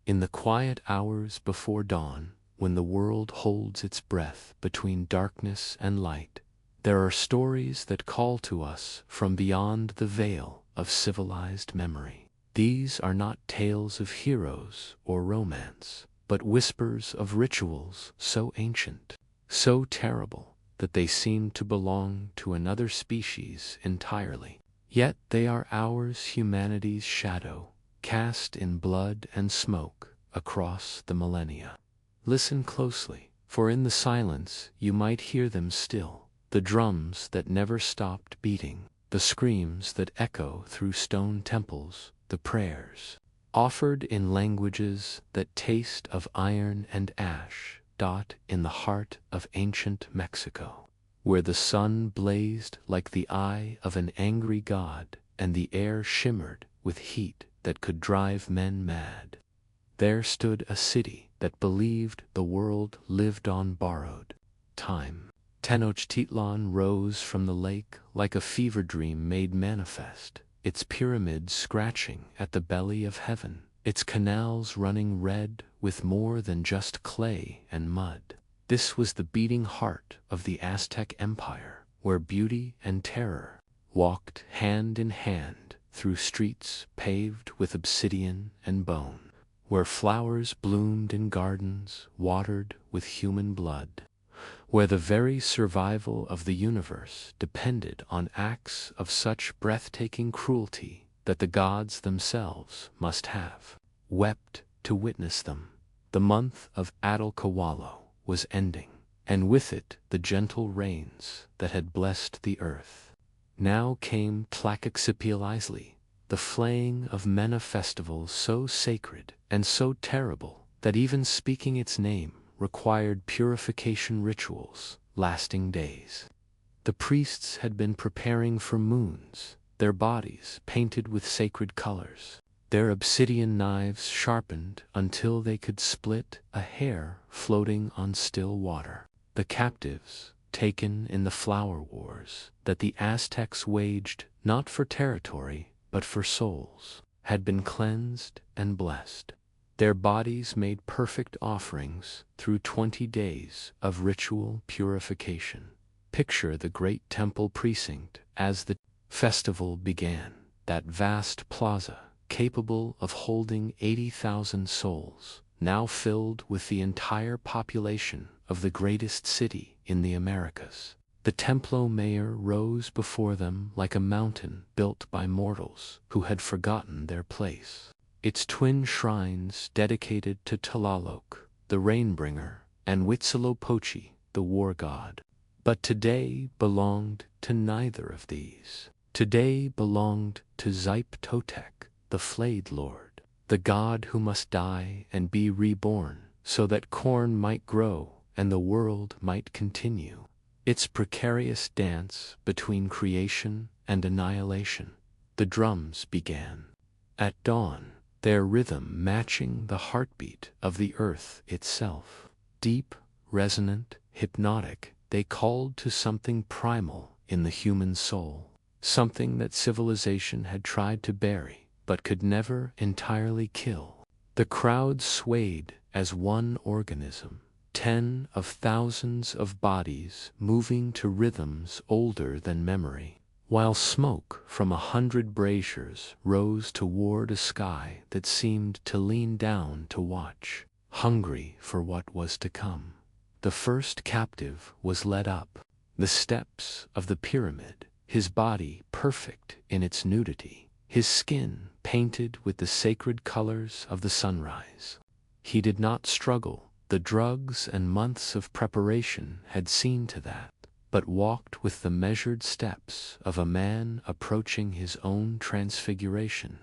In the quiet hours before dawn, when the world holds its breath between darkness and light, there are stories that call to us from beyond the veil of civilized memory. These are not tales of heroes or romance, but whispers of rituals so ancient, so terrible, that they seem to belong to another species entirely. Yet they are ours, humanity's shadow, cast in blood and smoke across the millennia. Listen closely, for in the silence you might hear them still, the drums that never stopped beating, the screams that echo through stone temples, the prayers offered in languages that taste of iron and ash, in the heart of ancient Mexico, where the sun blazed like the eye of an angry god and the air shimmered with heat that could drive men mad. There stood a city that believed the world lived on borrowed time. Tenochtitlan rose from the lake like a fever dream made manifest, its pyramids scratching at the belly of heaven, its canals running red with more than just clay and mud. This was the beating heart of the Aztec Empire, where beauty and terror walked hand in hand through streets paved with obsidian and bone, where flowers bloomed in gardens watered with human blood, where the very survival of the universe depended on acts of such breathtaking cruelty that the gods themselves must have wept to witness them. The month of Atlkawalo was ending, and with it the gentle rains that had blessed the earth. Now came Tlaquexipializli, the flaying of Mena festivals so sacred and so terrible that even speaking its name required purification rituals lasting days. The priests had been preparing for moons, their bodies painted with sacred colors, their obsidian knives sharpened until they could split a hair floating on still water. The captives, taken in the flower wars that the Aztecs waged not for territory but for souls, had been cleansed and blessed. Their bodies made perfect offerings through 20 days of ritual purification. Picture the great temple precinct as the festival began, that vast plaza capable of holding 80,000 souls, now filled with the entire population of the greatest city in the Americas. The Templo Mayor rose before them like a mountain built by mortals who had forgotten their place. Its twin shrines dedicated to Tlaloc, the rainbringer, and Huitzilopochtli, the war god. But today belonged to neither of these. Today belonged to Zip-Totec, the Flayed Lord, the god who must die and be reborn so that corn might grow and the world might continue its precarious dance between creation and annihilation. The drums began. At dawn, their rhythm matching the heartbeat of the earth itself. Deep, resonant, hypnotic, they called to something primal in the human soul, something that civilization had tried to bury but could never entirely kill. The crowd swayed as one organism, 10 of thousands of bodies moving to rhythms older than memory, while smoke from 100 braziers rose toward a sky that seemed to lean down to watch, hungry for what was to come. The first captive was led up the steps of the pyramid, his body perfect in its nudity, his skin painted with the sacred colors of the sunrise. He did not struggle, the drugs and months of preparation had seen to that, but walked with the measured steps of a man approaching his own transfiguration.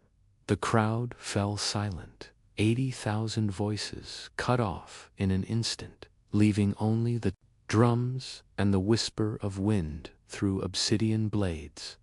The crowd fell silent, 80,000 voices cut off in an instant, leaving only the drums and the whisper of wind through obsidian blades.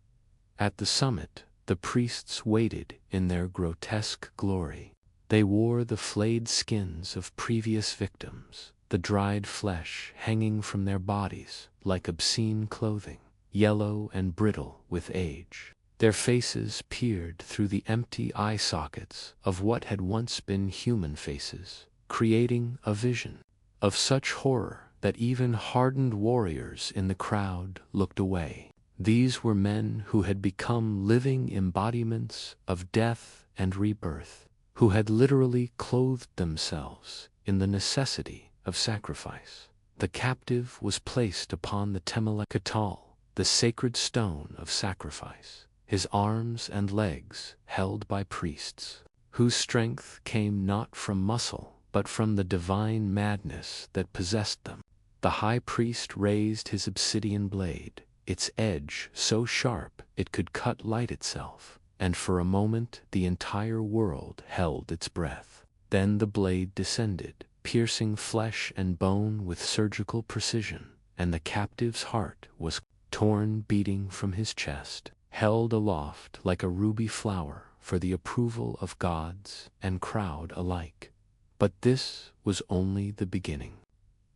At the summit, the priests waited in their grotesque glory. They wore the flayed skins of previous victims, the dried flesh hanging from their bodies like obscene clothing, yellow and brittle with age. Their faces peered through the empty eye sockets of what had once been human faces, creating a vision of such horror that even hardened warriors in the crowd looked away. These were men who had become living embodiments of death and rebirth, who had literally clothed themselves in the necessity of sacrifice. The captive was placed upon the Tenochtitlan, the sacred stone of sacrifice, his arms and legs held by priests, whose strength came not from muscle but from the divine madness that possessed them. The high priest raised his obsidian blade, its edge so sharp it could cut light itself, and for a moment the entire world held its breath. Then the blade descended, piercing flesh and bone with surgical precision, and the captive's heart was torn beating from his chest, held aloft like a ruby flower for the approval of gods and crowd alike. But this was only the beginning.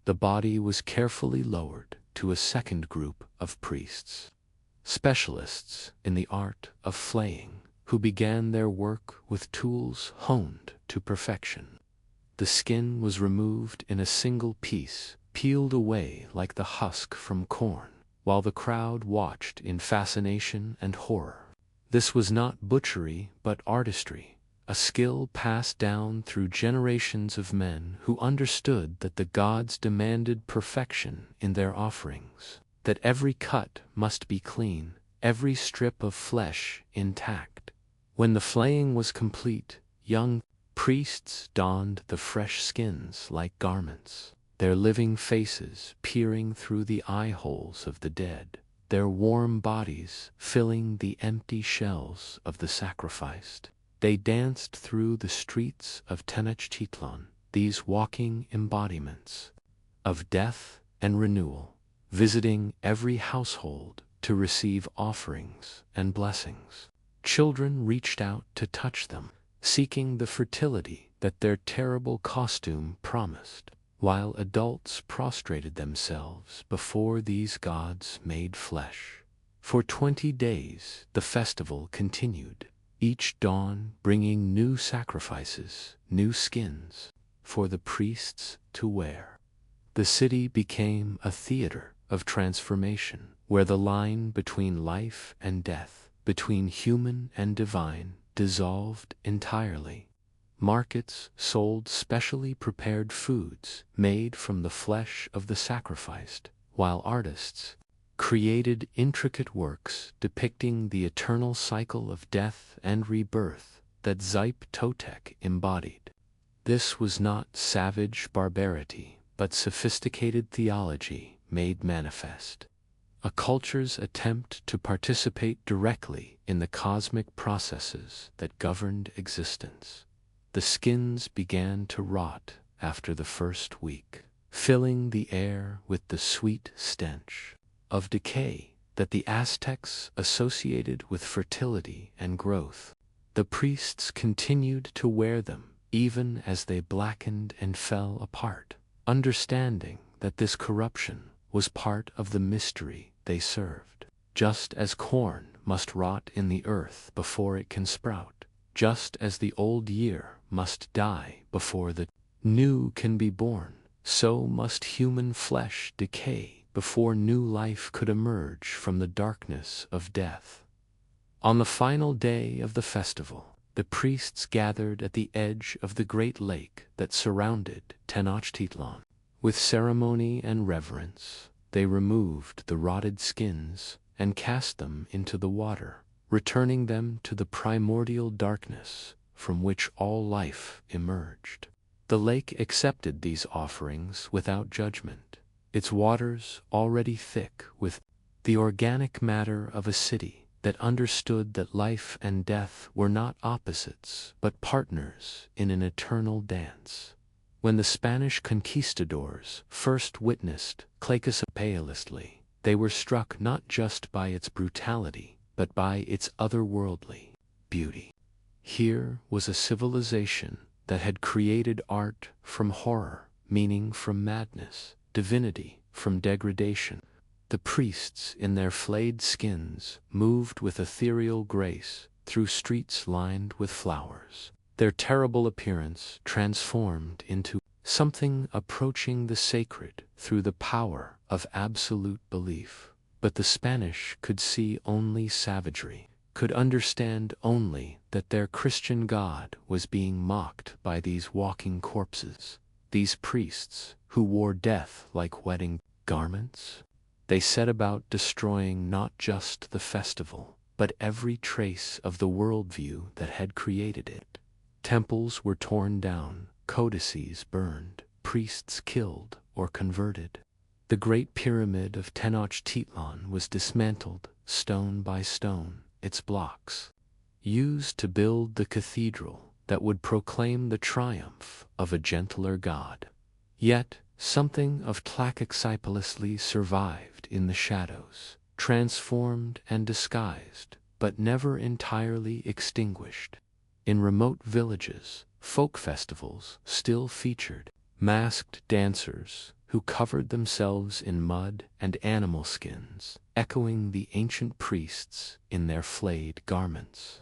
The body was carefully lowered to a second group of priests, specialists in the art of flaying, who began their work with tools honed to perfection. The skin was removed in a single piece, peeled away like the husk from corn, while the crowd watched in fascination and horror. This was not butchery but artistry, a skill passed down through generations of men who understood that the gods demanded perfection in their offerings, that every cut must be clean, every strip of flesh intact. When the flaying was complete, young priests donned the fresh skins like garments, their living faces peering through the eye holes of the dead, their warm bodies filling the empty shells of the sacrificed. They danced through the streets of Tenochtitlan, these walking embodiments of death and renewal, visiting every household to receive offerings and blessings. Children reached out to touch them, seeking the fertility that their terrible costume promised, while adults prostrated themselves before these gods made flesh. For 20 days the festival continued, each dawn bringing new sacrifices, new skins, for the priests to wear. The city became a theater of transformation, where the line between life and death, between human and divine, dissolved entirely. Markets sold specially prepared foods made from the flesh of the sacrificed, while artists created intricate works depicting the eternal cycle of death and rebirth that Totec embodied. This was not savage barbarity, but sophisticated theology made manifest. A culture's attempt to participate directly in the cosmic processes that governed existence. The skins began to rot after the first week, filling the air with the sweet stench of decay that the Aztecs associated with fertility and growth. The priests continued to wear them even as they blackened and fell apart, understanding that this corruption was part of the mystery they served. Just as corn must rot in the earth before it can sprout, just as the old year must die before the new can be born, so must human flesh decay before new life could emerge from the darkness of death. On the final day of the festival, the priests gathered at the edge of the great lake that surrounded Tenochtitlan. With ceremony and reverence, they removed the rotted skins and cast them into the water, returning them to the primordial darkness from which all life emerged. The lake accepted these offerings without judgment, its waters already thick with the organic matter of a city that understood that life and death were not opposites but partners in an eternal dance. When the Spanish conquistadors first witnessed Tlaquepaquistli, they were struck not just by its brutality but by its otherworldly beauty. Here was a civilization that had created art from horror, meaning from madness, divinity from degradation, The priests, in their flayed skins, moved with ethereal grace through streets lined with flowers. Their terrible appearance transformed into something approaching the sacred through the power of absolute belief. But the Spanish could see only savagery, could understand only that their Christian God was being mocked by these walking corpses, these priests who wore death like wedding garments. They set about destroying not just the festival, but every trace of the worldview that had created it. Temples were torn down, codices burned, priests killed or converted. The Great Pyramid of Tenochtitlan was dismantled, stone by stone, its blocks used to build the cathedral that would proclaim the triumph of a gentler God. Yet, something of Tlaxcala survived in the shadows, transformed and disguised, but never entirely extinguished. In remote villages, folk festivals still featured masked dancers who covered themselves in mud and animal skins, echoing the ancient priests in their flayed garments.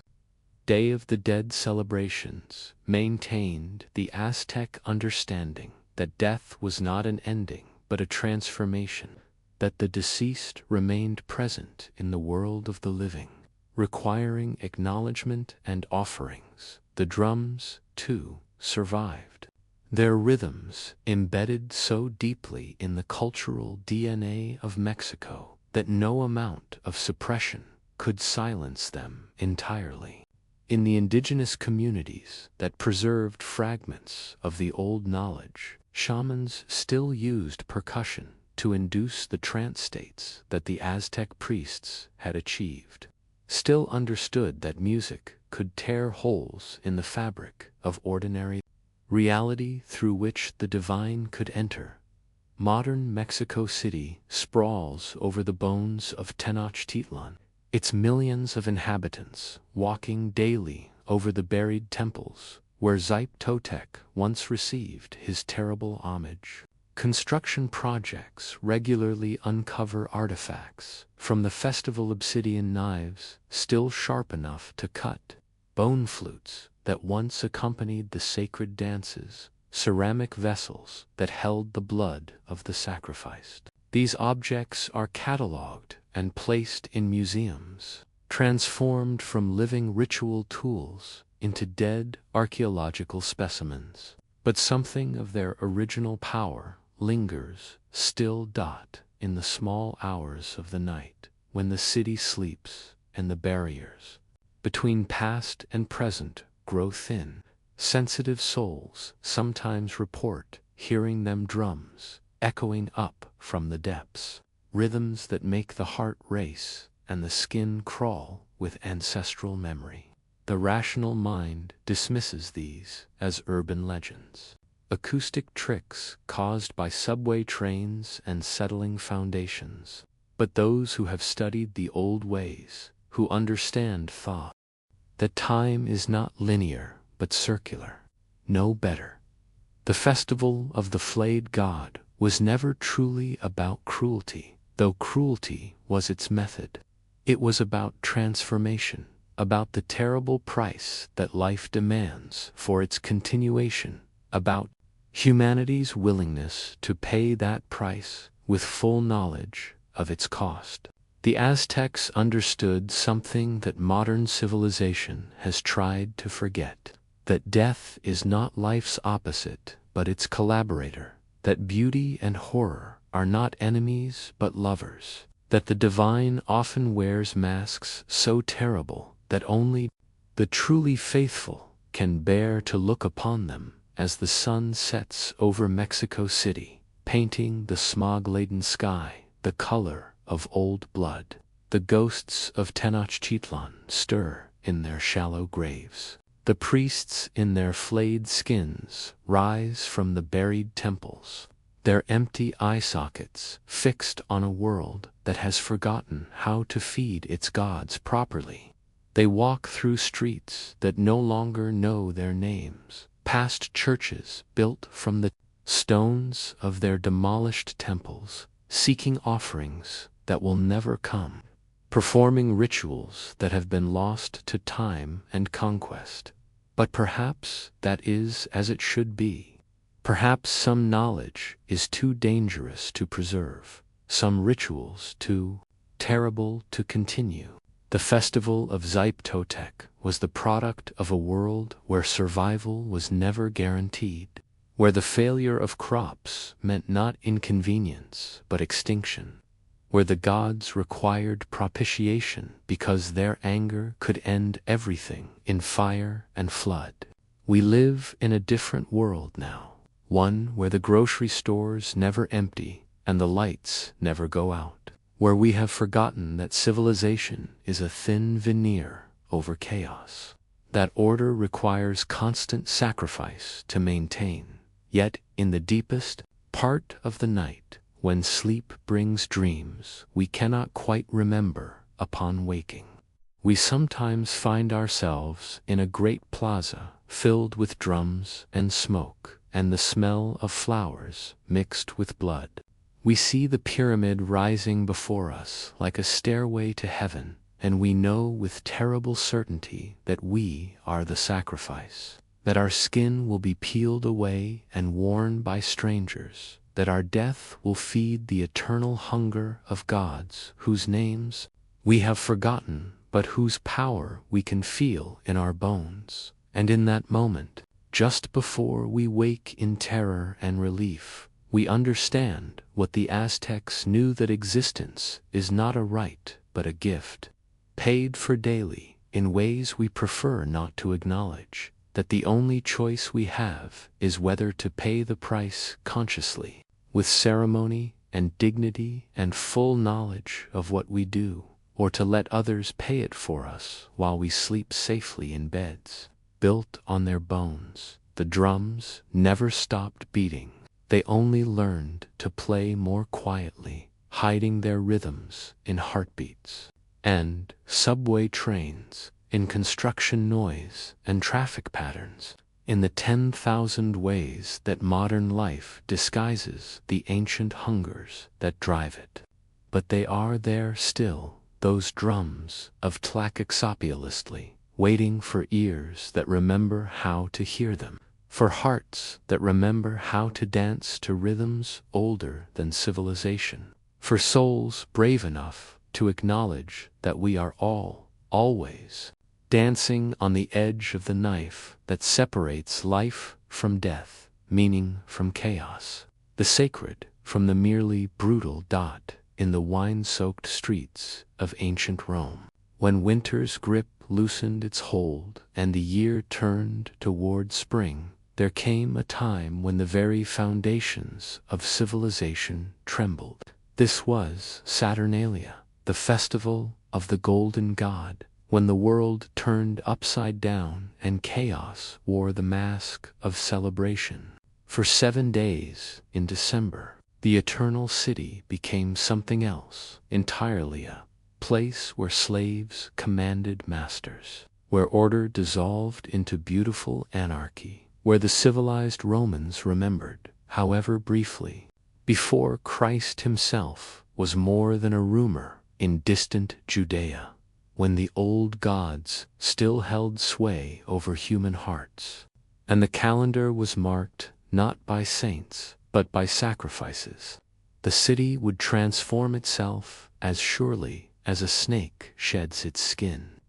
Day of the Dead celebrations maintained the Aztec understanding that death was not an ending but a transformation, that the deceased remained present in the world of the living, requiring acknowledgement and offerings. The drums, too, survived. Their rhythms embedded so deeply in the cultural DNA of Mexico that no amount of suppression could silence them entirely. In the indigenous communities that preserved fragments of the old knowledge, shamans still used percussion to induce the trance states that the Aztec priests had achieved, still understood that music could tear holes in the fabric of ordinary reality through which the divine could enter. Modern Mexico City sprawls over the bones of Tenochtitlan, its millions of inhabitants walking daily over the buried temples where Totec once received his terrible homage. Construction projects regularly uncover artifacts from the festival: obsidian knives still sharp enough to cut, bone flutes that once accompanied the sacred dances, ceramic vessels that held the blood of the sacrificed. These objects are catalogued and placed in museums, transformed from living ritual tools into dead archaeological specimens. But something of their original power lingers still in the small hours of the night, when the city sleeps and the barriers between past and present grow thin. Sensitive souls sometimes report hearing them drums echoing up from the depths, rhythms that make the heart race and the skin crawl with ancestral memory. The rational mind dismisses these as urban legends, acoustic tricks caused by subway trains and settling foundations. But those who have studied the old ways, who understand thought, that time is not linear but circular, know better. The festival of the flayed god was never truly about cruelty, though cruelty was its method. It was about transformation, about the terrible price that life demands for its continuation, about humanity's willingness to pay that price with full knowledge of its cost. The Aztecs understood something that modern civilization has tried to forget, that death is not life's opposite but its collaborator, that beauty and horror are not enemies but lovers, that the divine often wears masks so terrible that only the truly faithful can bear to look upon them. As the sun sets over Mexico City, painting the smog-laden sky the color of old blood, the ghosts of Tenochtitlan stir in their shallow graves. The priests in their flayed skins rise from the buried temples, their empty eye sockets fixed on a world that has forgotten how to feed its gods properly. They walk through streets that no longer know their names, past churches built from the stones of their demolished temples, seeking offerings that will never come, performing rituals that have been lost to time and conquest. But perhaps that is as it should be. Perhaps some knowledge is too dangerous to preserve, some rituals too terrible to continue. The festival of Totec was the product of a world where survival was never guaranteed, where the failure of crops meant not inconvenience but extinction, where the gods required propitiation because their anger could end everything in fire and flood. We live in a different world now, one where the grocery stores never empty and the lights never go out, where we have forgotten that civilization is a thin veneer over chaos, that order requires constant sacrifice to maintain. Yet in the deepest part of the night, when sleep brings dreams we cannot quite remember upon waking, we sometimes find ourselves in a great plaza filled with drums and smoke and the smell of flowers mixed with blood. We see the pyramid rising before us like a stairway to heaven, and we know with terrible certainty that we are the sacrifice, that our skin will be peeled away and worn by strangers, that our death will feed the eternal hunger of gods whose names we have forgotten but whose power we can feel in our bones. And in that moment, just before we wake in terror and relief, we understand what the Aztecs knew, that existence is not a right but a gift, paid for daily in ways we prefer not to acknowledge, that the only choice we have is whether to pay the price consciously, with ceremony and dignity and full knowledge of what we do, or to let others pay it for us while we sleep safely in beds built on their bones. The drums never stopped beating. They only learned to play more quietly, hiding their rhythms in heartbeats. And subway trains, in construction noise and traffic patterns, in the 10,000 ways that modern life disguises the ancient hungers that drive it. But they are there still, those drums of Tlaxcaltli, waiting for ears that remember how to hear them, for hearts that remember how to dance to rhythms older than civilization, for souls brave enough to acknowledge that we are all, always, dancing on the edge of the knife that separates life from death, meaning from chaos, the sacred from the merely brutal dot in the wine-soaked streets of ancient Rome. When winter's grip loosened its hold and the year turned toward spring, there came a time when the very foundations of civilization trembled. This was Saturnalia, the festival of the golden god, when the world turned upside down and chaos wore the mask of celebration. For 7 days in December, the eternal city became something else entirely, a place where slaves commanded masters, where order dissolved into beautiful anarchy, where the civilized Romans remembered, however briefly, before Christ himself was more than a rumor in distant Judea, when the old gods still held sway over human hearts, and the calendar was marked not by saints but by sacrifices. The city would transform itself as surely as a snake sheds its skin,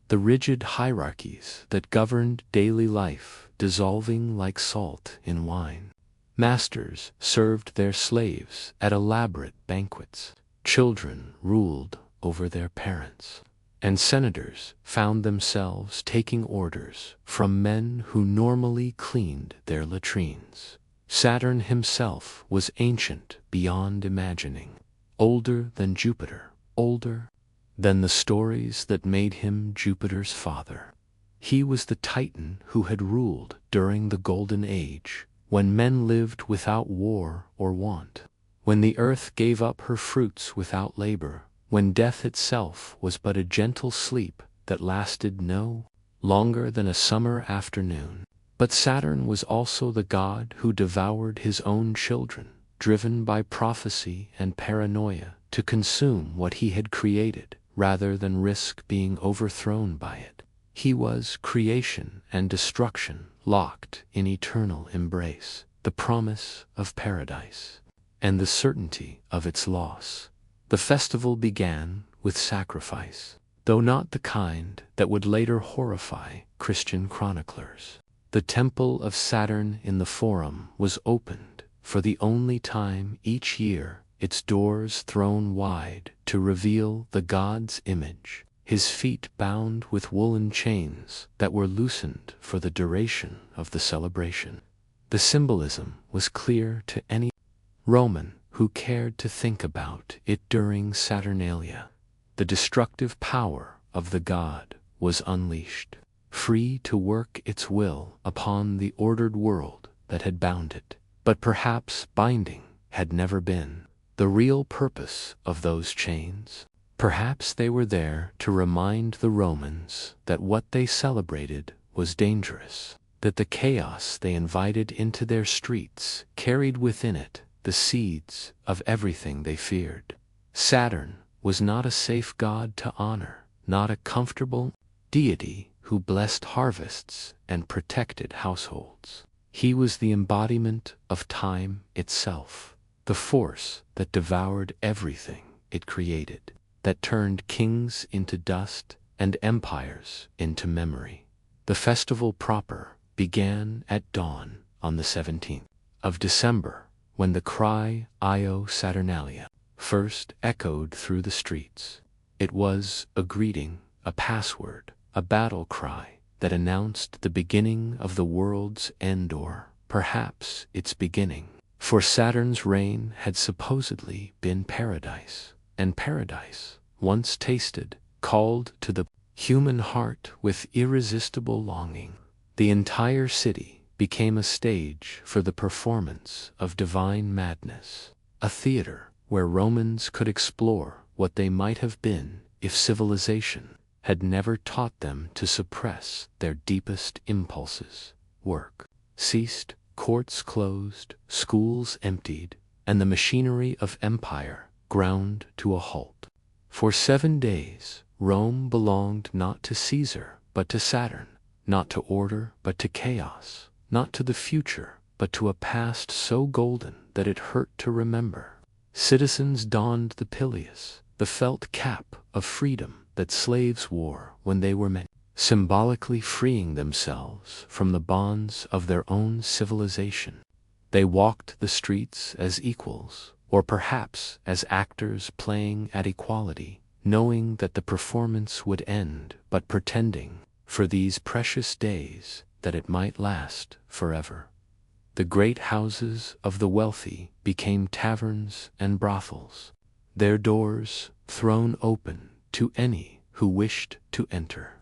the rigid hierarchies that governed daily life dissolving like salt in wine. Masters served their slaves at elaborate banquets, children ruled over their parents, and senators found themselves taking orders from men who normally cleaned their latrines. Saturn himself was ancient beyond imagining, older than Jupiter, older than the stories that made him Jupiter's father. He was the Titan who had ruled during the Golden Age, when men lived without war or want, when the earth gave up her fruits without labor, when death itself was but a gentle sleep that lasted no longer than a summer afternoon. But Saturn was also the god who devoured his own children, driven by prophecy and paranoia to consume what he had created, rather than risk being overthrown by it. He was creation and destruction locked in eternal embrace, the promise of paradise, and the certainty of its loss. The festival began with sacrifice, though not the kind that would later horrify Christian chroniclers. The temple of Saturn in the Forum was opened for the only time each year, its doors thrown wide to reveal the god's image, his feet bound with woolen chains that were loosened for the duration of the celebration. The symbolism was clear to any Roman who cared to think about it during Saturnalia. The destructive power of the god was unleashed, free to work its will upon the ordered world that had bound it. But perhaps binding had never been the real purpose of those chains. Perhaps they were there to remind the Romans that what they celebrated was dangerous, that the chaos they invited into their streets carried within it the seeds of everything they feared. Saturn was not a safe god to honor, not a comfortable deity who blessed harvests and protected households. He was the embodiment of time itself, the force that devoured everything it created, that turned kings into dust and empires into memory. The festival proper began at dawn on the 17th of December, when the cry Io Saturnalia first echoed through the streets. It was a greeting, a password, a battle cry that announced the beginning of the world's end, or perhaps its beginning. For Saturn's reign had supposedly been paradise, and paradise, once tasted, called to the human heart with irresistible longing. The entire city became a stage for the performance of divine madness, a theater where Romans could explore what they might have been if civilization had never taught them to suppress their deepest impulses. Work ceased, courts closed, schools emptied, and the machinery of empire ground to a halt. For 7 days, Rome belonged not to Caesar, but to Saturn, not to order, but to chaos, not to the future, but to a past so golden that it hurt to remember. Citizens donned the pileus, the felt cap of freedom that slaves wore when they were men, symbolically freeing themselves from the bonds of their own civilization. They walked the streets as equals, or perhaps as actors playing at equality, knowing that the performance would end, but pretending, for these precious days, that it might last forever. The great houses of the wealthy became taverns and brothels, their doors thrown open to any who wished to enter.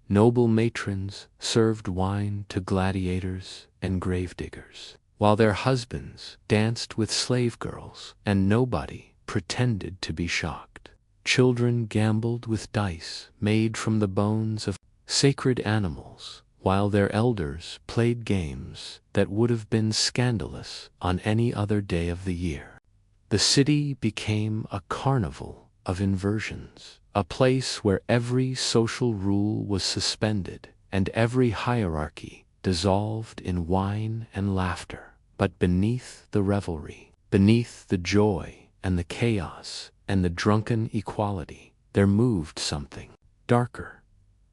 Noble matrons served wine to gladiators and gravediggers, while their husbands danced with slave girls, and nobody pretended to be shocked. Children gambled with dice made from the bones of sacred animals, while their elders played games that would have been scandalous on any other day of the year. The city became a carnival of inversions, a place where every social rule was suspended and every hierarchy dissolved in wine and laughter. But beneath the revelry, beneath the joy and the chaos and the drunken equality, there moved something darker.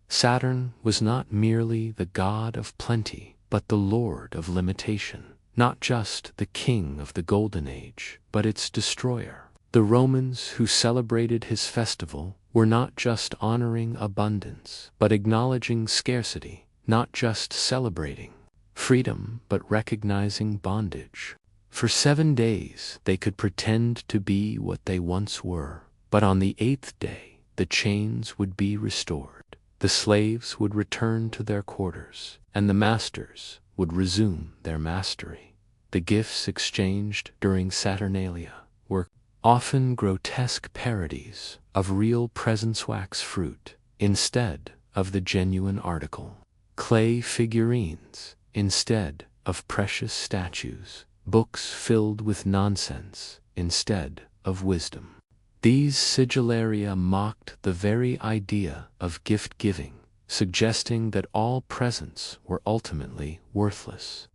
Saturn was not merely the god of plenty, but the lord of limitation, not just the king of the Golden Age, but its destroyer. The Romans who celebrated his festival were not just honoring abundance, but acknowledging scarcity, not just celebrating freedom, but recognizing bondage. For 7 days they could pretend to be what they once were, but on the 8th day the chains would be restored. The slaves would return to their quarters, and the masters would resume their mastery. The gifts exchanged during Saturnalia were often grotesque parodies of real presents, wax fruit instead of the genuine article, clay figurines instead of precious statues, books filled with nonsense instead of wisdom. These sigillaria mocked the very idea of gift-giving, suggesting that all presents were ultimately worthless,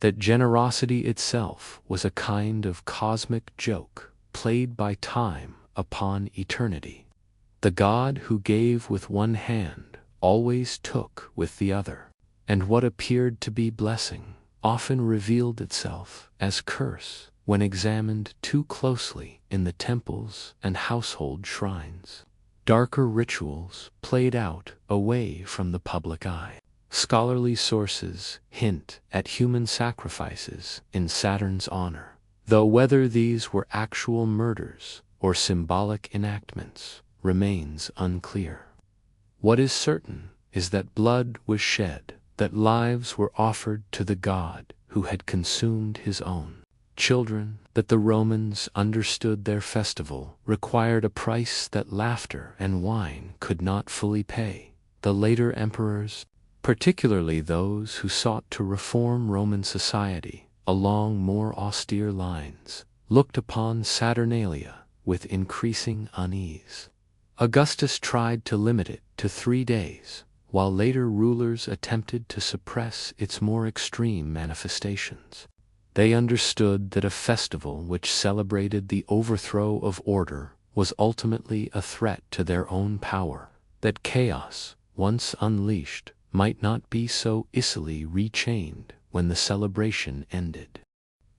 that generosity itself was a kind of cosmic joke played by time upon eternity. The God who gave with one hand always took with the other, and what appeared to be blessing often revealed itself as curse when examined too closely in the temples and household shrines. Darker rituals played out away from the public eye. Scholarly sources hint at human sacrifices in Saturn's honor, though whether these were actual murders or symbolic enactments remains unclear. What is certain is that blood was shed, that lives were offered to the god who had consumed his own children, that the Romans understood their festival required a price that laughter and wine could not fully pay. The later emperors, particularly those who sought to reform Roman society along more austere lines, looked upon Saturnalia with increasing unease. Augustus tried to limit it to 3 days, while later rulers attempted to suppress its more extreme manifestations. They understood that a festival which celebrated the overthrow of order was ultimately a threat to their own power, that chaos, once unleashed, might not be so easily rechained when the celebration ended.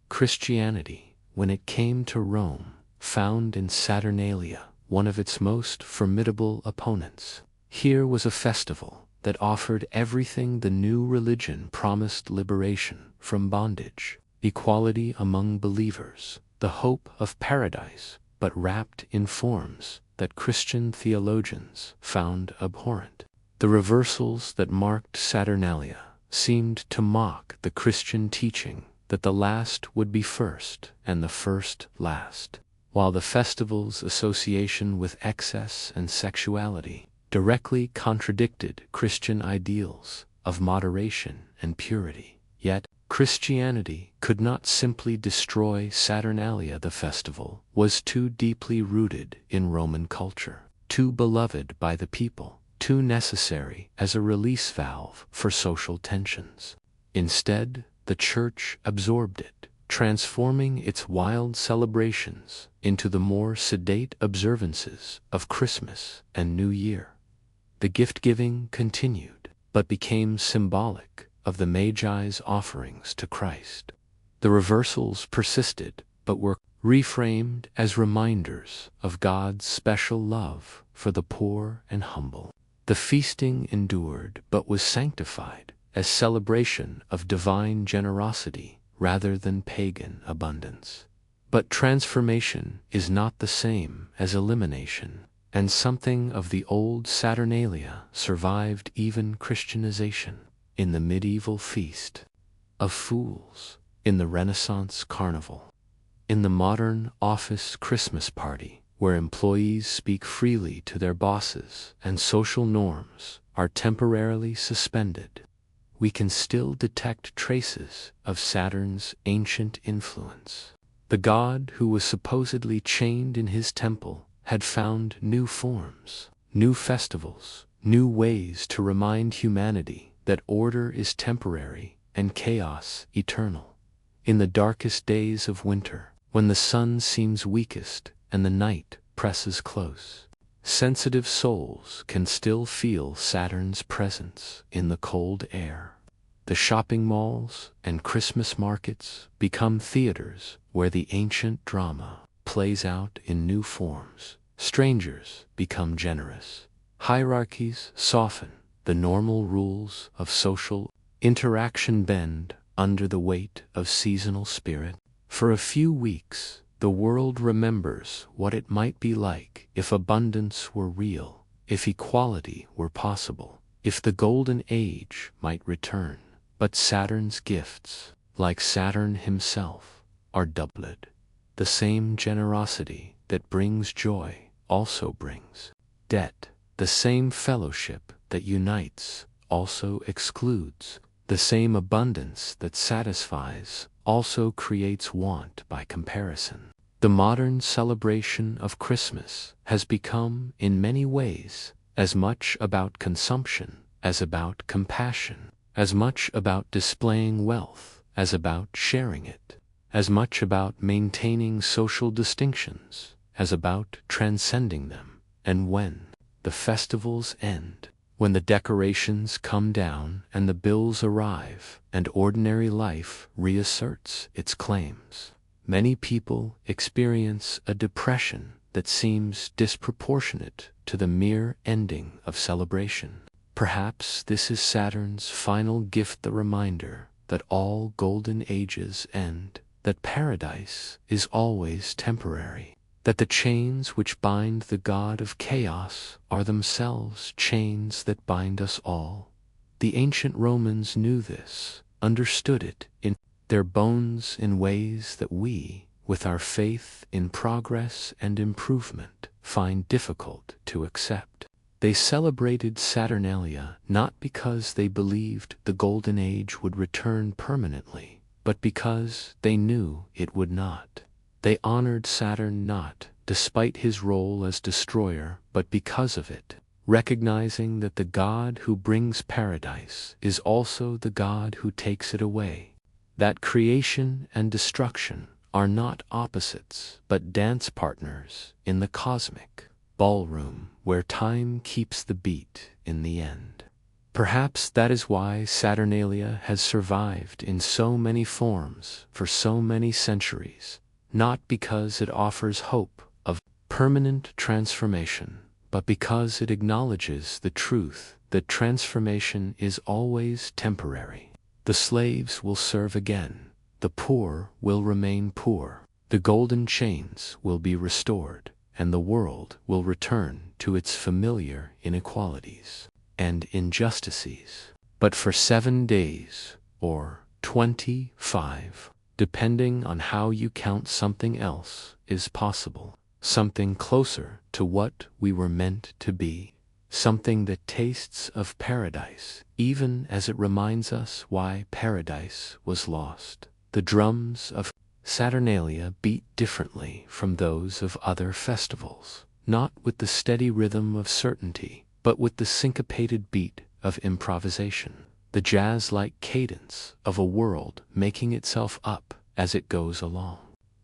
Christianity, when it came to Rome, found in Saturnalia one of its most formidable opponents. Here was a festival that offered everything the new religion promised: liberation from bondage, equality among believers, the hope of paradise, but wrapped in forms that Christian theologians found abhorrent. The reversals that marked Saturnalia seemed to mock the Christian teaching that the last would be first and the first last, while the festival's association with excess and sexuality directly contradicted Christian ideals of moderation and purity. Yet, Christianity could not simply destroy Saturnalia. The festival was too deeply rooted in Roman culture, too beloved by the people, too necessary as a release valve for social tensions. Instead, the Church absorbed it, transforming its wild celebrations into the more sedate observances of Christmas and New Year. The gift-giving continued, but became symbolic of the Magi's offerings to Christ. The reversals persisted, but were reframed as reminders of God's special love for the poor and humble. The feasting endured, but was sanctified as celebration of divine generosity rather than pagan abundance. But transformation is not the same as elimination, and something of the old Saturnalia survived even Christianization. In the medieval Feast of Fools, in the Renaissance Carnival, in the modern office Christmas party, where employees speak freely to their bosses and social norms are temporarily suspended, we can still detect traces of Saturn's ancient influence. The god who was supposedly chained in his temple had found new forms, new festivals, new ways to remind humanity that order is temporary and chaos eternal. In the darkest days of winter, when the sun seems weakest and the night presses close, sensitive souls can still feel Saturn's presence in the cold air. The shopping malls and Christmas markets become theaters where the ancient drama plays out in new forms. Strangers become generous. Hierarchies soften. The normal rules of social interaction bend under the weight of seasonal spirit. For a few weeks, the world remembers what it might be like if abundance were real, if equality were possible, if the golden age might return. But Saturn's gifts, like Saturn himself, are doubled. The same generosity that brings joy also brings debt. The same fellowship that unites also excludes. The same abundance that satisfies also creates want by comparison. The modern celebration of Christmas has become, in many ways, as much about consumption as about compassion, as much about displaying wealth as about sharing it, as much about maintaining social distinctions as about transcending them. And when the festivals end, when the decorations come down and the bills arrive and ordinary life reasserts its claims, many people experience a depression that seems disproportionate to the mere ending of celebration. Perhaps this is Saturn's final gift, the reminder that all golden ages end, that paradise is always temporary, that the chains which bind the god of chaos are themselves chains that bind us all. The ancient Romans knew this, understood it in their bones in ways that we, with our faith in progress and improvement, find difficult to accept. They celebrated Saturnalia not because they believed the Golden Age would return permanently, but because they knew it would not. They honored Saturn not despite his role as destroyer, but because of it, recognizing that the God who brings paradise is also the God who takes it away. That creation and destruction are not opposites, but dance partners in the cosmic ballroom where time keeps the beat in the end. Perhaps that is why Saturnalia has survived in so many forms for so many centuries, not because it offers hope of permanent transformation, but because it acknowledges the truth that transformation is always temporary. The slaves will serve again, the poor will remain poor, the golden chains will be restored, and the world will return to its familiar inequalities and injustices. But for 7 days, or 25, depending on how you count, something else is possible, something closer to what we were meant to be, something that tastes of paradise, even as it reminds us why paradise was lost. The drums of Saturnalia beat differently from those of other festivals, not with the steady rhythm of certainty, but with the syncopated beat of improvisation, the jazz-like cadence of a world making itself up as it goes along.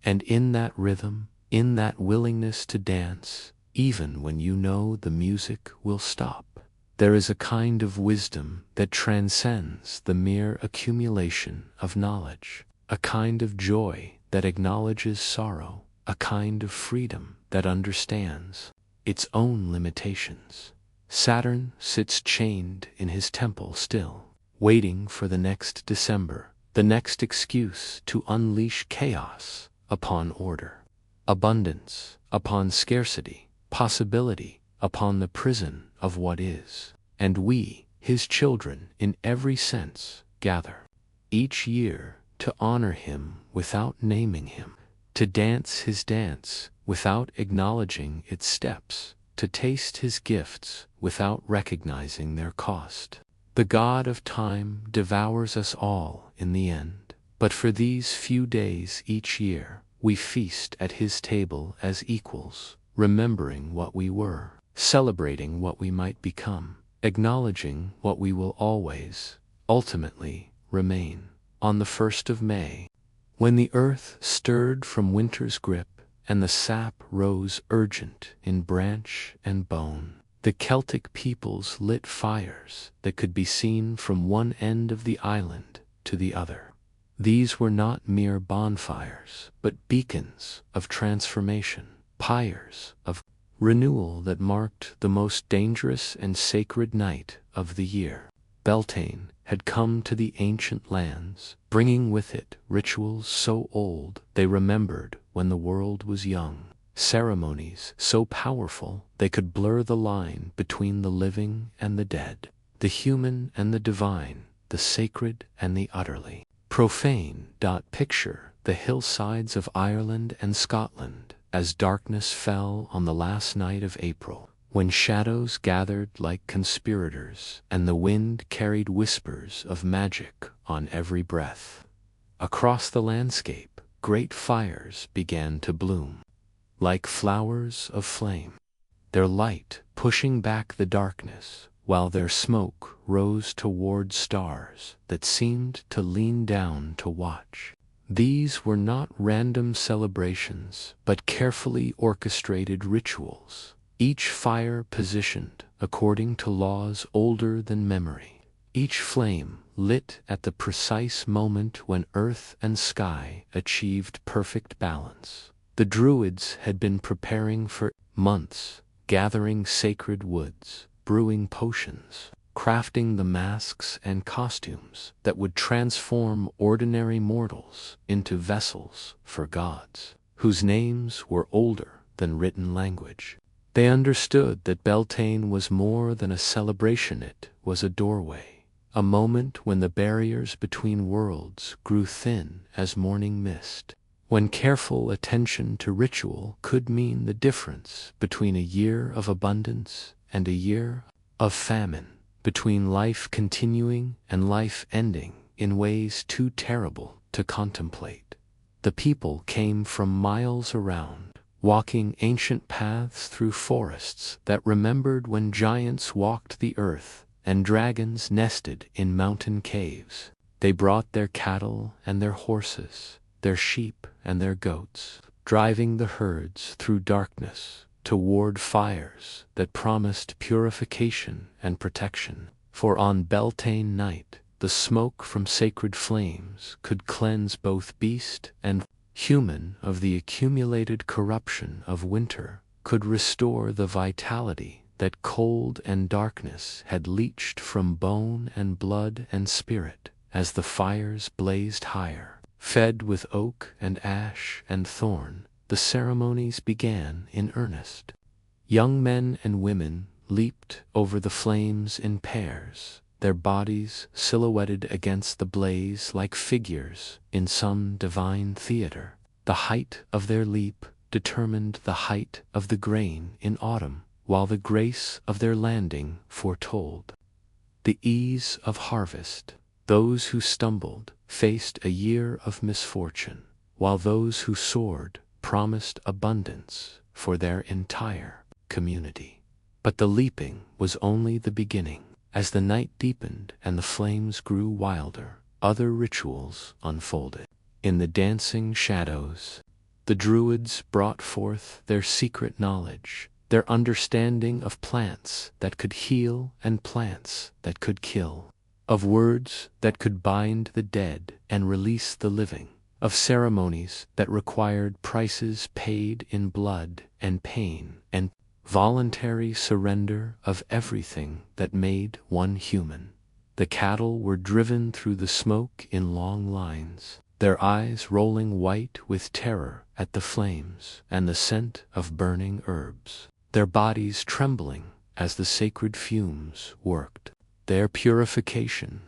And in that rhythm, in that willingness to dance, even when you know the music will stop, there is a kind of wisdom that transcends the mere accumulation of knowledge, a kind of joy that acknowledges sorrow, a kind of freedom that understands its own limitations. Saturn sits chained in his temple still, waiting for the next December, the next excuse to unleash chaos upon order, abundance upon scarcity, possibility upon the prison of what is. And we, his children in every sense, gather each year to honor him without naming him, to dance his dance without acknowledging its steps, to taste his gifts without recognizing their cost. The god of time devours us all in the end, but for these few days each year, we feast at his table as equals, remembering what we were, celebrating what we might become, acknowledging what we will always, ultimately, remain. On the 1st of May, when the earth stirred from winter's grip and the sap rose urgent in branch and bone, the Celtic peoples lit fires that could be seen from one end of the island to the other. These were not mere bonfires, but beacons of transformation, pyres of renewal that marked the most dangerous and sacred night of the year. Beltane had come to the ancient lands, bringing with it rituals so old they remembered when the world was young, ceremonies so powerful they could blur the line between the living and the dead, the human and the divine, the sacred and the utterly profane. Picture the hillsides of Ireland and Scotland as darkness fell on the last night of April, when shadows gathered like conspirators and the wind carried whispers of magic on every breath. Across the landscape, great fires began to bloom, like flowers of flame, their light pushing back the darkness, while their smoke rose toward stars that seemed to lean down to watch. These were not random celebrations, but carefully orchestrated rituals, each fire positioned according to laws older than memory, each flame lit at the precise moment when earth and sky achieved perfect balance. The Druids had been preparing for months, gathering sacred woods, brewing potions, crafting the masks and costumes that would transform ordinary mortals into vessels for gods, whose names were older than written language. They understood that Beltane was more than a celebration, it was a doorway, a moment when the barriers between worlds grew thin as morning mist, when careful attention to ritual could mean the difference between a year of abundance and a year of famine, between life continuing and life ending in ways too terrible to contemplate. The people came from miles around, walking ancient paths through forests that remembered when giants walked the earth and dragons nested in mountain caves. They brought their cattle and their horses, their sheep and their goats, driving the herds through darkness toward fires that promised purification and protection. For on Beltane night, the smoke from sacred flames could cleanse both beast and human of the accumulated corruption of winter, could restore the vitality that cold and darkness had leached from bone and blood and spirit. As the fires blazed higher, fed with oak and ash and thorn, the ceremonies began in earnest. Young men and women leaped over the flames in pairs, their bodies silhouetted against the blaze like figures in some divine theater. The height of their leap determined the height of the grain in autumn, while the grace of their landing foretold the ease of harvest. Those who stumbled faced a year of misfortune, while those who soared promised abundance for their entire community. But the leaping was only the beginning. As the night deepened and the flames grew wilder, other rituals unfolded. In the dancing shadows, the Druids brought forth their secret knowledge, their understanding of plants that could heal and plants that could kill, of words that could bind the dead and release the living, of ceremonies that required prices paid in blood and pain and voluntary surrender of everything that made one human. The cattle were driven through the smoke in long lines, their eyes rolling white with terror at the flames and the scent of burning herbs, their bodies trembling as the sacred fumes worked their purification.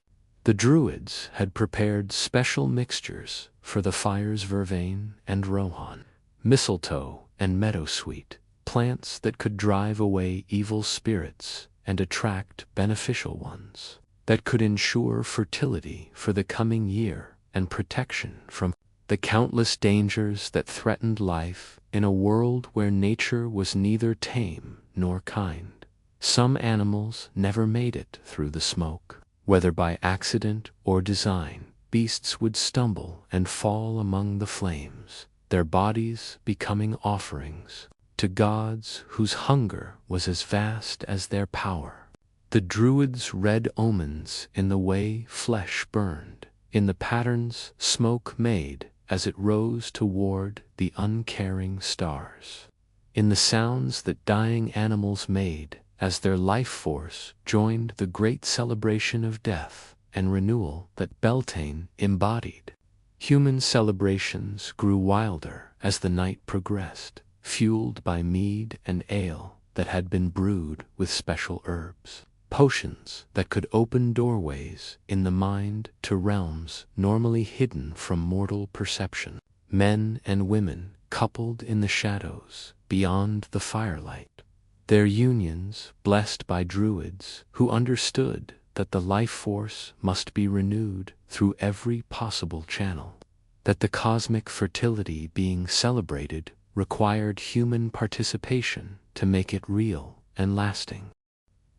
The Druids had prepared special mixtures for the fires: vervain and rohan, mistletoe and meadowsweet, plants that could drive away evil spirits and attract beneficial ones, that could ensure fertility for the coming year and protection from the countless dangers that threatened life in a world where nature was neither tame nor kind. Some animals never made it through the smoke, whether by accident or design. Beasts would stumble and fall among the flames, their bodies becoming offerings to gods whose hunger was as vast as their power. The Druids read omens in the way flesh burned, in the patterns smoke made as it rose toward the uncaring stars, in the sounds that dying animals made as their life force joined the great celebration of death and renewal that Beltane embodied. Human celebrations grew wilder as the night progressed, fueled by mead and ale that had been brewed with special herbs, potions that could open doorways in the mind to realms normally hidden from mortal perception. Men and women coupled in the shadows beyond the firelight, their unions blessed by Druids who understood that the life force must be renewed through every possible channel. that the cosmic fertility being celebrated required human participation to make it real and lasting.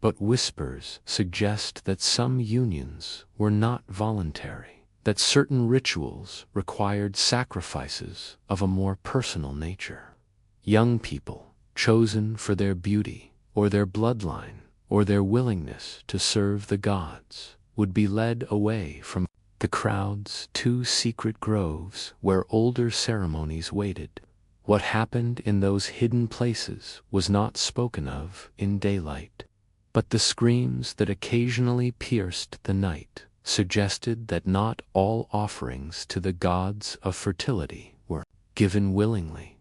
But whispers suggest that some unions were not voluntary, that certain rituals required sacrifices of a more personal nature. Young people, chosen for their beauty, or their bloodline, or their willingness to serve the gods, would be led away from the crowds to secret groves where older ceremonies waited. What happened in those hidden places was not spoken of in daylight, but the screams that occasionally pierced the night suggested that not all offerings to the gods of fertility were given willingly.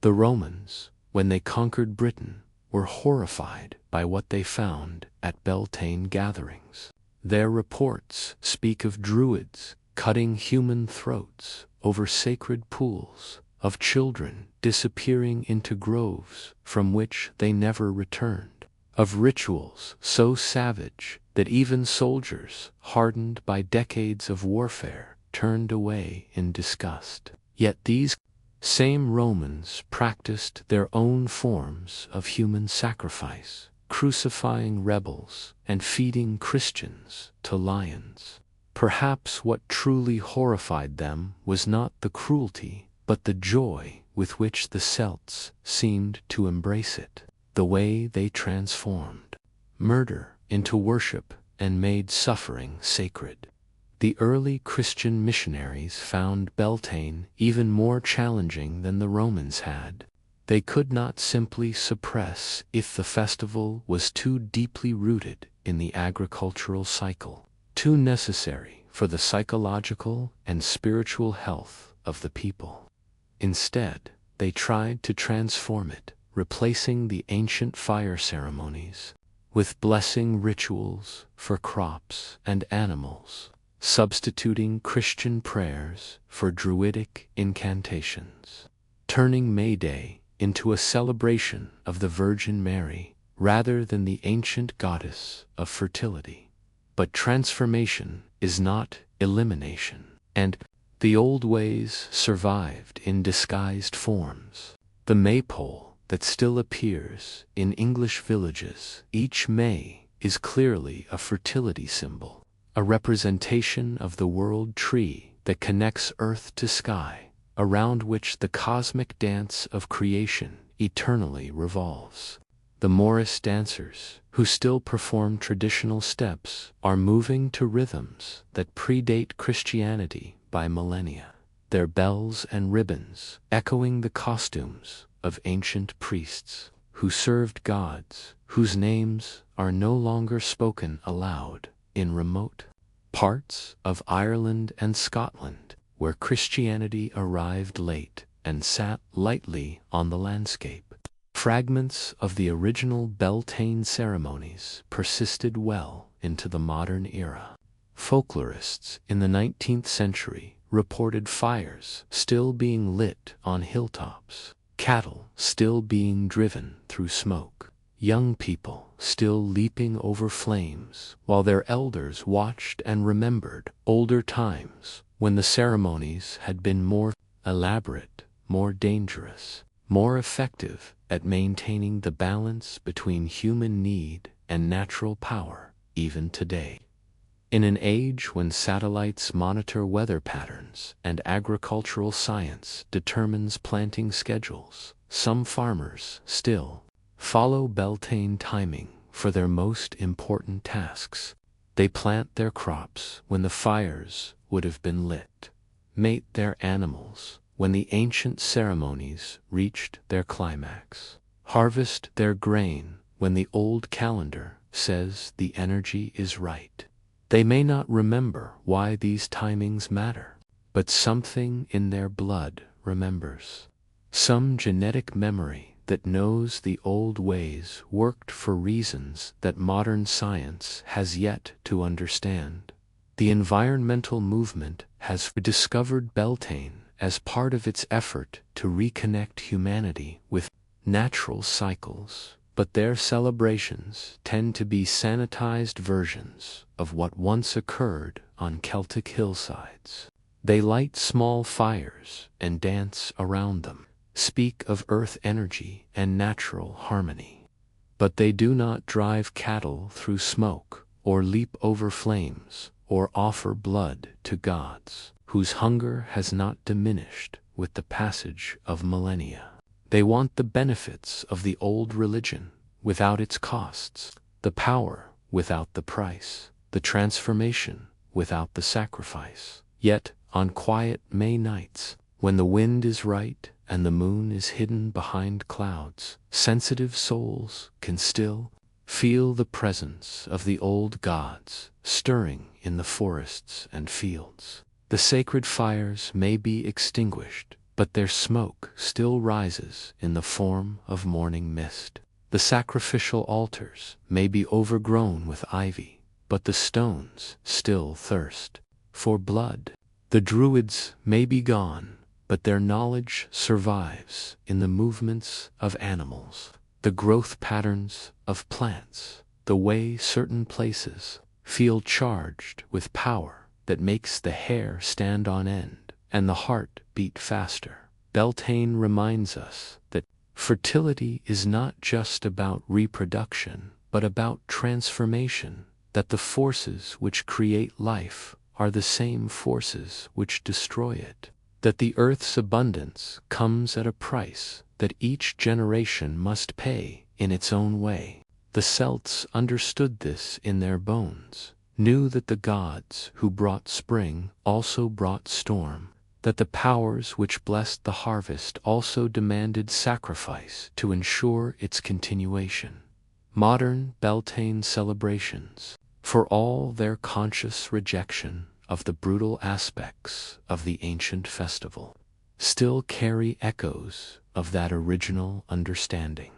The Romans, when they conquered Britain, were horrified by what they found at Beltane gatherings. Their reports speak of druids cutting human throats over sacred pools, of children disappearing into groves from which they never returned, of rituals so savage that even soldiers, hardened by decades of warfare, turned away in disgust. Yet these same Romans practiced their own forms of human sacrifice, crucifying rebels and feeding Christians to lions. Perhaps what truly horrified them was not the cruelty, but the joy with which the Celts seemed to embrace it, the way they transformed murder into worship and made suffering sacred. The early Christian missionaries found Beltane even more challenging than the Romans had. They could not simply suppress if the festival was too deeply rooted in the agricultural cycle, too necessary for the psychological and spiritual health of the people. Instead, they tried to transform it, replacing the ancient fire ceremonies with blessing rituals for crops and animals, substituting Christian prayers for druidic incantations, turning May Day into a celebration of the Virgin Mary rather than the ancient goddess of fertility. But transformation is not elimination, and the old ways survived in disguised forms. The maypole that still appears in English villages each May is clearly a fertility symbol, a representation of the world tree that connects earth to sky, around which the cosmic dance of creation eternally revolves. The Morris dancers, who still perform traditional steps, are moving to rhythms that predate Christianity by millennia, their bells and ribbons echoing the costumes of ancient priests who served gods whose names are no longer spoken aloud in remote parts of Ireland and Scotland, where Christianity arrived late and sat lightly on the landscape. Fragments of the original Beltane ceremonies persisted well into the modern era. Folklorists in the 19th century reported fires still being lit on hilltops, cattle still being driven through smoke, young people still leaping over flames, while their elders watched and remembered older times when the ceremonies had been more elaborate, more dangerous, more effective at maintaining the balance between human need and natural power, even today. In an age when satellites monitor weather patterns and agricultural science determines planting schedules, some farmers still follow Beltane timing for their most important tasks. They plant their crops when the fires would have been lit, mate their animals when the ancient ceremonies reached their climax, harvest their grain when the old calendar says the energy is right. They may not remember why these timings matter, but something in their blood remembers. Some genetic memory that knows the old ways worked for reasons that modern science has yet to understand. The environmental movement has rediscovered Beltane as part of its effort to reconnect humanity with natural cycles, but their celebrations tend to be sanitized versions of what once occurred on Celtic hillsides. They light small fires and dance around them, speak of earth energy and natural harmony. But they do not drive cattle through smoke, or leap over flames, or offer blood to gods, whose hunger has not diminished with the passage of millennia. They want the benefits of the old religion without its costs, the power without the price, the transformation without the sacrifice. Yet, on quiet May nights, when the wind is right and the moon is hidden behind clouds, sensitive souls can still feel the presence of the old gods stirring in the forests and fields. The sacred fires may be extinguished, but their smoke still rises in the form of morning mist. The sacrificial altars may be overgrown with ivy, but the stones still thirst for blood. The druids may be gone, but their knowledge survives in the movements of animals, the growth patterns of plants, the way certain places feel charged with power that makes the hair stand on end and the heart beat faster. Beltane reminds us that fertility is not just about reproduction, but about transformation, that the forces which create life are the same forces which destroy it, that the earth's abundance comes at a price that each generation must pay in its own way. The Celts understood this in their bones, knew that the gods who brought spring also brought storm, that the powers which blessed the harvest also demanded sacrifice to ensure its continuation. Modern Beltane celebrations, for all their conscious rejection of the brutal aspects of the ancient festival, still carry echoes of that original understanding.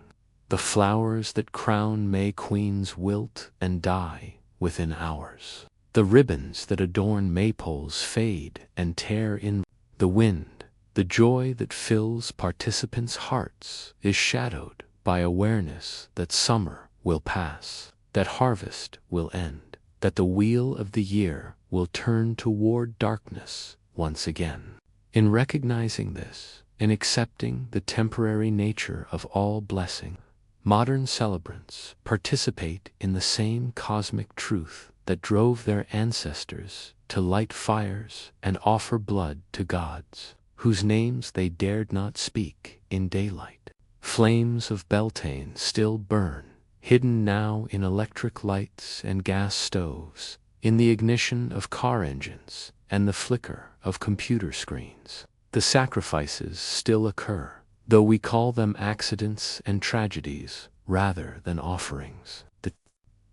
The flowers that crown May queens wilt and die within hours. The ribbons that adorn maypoles fade and tear in the wind. The joy that fills participants' hearts is shadowed by awareness that summer will pass, that harvest will end, that the wheel of the year will turn toward darkness once again. In recognizing this, in accepting the temporary nature of all blessing, modern celebrants participate in the same cosmic truth that drove their ancestors to light fires and offer blood to gods, whose names they dared not speak in daylight. Flames of Beltane still burn, hidden now in electric lights and gas stoves, in the ignition of car engines and the flicker of computer screens. The sacrifices still occur, though we call them accidents and tragedies rather than offerings. The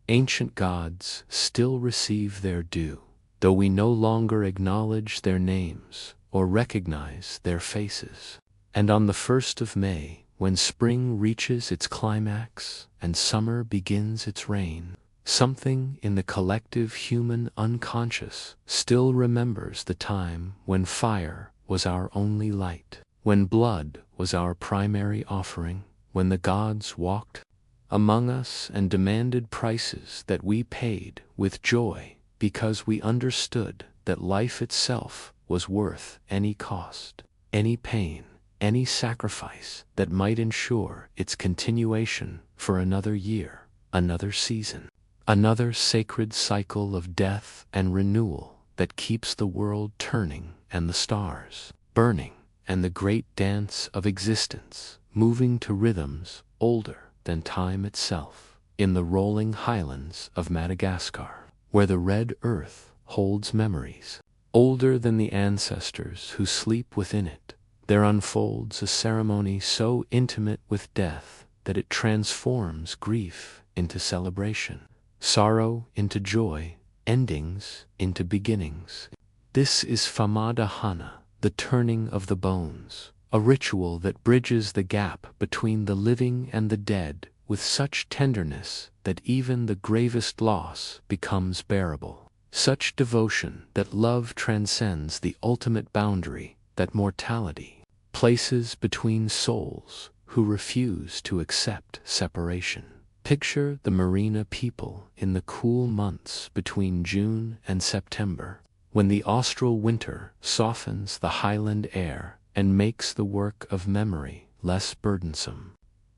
ancient gods still receive their due, though we no longer acknowledge their names or recognize their faces. And on the 1st of May, when spring reaches its climax and summer begins its reign, something in the collective human unconscious still remembers the time when fire was our only light, when blood was our primary offering, when the gods walked among us and demanded prices that we paid with joy because we understood that life itself was worth any cost, any pain, any sacrifice that might ensure its continuation for another year, another season, another sacred cycle of death and renewal that keeps the world turning and the stars burning and the great dance of existence moving to rhythms older than time itself, in the rolling highlands of Madagascar, where the red earth holds memories older than the ancestors who sleep within it. There unfolds a ceremony so intimate with death that it transforms grief into celebration, sorrow into joy, endings into beginnings. This is Famadahana, the turning of the bones, a ritual that bridges the gap between the living and the dead with such tenderness that even the gravest loss becomes bearable. Such devotion that love transcends the ultimate boundary that mortality places between souls who refuse to accept separation. Picture the Marina people in the cool months between June and September. when the austral winter softens the highland air and makes the work of memory less burdensome.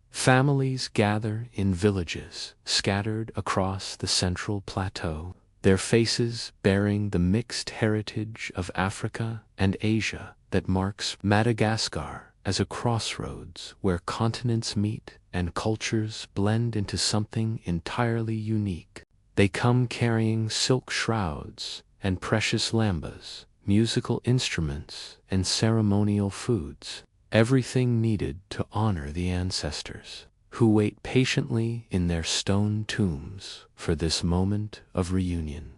Families gather in villages scattered across the central plateau, their faces bearing the mixed heritage of Africa and Asia that marks Madagascar as a crossroads where continents meet and cultures blend into something entirely unique. They come carrying silk shrouds and precious lambas, musical instruments and ceremonial foods, everything needed to honor the ancestors, who wait patiently in their stone tombs for this moment of reunion.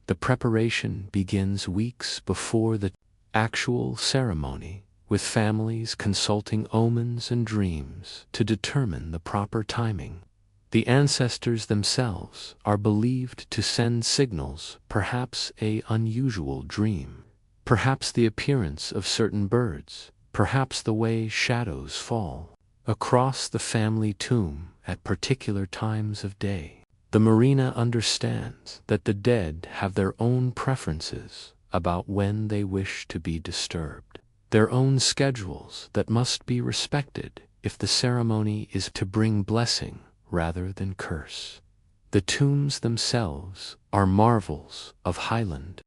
The preparation begins weeks before the actual ceremony, with families consulting omens and dreams to determine the proper timing. The ancestors themselves are believed to send signals, perhaps an unusual dream, perhaps the appearance of certain birds, perhaps the way shadows fall across the family tomb at particular times of day. The Marina understands that the dead have their own preferences about when they wish to be disturbed, their own schedules that must be respected if the ceremony is to bring blessing rather than curse. The tombs themselves are marvels of Highland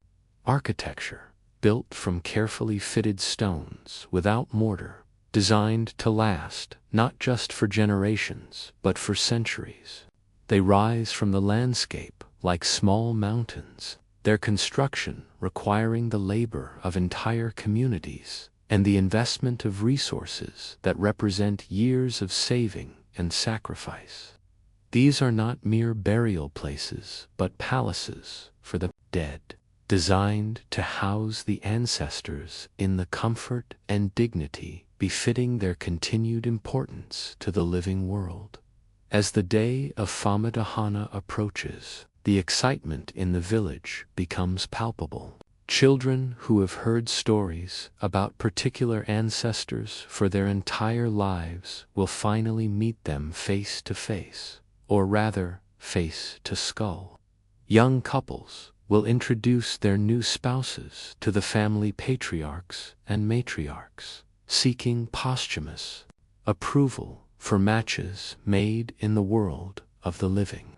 architecture, built from carefully fitted stones without mortar, designed to last not just for generations but for centuries. They rise from the landscape like small mountains, their construction requiring the labor of entire communities and the investment of resources that represent years of saving and sacrifice. These are not mere burial places, but palaces for the dead, designed to house the ancestors in the comfort and dignity befitting their continued importance to the living world. As the day of Famadahana approaches, the excitement in the village becomes palpable. Children who have heard stories about particular ancestors for their entire lives will finally meet them face to face, or rather, face to skull. Young couples will introduce their new spouses to the family patriarchs and matriarchs, seeking posthumous approval for matches made in the world of the living.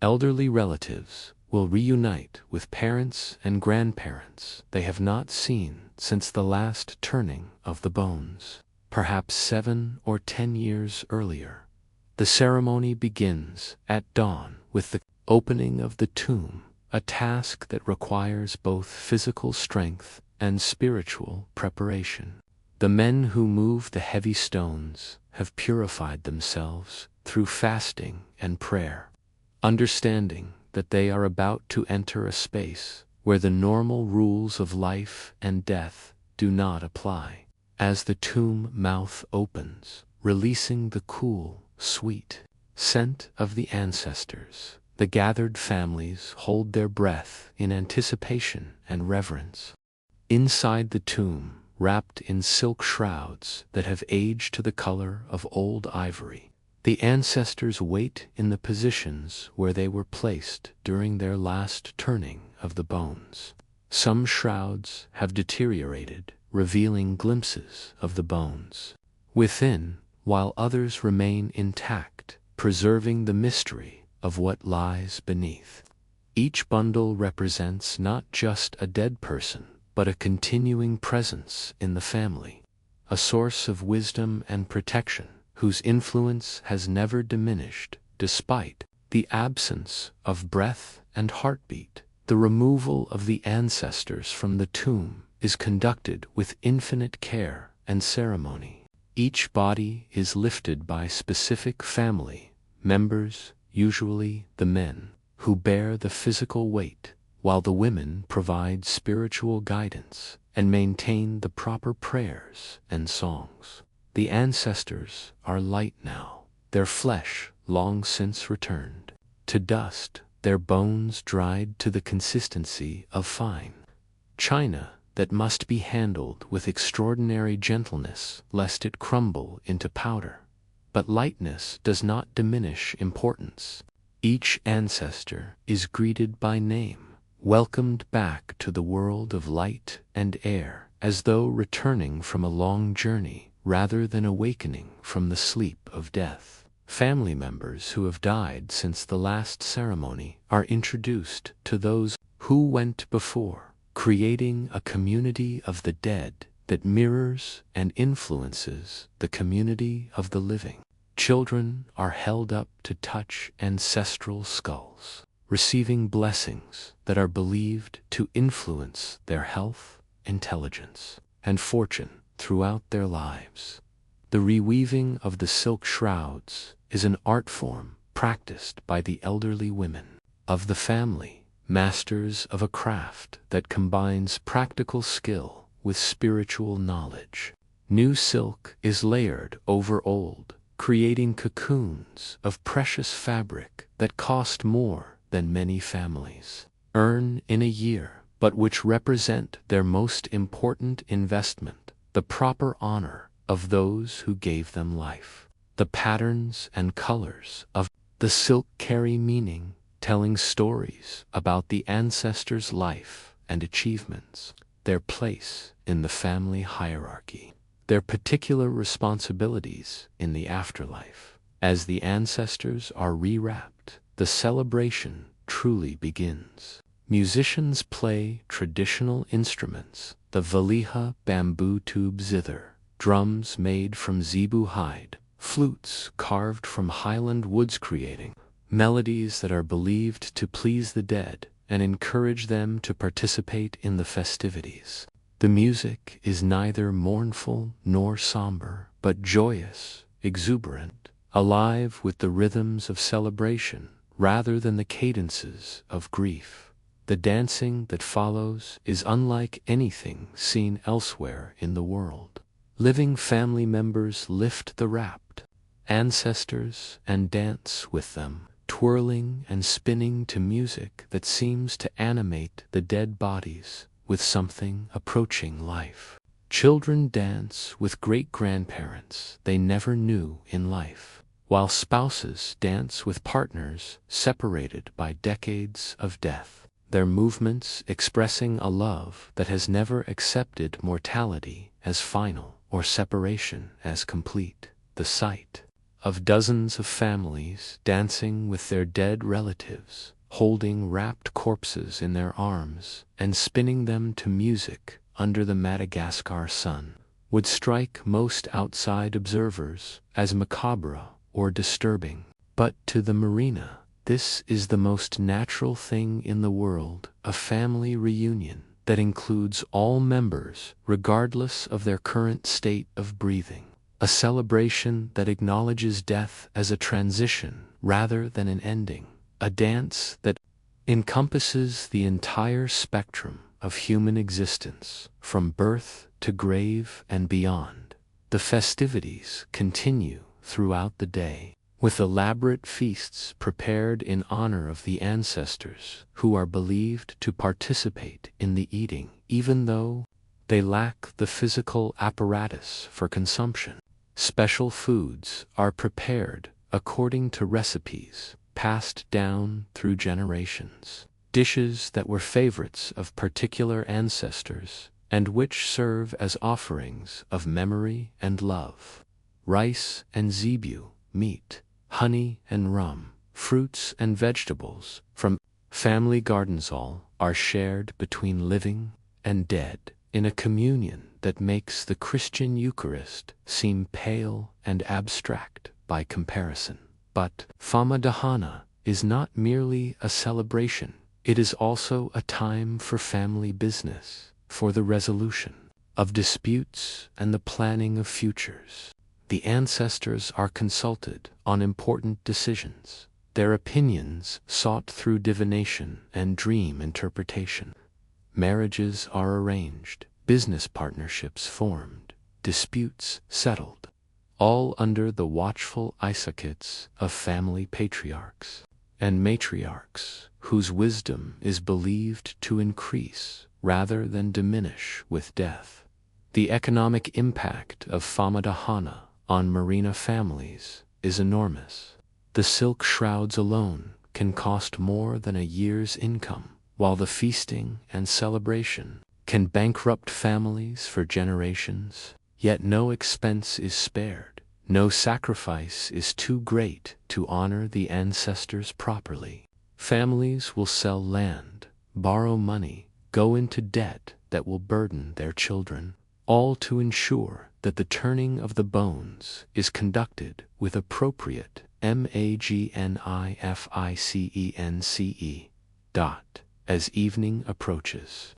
Elderly relatives will reunite with parents and grandparents they have not seen since the last turning of the bones, perhaps 7 or 10 years earlier. The ceremony begins at dawn with the opening of the tomb, a task that requires both physical strength and spiritual preparation. The men who move the heavy stones have purified themselves through fasting and prayer, understanding that they are about to enter a space where the normal rules of life and death do not apply. As the tomb mouth opens, releasing the cool, sweet scent of the ancestors, the gathered families hold their breath in anticipation and reverence. Inside the tomb, wrapped in silk shrouds that have aged to the color of old ivory, the ancestors wait in the positions where they were placed during their last turning of the bones. Some shrouds have deteriorated, revealing glimpses of the bones within, while others remain intact, preserving the mystery of what lies beneath. Each bundle represents not just a dead person, but a continuing presence in the family, a source of wisdom and protection whose influence has never diminished despite the absence of breath and heartbeat. The removal of the ancestors from the tomb is conducted with infinite care and ceremony. Each body is lifted by specific family members, usually the men, who bear the physical weight, while the women provide spiritual guidance and maintain the proper prayers and songs. The ancestors are light now, their flesh long since returned to dust, their bones dried to the consistency of fine china that must be handled with extraordinary gentleness lest it crumble into powder. But lightness does not diminish importance. Each ancestor is greeted by name, welcomed back to the world of light and air, as though returning from a long journey rather than awakening from the sleep of death. Family members who have died since the last ceremony are introduced to those who went before, creating a community of the dead that mirrors and influences the community of the living. Children are held up to touch ancestral skulls, receiving blessings that are believed to influence their health, intelligence, and fortune throughout their lives. The reweaving of the silk shrouds is an art form practiced by the elderly women of the family, masters of a craft that combines practical skill with spiritual knowledge. New silk is layered over old, creating cocoons of precious fabric that cost more than many families earn in a year, but which represent their most important investment, the proper honor of those who gave them life. The patterns and colors of the silk carry meaning, telling stories about the ancestors' life and achievements, their place in the family hierarchy, their particular responsibilities in the afterlife. As the ancestors are rewrapped, the celebration truly begins. Musicians play traditional instruments, the valiha bamboo tube zither, drums made from zebu hide, flutes carved from highland woods, creating melodies that are believed to please the dead and encourage them to participate in the festivities. The music is neither mournful nor somber, but joyous, exuberant, alive with the rhythms of celebration rather than the cadences of grief. The dancing that follows is unlike anything seen elsewhere in the world. Living family members lift the wrapped ancestors and dance with them, twirling and spinning to music that seems to animate the dead bodies with something approaching life. Children dance with great-grandparents they never knew in life, while spouses dance with partners separated by decades of death, their movements expressing a love that has never accepted mortality as final or separation as complete. The sight of dozens of families dancing with their dead relatives, holding wrapped corpses in their arms and spinning them to music under the Madagascar sun, would strike most outside observers as macabre or disturbing. But to the Marina, this is the most natural thing in the world, a family reunion that includes all members regardless of their current state of breathing. A celebration that acknowledges death as a transition rather than an ending. A dance that encompasses the entire spectrum of human existence, from birth to grave and beyond. The festivities continue throughout the day, with elaborate feasts prepared in honor of the ancestors who are believed to participate in the eating, even though they lack the physical apparatus for consumption. Special foods are prepared according to recipes passed down through generations, dishes that were favorites of particular ancestors and which serve as offerings of memory and love. Rice and zebu, meat, honey and rum, fruits and vegetables from family gardens, all are shared between living and dead in a communion that makes the Christian Eucharist seem pale and abstract by comparison. But Famadahana is not merely a celebration, it is also a time for family business, for the resolution of disputes and the planning of futures. The ancestors are consulted on important decisions, their opinions sought through divination and dream interpretation. Marriages are arranged, business partnerships formed, disputes settled, all under the watchful eyesight of family patriarchs and matriarchs, whose wisdom is believed to increase rather than diminish with death. The economic impact of Famadahana on Marina families is enormous. The silk shrouds alone can cost more than a year's income, while the feasting and celebration can bankrupt families for generations, yet no expense is spared, no sacrifice is too great to honor the ancestors properly. Families will sell land, borrow money, go into debt that will burden their children, all to ensure that the turning of the bones is conducted with appropriate magnificence. As evening approaches,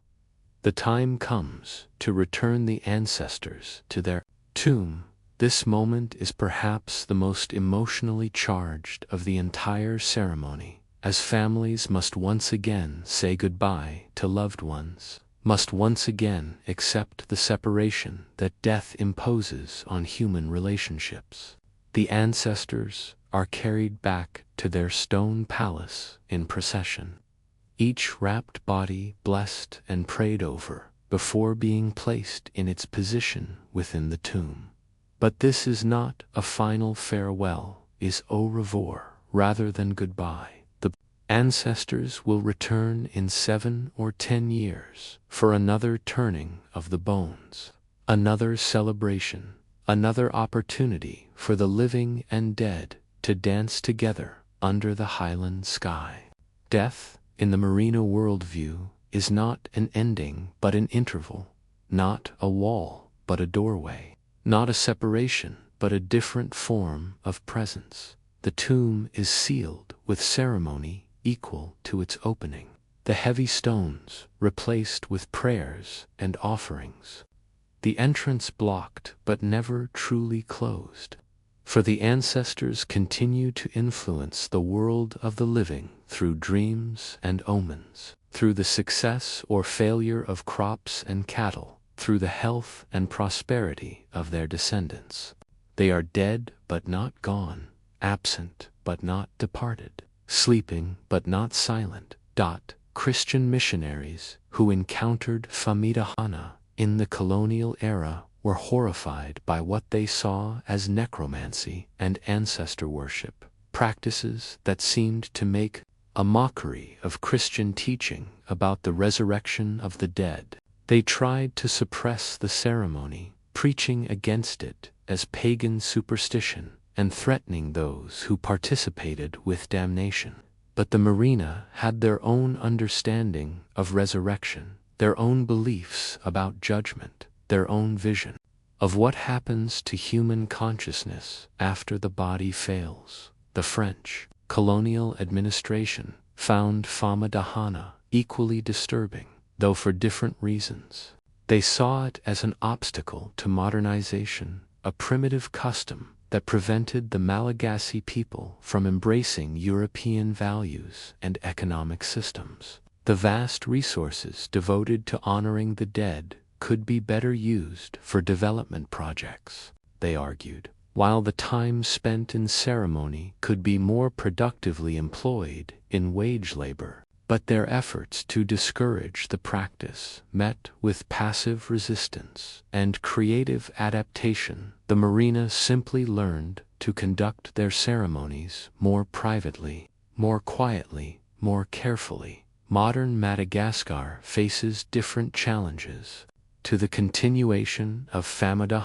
the time comes to return the ancestors to their tomb. This moment is perhaps the most emotionally charged of the entire ceremony, as families must once again say goodbye to loved ones, must once again accept the separation that death imposes on human relationships. The ancestors are carried back to their stone palace in procession, each wrapped body blessed and prayed over before being placed in its position within the tomb. But this is not a final farewell, is au revoir rather than goodbye. The ancestors will return in 7 or 10 years for another turning of the bones, another celebration, another opportunity for the living and dead to dance together under the highland sky. Death, in the Merino worldview, is not an ending but an interval, not a wall but a doorway, not a separation but a different form of presence. The tomb is sealed with ceremony equal to its opening, the heavy stones replaced with prayers and offerings, the entrance blocked but never truly closed. For the ancestors continue to influence the world of the living through dreams and omens, through the success or failure of crops and cattle, through the health and prosperity of their descendants. They are dead but not gone, absent but not departed, sleeping but not silent. Christian missionaries who encountered Flayed in the colonial era were horrified by what they saw as necromancy and ancestor worship, practices that seemed to make a mockery of Christian teaching about the resurrection of the dead. They tried to suppress the ceremony, preaching against it as pagan superstition and threatening those who participated with damnation. But the Marina had their own understanding of resurrection, their own beliefs about judgment, their own vision of what happens to human consciousness after the body fails. The French colonial administration found Flayed equally disturbing, though for different reasons. They saw it as an obstacle to modernization, a primitive custom that prevented the Malagasy people from embracing European values and economic systems. The vast resources devoted to honoring the dead could be better used for development projects, they argued, while the time spent in ceremony could be more productively employed in wage labor. But their efforts to discourage the practice met with passive resistance and creative adaptation. The Marina simply learned to conduct their ceremonies more privately, more quietly, more carefully. Modern Madagascar faces different challenges. To the continuation of Flayed,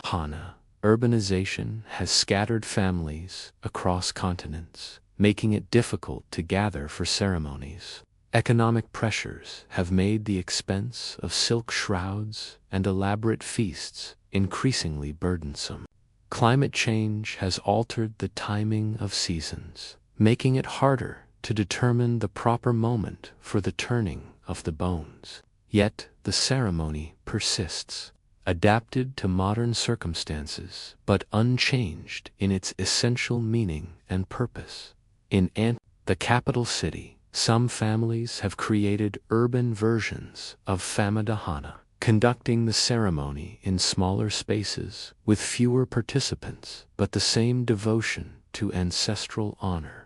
urbanization has scattered families across continents, making it difficult to gather for ceremonies. Economic pressures have made the expense of silk shrouds and elaborate feasts increasingly burdensome. Climate change has altered the timing of seasons, making it harder to determine the proper moment for the turning of the bones. Yet the ceremony persists, adapted to modern circumstances, but unchanged in its essential meaning and purpose. In the capital city, some families have created urban versions of Flayed, conducting the ceremony in smaller spaces with fewer participants, but the same devotion to ancestral honor.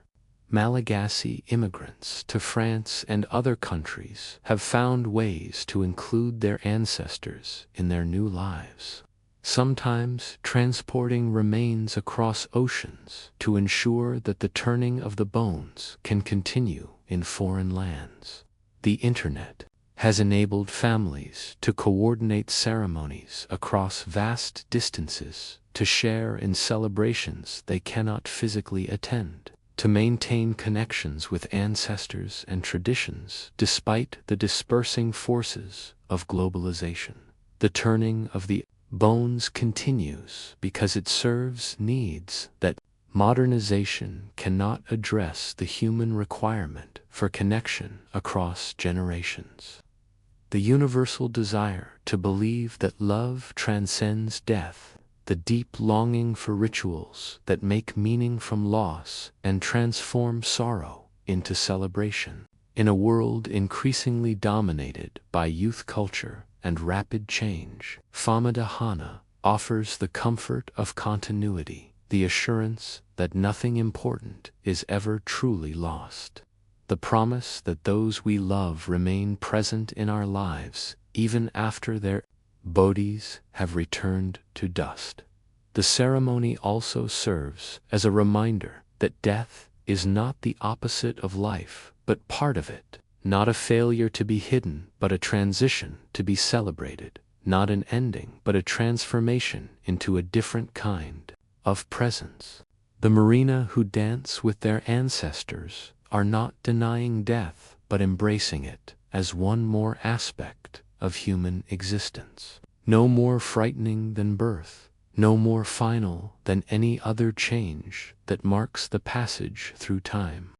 Malagasy immigrants to France and other countries have found ways to include their ancestors in their new lives, sometimes transporting remains across oceans to ensure that the turning of the bones can continue in foreign lands. The internet has enabled families to coordinate ceremonies across vast distances, to share in celebrations they cannot physically attend, to maintain connections with ancestors and traditions despite the dispersing forces of globalization. The turning of the bones continues because it serves needs that modernization cannot address: the human requirement for connection across generations, the universal desire to believe that love transcends death, the deep longing for rituals that make meaning from loss and transform sorrow into celebration. In a world increasingly dominated by youth culture and rapid change, Famadahana offers the comfort of continuity, the assurance that nothing important is ever truly lost, the promise that those we love remain present in our lives even after their bodies have returned to dust. The ceremony also serves as a reminder that death is not the opposite of life, but part of it, not a failure to be hidden, but a transition to be celebrated, not an ending, but a transformation into a different kind of presence. The Marina who dance with their ancestors are not denying death, but embracing it as one more aspect of human existence. No more frightening than birth, no more final than any other change that marks the passage through time.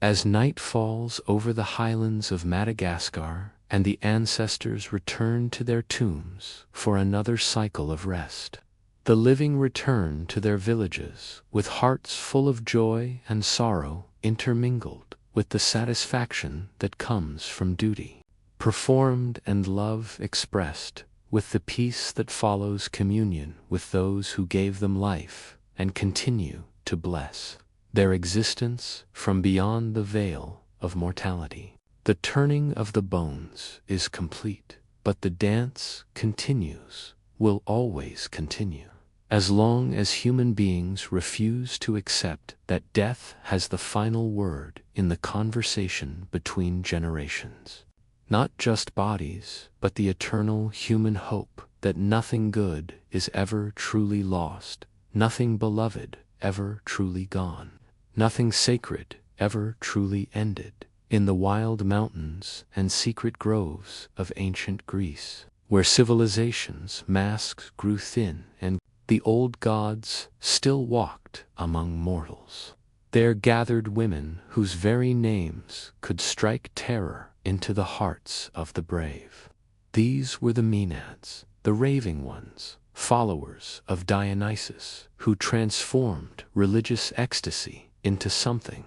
As night falls over the highlands of Madagascar and the ancestors return to their tombs for another cycle of rest, the living return to their villages with hearts full of joy and sorrow intermingled with the satisfaction that comes from duty performed and love expressed, with the peace that follows communion with those who gave them life and continue to bless their existence from beyond the veil of mortality. The turning of the bones is complete, but the dance continues, will always continue, as long as human beings refuse to accept that death has the final word in the conversation between generations. Not just bodies, but the eternal human hope that nothing good is ever truly lost, nothing beloved ever truly gone, nothing sacred ever truly ended. In the wild mountains and secret groves of ancient Greece, where civilization's masks grew thin and the old gods still walked among mortals, there gathered women whose very names could strike terror into the hearts of the brave. These were the Maenads, the raving ones, followers of Dionysus, who transformed religious ecstasy into something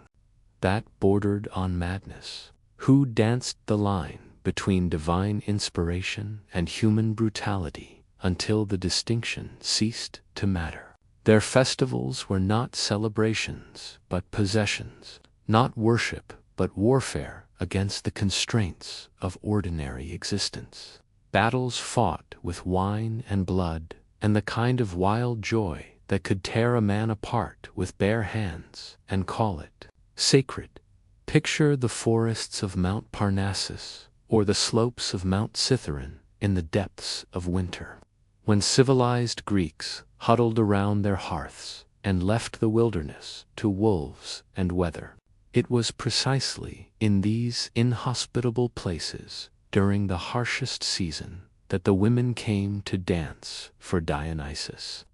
that bordered on madness, who danced the line between divine inspiration and human brutality until the distinction ceased to matter. Their festivals were not celebrations but possessions, not worship but warfare against the constraints of ordinary existence. Battles fought with wine and blood, and the kind of wild joy that could tear a man apart with bare hands and call it sacred. Picture the forests of Mount Parnassus or the slopes of Mount Cithaeron in the depths of winter, when civilized Greeks huddled around their hearths and left the wilderness to wolves and weather. It was precisely in these inhospitable places during the harshest season that the women came to dance for Dionysus.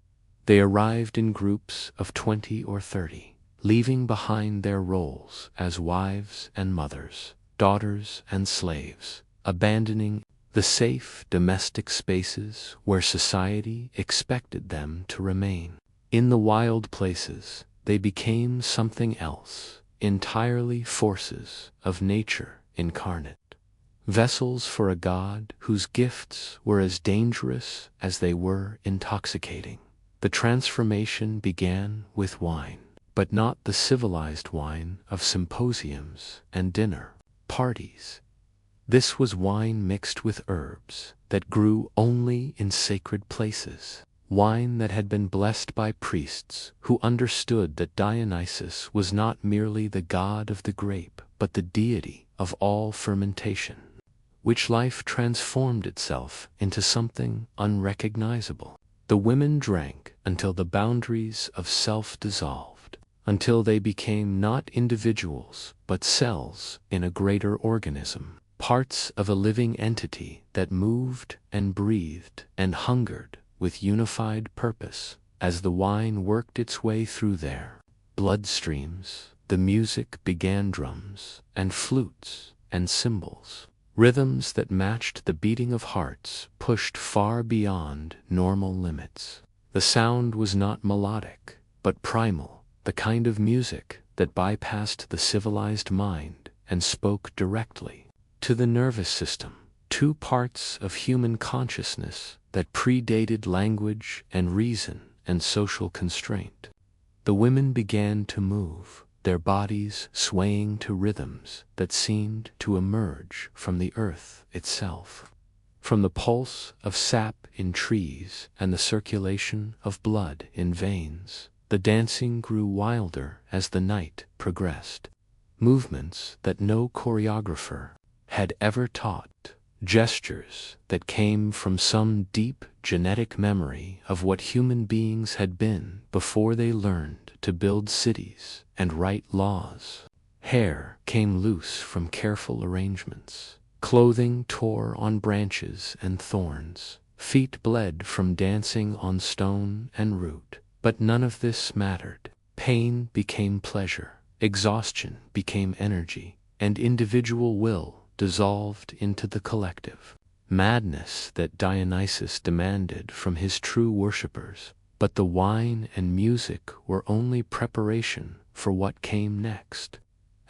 They arrived in groups of 20 or 30, leaving behind their roles as wives and mothers, daughters and slaves, abandoning the safe domestic spaces where society expected them to remain. In the wild places, they became something else, entirely forces of nature incarnate, vessels for a god whose gifts were as dangerous as they were intoxicating. The transformation began with wine, but not the civilized wine of symposiums and dinner parties. This was wine mixed with herbs that grew only in sacred places, wine that had been blessed by priests who understood that Dionysus was not merely the god of the grape, but the deity of all fermentation, which life transformed itself into something unrecognizable. The women drank until the boundaries of self dissolved, until they became not individuals but cells in a greater organism, parts of a living entity that moved and breathed and hungered with unified purpose. As the wine worked its way through their bloodstreams, the music began drums and flutes and cymbals, rhythms that matched the beating of hearts pushed far beyond normal limits. The sound was not melodic, but primal, the kind of music that bypassed the civilized mind and spoke directly to the nervous system, two parts of human consciousness that predated language and reason and social constraint. The women began to move, their bodies swaying to rhythms that seemed to emerge from the earth itself. From the pulse of sap in trees and the circulation of blood in veins, the dancing grew wilder as the night progressed. Movements that no choreographer had ever taught, gestures that came from some deep genetic memory of what human beings had been before they learned to build cities and write laws. Hair came loose from careful arrangements. Clothing tore on branches and thorns. Feet bled from dancing on stone and root. But none of this mattered. Pain became pleasure. Exhaustion became energy. And individual will dissolved into the collective madness that Dionysus demanded from his true worshippers. But the wine and music were only preparation for what came next.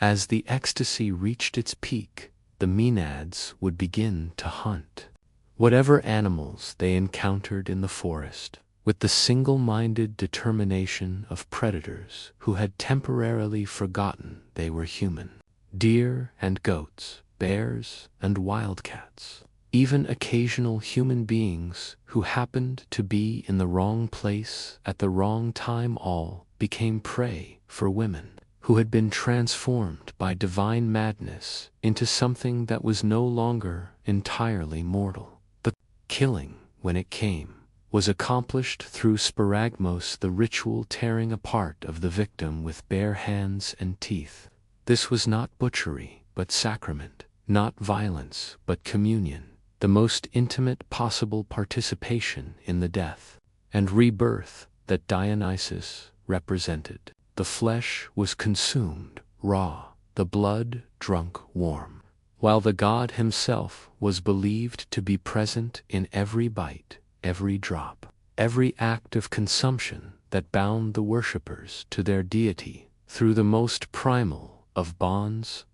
As the ecstasy reached its peak, the Maenads would begin to hunt whatever animals they encountered in the forest, with the single-minded determination of predators who had temporarily forgotten they were human. Deer and goats, bears and wildcats, even occasional human beings who happened to be in the wrong place at the wrong time, all became prey for women who had been transformed by divine madness into something that was no longer entirely mortal. The killing, when it came, was accomplished through sparagmos, the ritual tearing apart of the victim with bare hands and teeth. This was not butchery, but sacrament, not violence, but communion, the most intimate possible participation in the death and rebirth that Dionysus represented. The flesh was consumed raw, the blood drunk warm, while the god himself was believed to be present in every bite, every drop, every act of consumption that bound the worshippers to their deity through the most primal of bonds.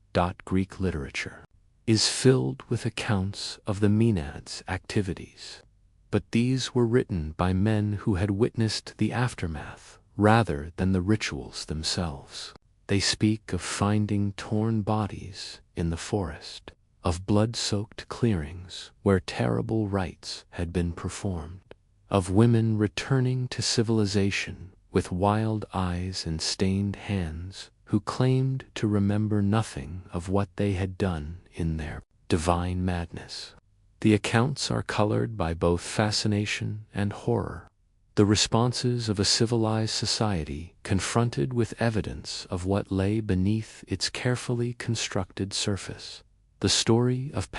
Greek literature is filled with accounts of the Maenads' activities, but these were written by men who had witnessed the aftermath rather than the rituals themselves. They speak of finding torn bodies in the forest, of blood-soaked clearings where terrible rites had been performed, of women returning to civilization with wild eyes and stained hands, who claimed to remember nothing of what they had done in their divine madness. The accounts are colored by both fascination and horror, the responses of a civilized society confronted with evidence of what lay beneath its carefully constructed surface. The story of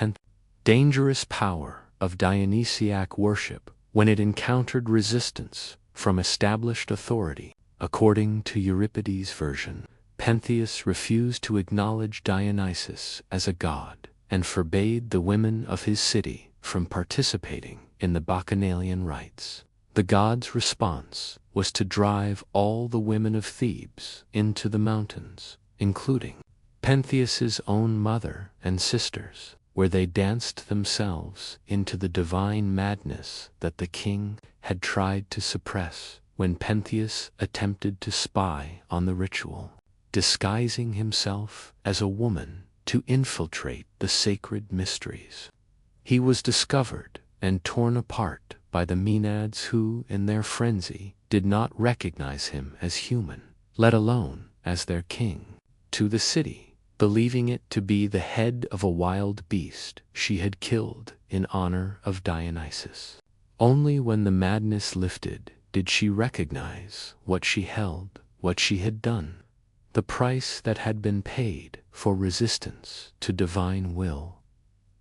dangerous power of Dionysiac worship when it encountered resistance from established authority. According to Euripides' version, Pentheus refused to acknowledge Dionysus as a god and forbade the women of his city from participating in the bacchanalian rites. The god's response was to drive all the women of Thebes into the mountains, including Pentheus's own mother and sisters, where they danced themselves into the divine madness that the king had tried to suppress when Pentheus attempted to spy on the ritual, disguising himself as a woman to infiltrate the sacred mysteries. He was discovered and torn apart by the Maenads who, in their frenzy, did not recognize him as human, let alone as their king. To the city, believing it to be the head of a wild beast she had killed in honor of Dionysus. Only when the madness lifted did she recognize what she held, what she had done, the price that had been paid for resistance to divine will.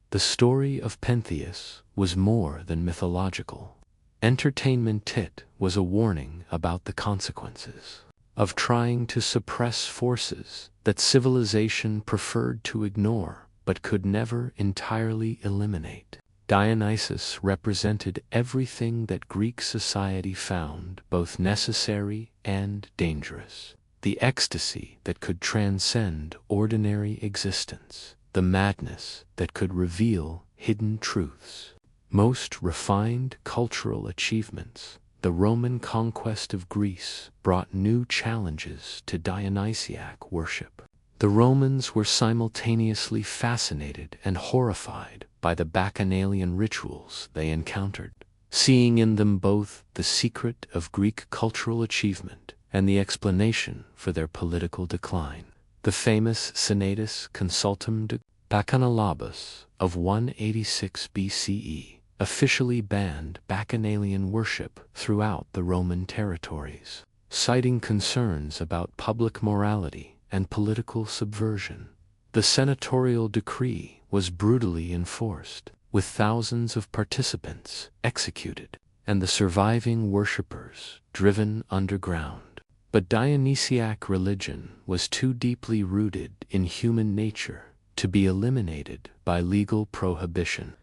The story of Pentheus was more than mythological. Entertainment it was a warning about the consequences of trying to suppress forces that civilization preferred to ignore but could never entirely eliminate. Dionysus represented everything that Greek society found both necessary and dangerous. The ecstasy that could transcend ordinary existence, the madness that could reveal hidden truths. Most refined cultural achievements, the Roman conquest of Greece brought new challenges to Dionysiac worship. The Romans were simultaneously fascinated and horrified by the Bacchanalian rituals they encountered, seeing in them both the secret of Greek cultural achievement and the explanation for their political decline. The famous Senatus Consultum de Bacchanalabus of 186 BCE officially banned Bacchanalian worship throughout the Roman territories, citing concerns about public morality and political subversion. The senatorial decree was brutally enforced, with thousands of participants executed and the surviving worshippers driven underground. But Dionysiac religion was too deeply rooted in human nature to be eliminated by legal prohibition.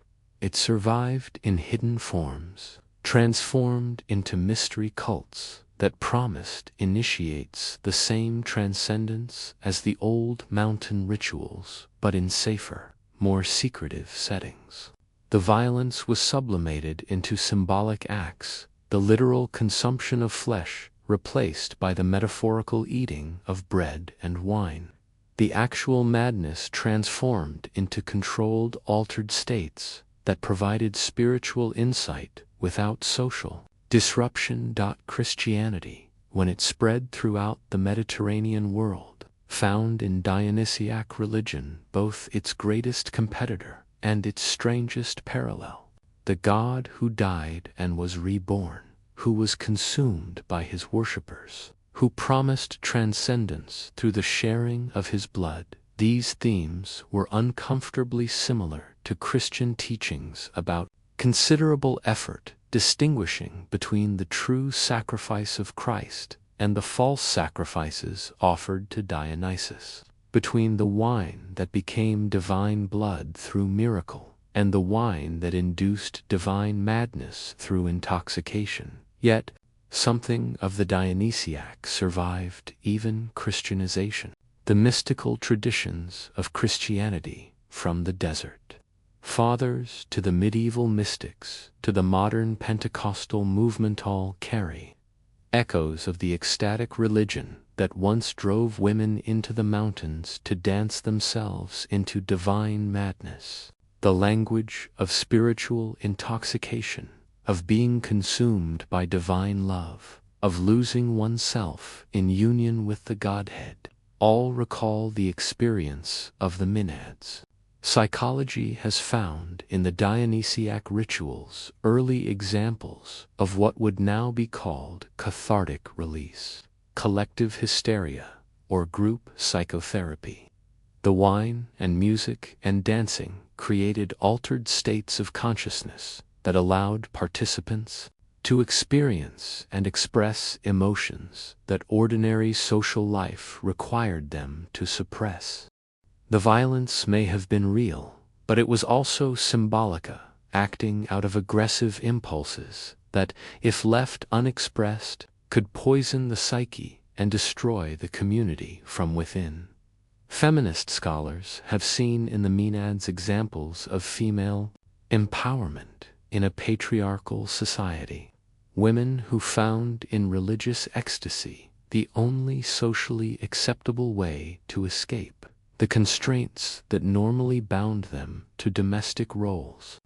It survived in hidden forms, transformed into mystery cults that promised initiates the same transcendence as the old mountain rituals, but in safer, more secretive settings. The violence was sublimated into symbolic acts, the literal consumption of flesh replaced by the metaphorical eating of bread and wine. The actual madness transformed into controlled, altered states that provided spiritual insight without social disruption. Christianity, when it spread throughout the Mediterranean world, found in Dionysiac religion both its greatest competitor and its strangest parallel. The God who died and was reborn, who was consumed by his worshippers, who promised transcendence through the sharing of his blood. These themes were uncomfortably similar to Christian teachings about considerable effort distinguishing between the true sacrifice of Christ and the false sacrifices offered to Dionysus, between the wine that became divine blood through miracle and the wine that induced divine madness through intoxication. Yet, something of the Dionysiac survived even Christianization. The mystical traditions of Christianity from the desert fathers to the medieval mystics to the modern Pentecostal movement all carry echoes of the ecstatic religion that once drove women into the mountains to dance themselves into divine madness. The language of spiritual intoxication, of being consumed by divine love, of losing oneself in union with the Godhead, all recall the experience of the Maenads. Psychology has found in the Dionysiac rituals early examples of what would now be called cathartic release, collective hysteria, or group psychotherapy. The wine and music and dancing created altered states of consciousness that allowed participants to experience and express emotions that ordinary social life required them to suppress. The violence may have been real, but it was also symbolica, acting out of aggressive impulses that, if left unexpressed, could poison the psyche and destroy the community from within. Feminist scholars have seen in the Maenads examples of female empowerment in a patriarchal society. Women who found in religious ecstasy the only socially acceptable way to escape the constraints that normally bound them to domestic roles.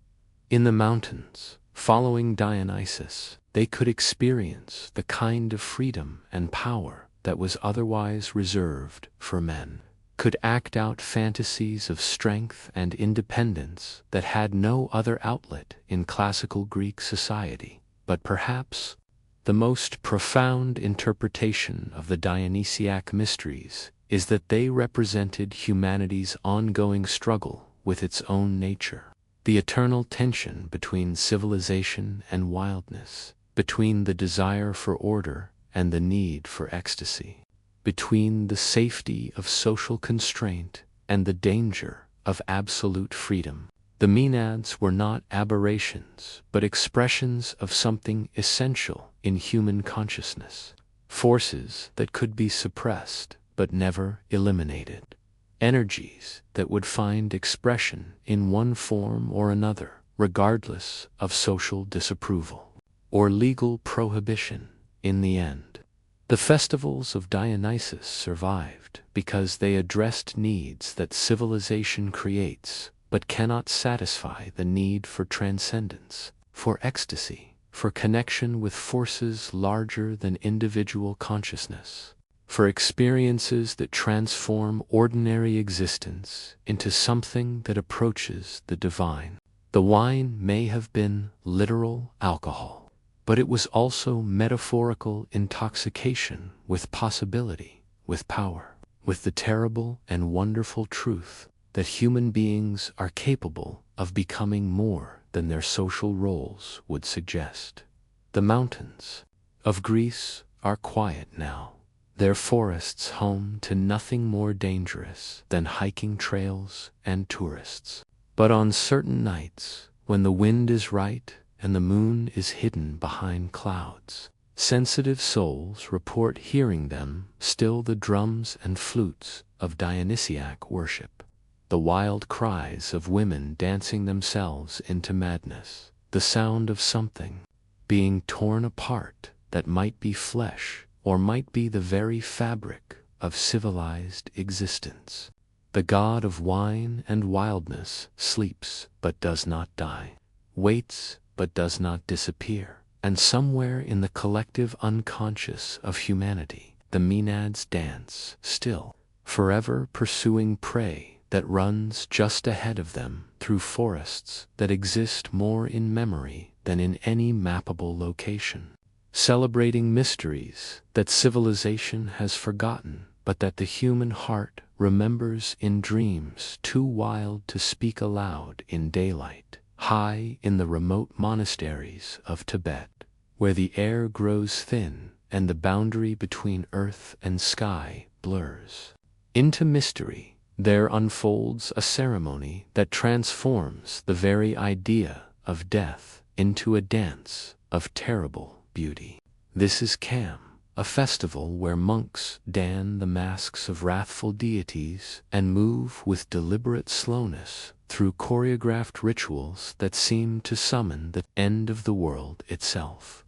In the mountains, following Dionysus, they could experience the kind of freedom and power that was otherwise reserved for men. could act out fantasies of strength and independence that had no other outlet in classical Greek society. But perhaps the most profound interpretation of the Dionysiac mysteries is that they represented humanity's ongoing struggle with its own nature, the eternal tension between civilization and wildness, between the desire for order and the need for ecstasy, between the safety of social constraint and the danger of absolute freedom. The Maenads were not aberrations, but expressions of something essential in human consciousness, forces that could be suppressed but never eliminated, energies that would find expression in one form or another, regardless of social disapproval or legal prohibition. In the end, the festivals of Dionysus survived because they addressed needs that civilization creates but cannot satisfy: the need for transcendence, for ecstasy, for connection with forces larger than individual consciousness, for experiences that transform ordinary existence into something that approaches the divine. The wine may have been literal alcohol, but it was also metaphorical intoxication with possibility, with power, with the terrible and wonderful truth that human beings are capable of becoming more than their social roles would suggest. The mountains of Greece are quiet now, their forests home to nothing more dangerous than hiking trails and tourists. But on certain nights, when the wind is right and the moon is hidden behind clouds, sensitive souls report hearing them still: the drums and flutes of Dionysiac worship, the wild cries of women dancing themselves into madness, the sound of something being torn apart that might be flesh or might be the very fabric of civilized existence. The god of wine and wildness sleeps but does not die, waits but does not disappear, and somewhere in the collective unconscious of humanity, the Maenads dance still, forever pursuing prey that runs just ahead of them through forests that exist more in memory than in any mappable location, celebrating mysteries that civilization has forgotten but that the human heart remembers in dreams too wild to speak aloud in daylight. High in the remote monasteries of Tibet, where the air grows thin and the boundary between earth and sky blurs into mystery, there unfolds a ceremony that transforms the very idea of death into a dance of terrible beauty. This is Cam, a festival where monks don the masks of wrathful deities and move with deliberate slowness through choreographed rituals that seem to summon the end of the world itself.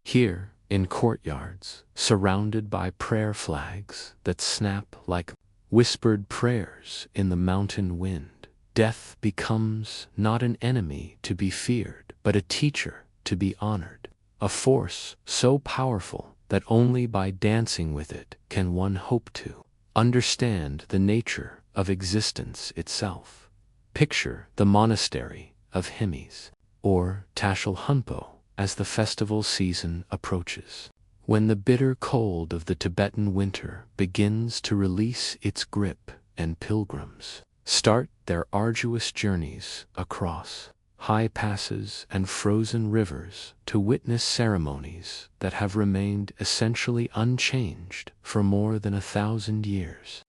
Here, in courtyards, surrounded by prayer flags that snap like whispered prayers in the mountain wind, death becomes not an enemy to be feared, but a teacher to be honored, a force so powerful that only by dancing with it can one hope to understand the nature of existence itself. Picture the monastery of Hemis, or Tashilhunpo, as the festival season approaches, when the bitter cold of the Tibetan winter begins to release its grip and pilgrims start their arduous journeys across high passes and frozen rivers to witness ceremonies that have remained essentially unchanged for more than 1,000 years.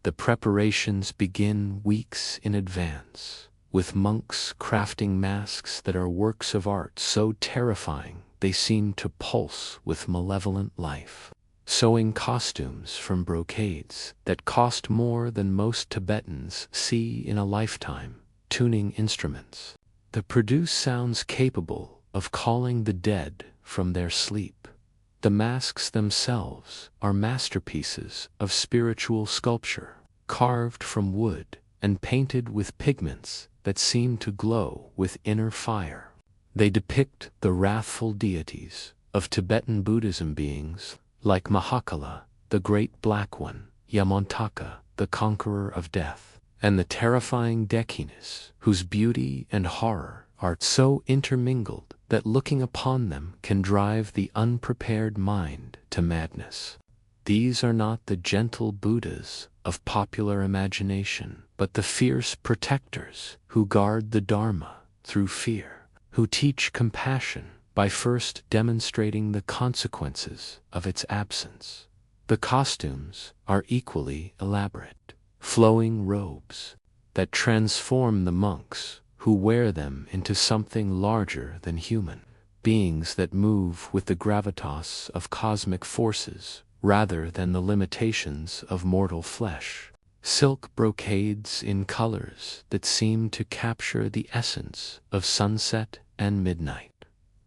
The preparations begin weeks in advance, with monks crafting masks that are works of art so terrifying they seem to pulse with malevolent life, sewing costumes from brocades that cost more than most Tibetans see in a lifetime, tuning instruments that produce sounds capable of calling the dead from their sleep. The masks themselves are masterpieces of spiritual sculpture, carved from wood and painted with pigments that seem to glow with inner fire. They depict the wrathful deities of Tibetan Buddhism, beings like Mahakala, the Great Black One, Yamantaka, the conqueror of death, and the terrifying Dechinus, whose beauty and horror are so intermingled that looking upon them can drive the unprepared mind to madness. These are not the gentle Buddhas of popular imagination, but the fierce protectors who guard the Dharma through fear, who teach compassion by first demonstrating the consequences of its absence. The costumes are equally elaborate, flowing robes that transform the monks who wear them into something larger than human, beings that move with the gravitas of cosmic forces rather than the limitations of mortal flesh. Silk brocades in colors that seem to capture the essence of sunset and midnight.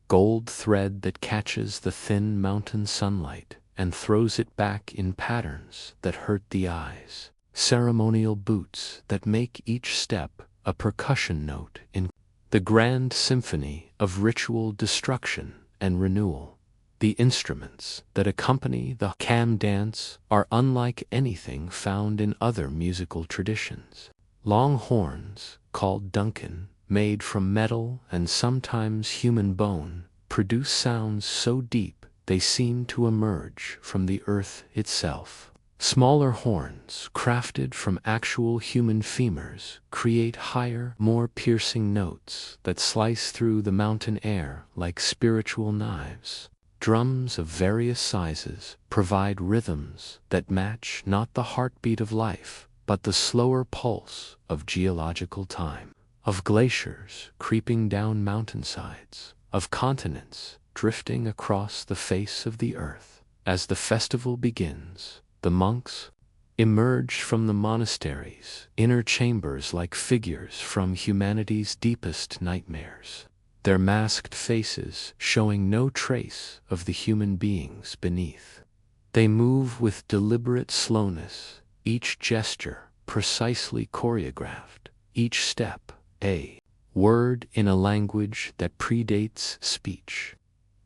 Gold thread that catches the thin mountain sunlight and throws it back in patterns that hurt the eyes. Ceremonial boots that make each step a percussion note in the grand symphony of ritual destruction and renewal. The instruments that accompany the Kam dance are unlike anything found in other musical traditions. Long horns, called Duncan, made from metal and sometimes human bone, produce sounds so deep they seem to emerge from the earth itself. Smaller horns, crafted from actual human femurs, create higher, more piercing notes that slice through the mountain air like spiritual knives. Drums of various sizes provide rhythms that match not the heartbeat of life, but the slower pulse of geological time, of glaciers creeping down mountainsides, of continents drifting across the face of the earth. As the festival begins, the monks emerge from the monastery's inner chambers like figures from humanity's deepest nightmares, their masked faces showing no trace of the human beings beneath. They move with deliberate slowness, each gesture precisely choreographed, each step a word in a language that predates speech,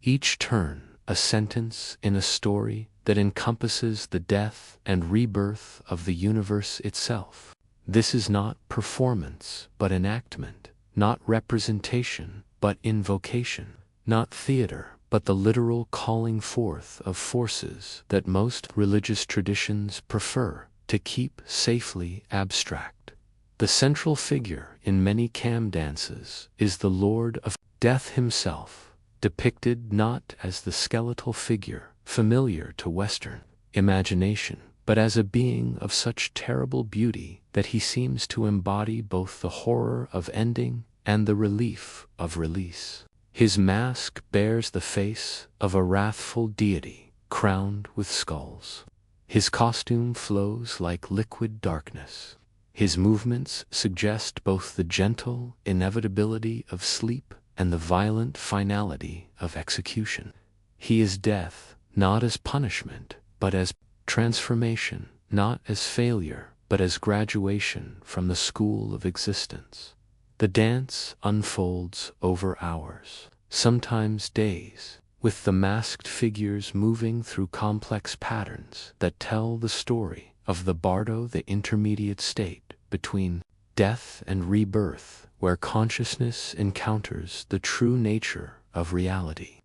each turn a sentence in a story that encompasses the death and rebirth of the universe itself. This is not performance but enactment, not representation but invocation, not theater but the literal calling forth of forces that most religious traditions prefer to keep safely abstract. The central figure in many Kam dances is the Lord of Death himself, depicted not as the skeletal figure familiar to Western imagination, but as a being of such terrible beauty that he seems to embody both the horror of ending and the relief of release. His mask bears the face of a wrathful deity crowned with skulls. His costume flows like liquid darkness. His movements suggest both the gentle inevitability of sleep and the violent finality of execution. He is death, not as punishment, but as transformation, not as failure, but as graduation from the school of existence. The dance unfolds over hours, sometimes days, with the masked figures moving through complex patterns that tell the story of the bardo, the intermediate state between death and rebirth, where consciousness encounters the true nature of reality.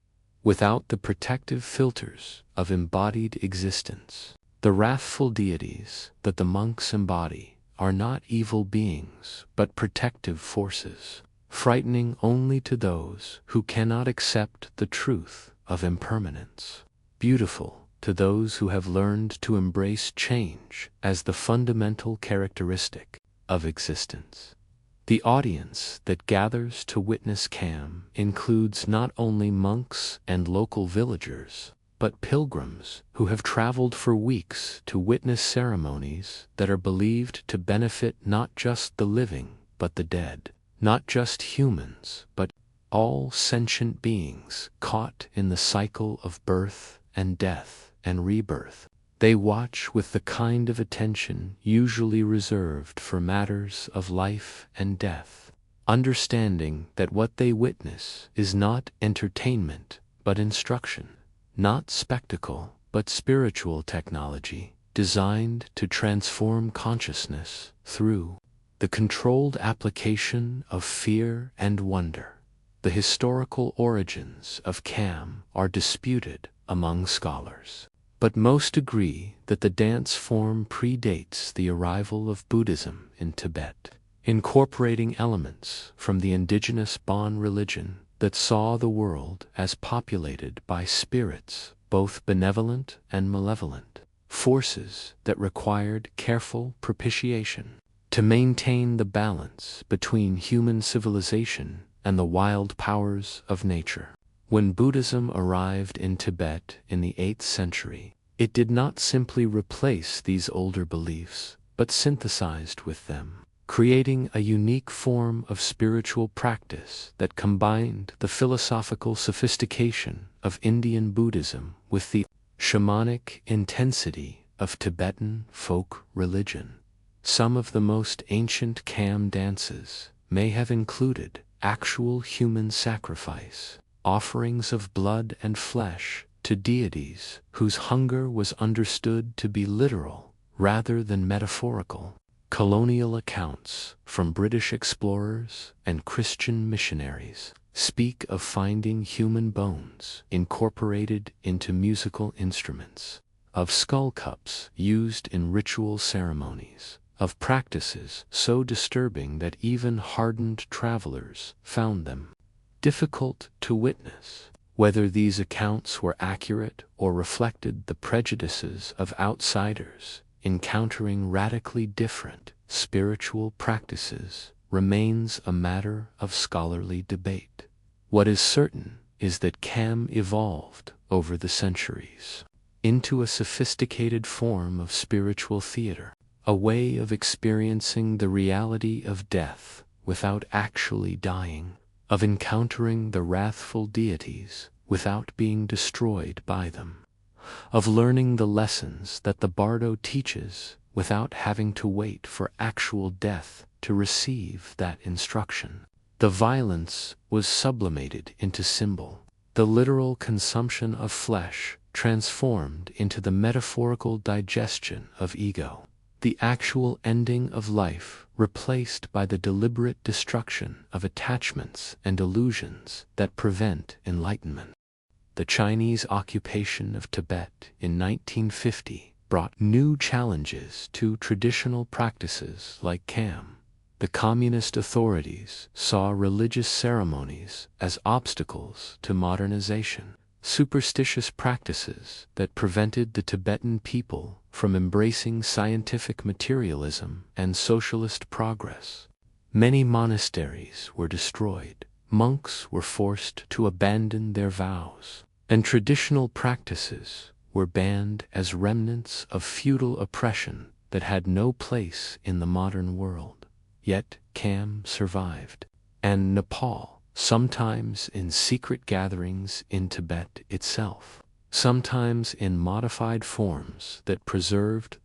Without the protective filters of embodied existence, the wrathful deities that the monks embody are not evil beings but protective forces, frightening only to those who cannot accept the truth of impermanence, beautiful to those who have learned to embrace change as the fundamental characteristic of existence. The audience that gathers to witness Kam includes not only monks and local villagers, but pilgrims who have traveled for weeks to witness ceremonies that are believed to benefit not just the living but the dead, not just humans but all sentient beings caught in the cycle of birth and death and rebirth. They watch with the kind of attention usually reserved for matters of life and death, understanding that what they witness is not entertainment but instruction, not spectacle but spiritual technology, designed to transform consciousness through the controlled application of fear and wonder. The historical origins of Cam are disputed among scholars, but most agree that the dance form predates the arrival of Buddhism in Tibet, incorporating elements from the indigenous Bon religion that saw the world as populated by spirits, both benevolent and malevolent, forces that required careful propitiation to maintain the balance between human civilization and the wild powers of nature. When Buddhism arrived in Tibet in the 8th century, it did not simply replace these older beliefs, but synthesized with them, creating a unique form of spiritual practice that combined the philosophical sophistication of Indian Buddhism with the shamanic intensity of Tibetan folk religion. Some of the most ancient Cam dances may have included actual human sacrifice, offerings of blood and flesh to deities whose hunger was understood to be literal rather than metaphorical. Colonial accounts from British explorers and Christian missionaries speak of finding human bones incorporated into musical instruments, of skull cups used in ritual ceremonies, of practices so disturbing that even hardened travelers found them difficult to witness. Whether these accounts were accurate or reflected the prejudices of outsiders encountering radically different spiritual practices remains a matter of scholarly debate. What is certain is that Cam evolved over the centuries into a sophisticated form of spiritual theater, a way of experiencing the reality of death without actually dying, of encountering the wrathful deities without being destroyed by them, of learning the lessons that the bardo teaches without having to wait for actual death to receive that instruction. The violence was sublimated into symbol, the literal consumption of flesh transformed into the metaphorical digestion of ego, the actual ending of life replaced by the deliberate destruction of attachments and illusions that prevent enlightenment. The Chinese occupation of Tibet in 1950 brought new challenges to traditional practices like Cam. The communist authorities saw religious ceremonies as obstacles to modernization, superstitious practices that prevented the Tibetan people from embracing scientific materialism and socialist progress. Many monasteries were destroyed, monks were forced to abandon their vows, and traditional practices were banned as remnants of feudal oppression that had no place in the modern world. Yet Cam survived, and Nepal, sometimes in secret gatherings in Tibet itself, sometimes in modified forms that preserved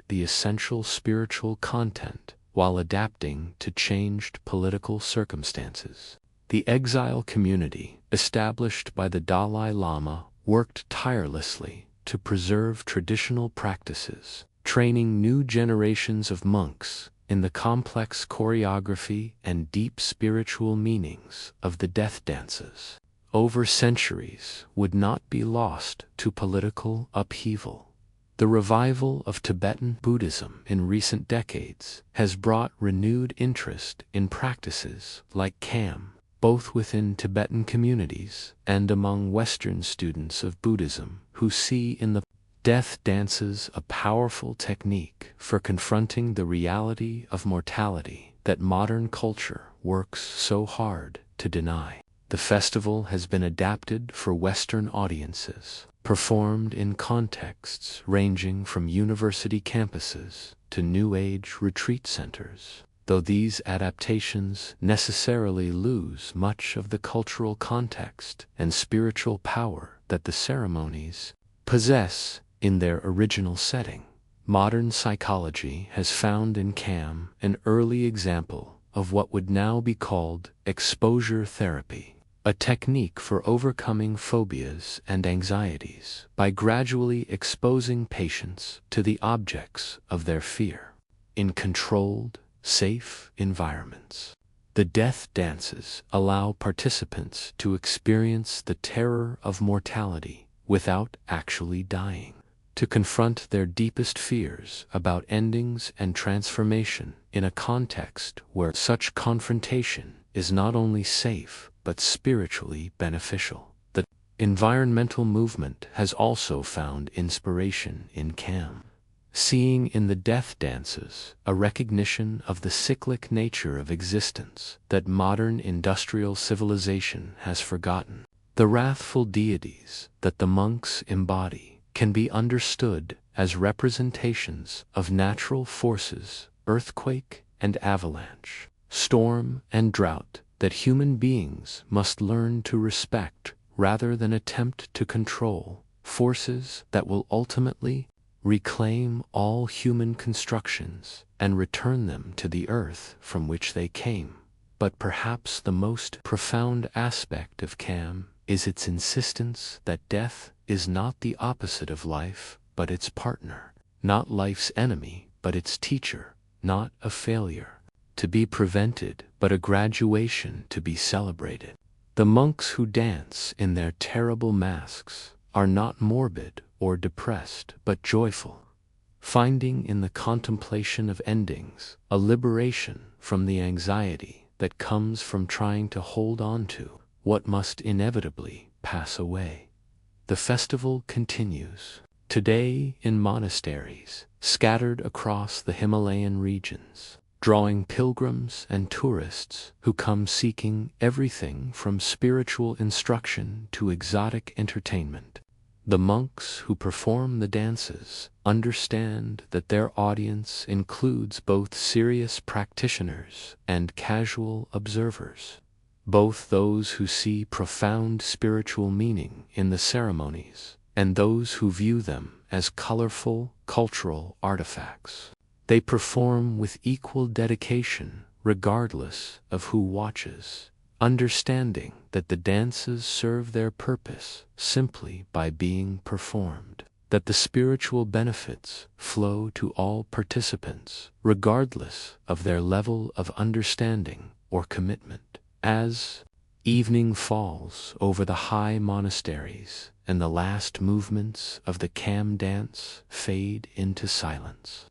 the essential spiritual content while adapting to changed political circumstances. The exile community established by the Dalai Lama worked tirelessly to preserve traditional practices, training new generations of monks in the complex choreography and deep spiritual meanings of the death dances. Over centuries would not be lost to political upheaval. The revival of Tibetan Buddhism in recent decades has brought renewed interest in practices like Cam, both within Tibetan communities and among Western students of Buddhism who see in the death dances a powerful technique for confronting the reality of mortality that modern culture works so hard to deny. The festival has been adapted for Western audiences, performed in contexts ranging from university campuses to New Age retreat centers, though these adaptations necessarily lose much of the cultural context and spiritual power that the ceremonies possess in their original setting. Modern psychology has found in Cam an early example of what would now be called exposure therapy. a technique for overcoming phobias and anxieties by gradually exposing patients to the objects of their fear in controlled, safe environments. The death dances allow participants to experience the terror of mortality without actually dying, to confront their deepest fears about endings and transformation in a context where such confrontation is not only safe but spiritually beneficial. The environmental movement has also found inspiration in Cam, seeing in the death dances a recognition of the cyclic nature of existence that modern industrial civilization has forgotten. The wrathful deities that the monks embody can be understood as representations of natural forces, earthquake and avalanche, storm and drought, that human beings must learn to respect rather than attempt to control, forces that will ultimately reclaim all human constructions and return them to the earth from which they came. But perhaps the most profound aspect of Cam is its insistence that death is not the opposite of life, but its partner, not life's enemy, but its teacher, not a failure to be prevented, but a graduation to be celebrated. The monks who dance in their terrible masks are not morbid or depressed, but joyful, finding in the contemplation of endings a liberation from the anxiety that comes from trying to hold on to what must inevitably pass away. The festival continues today in monasteries scattered across the Himalayan regions, drawing pilgrims and tourists who come seeking everything from spiritual instruction to exotic entertainment. The monks who perform the dances understand that their audience includes both serious practitioners and casual observers, both those who see profound spiritual meaning in the ceremonies and those who view them as colorful cultural artifacts. They perform with equal dedication regardless of who watches, understanding that the dances serve their purpose simply by being performed, that the spiritual benefits flow to all participants regardless of their level of understanding or commitment. As evening falls over the high monasteries and the last movements of the Cam dance fade into silence,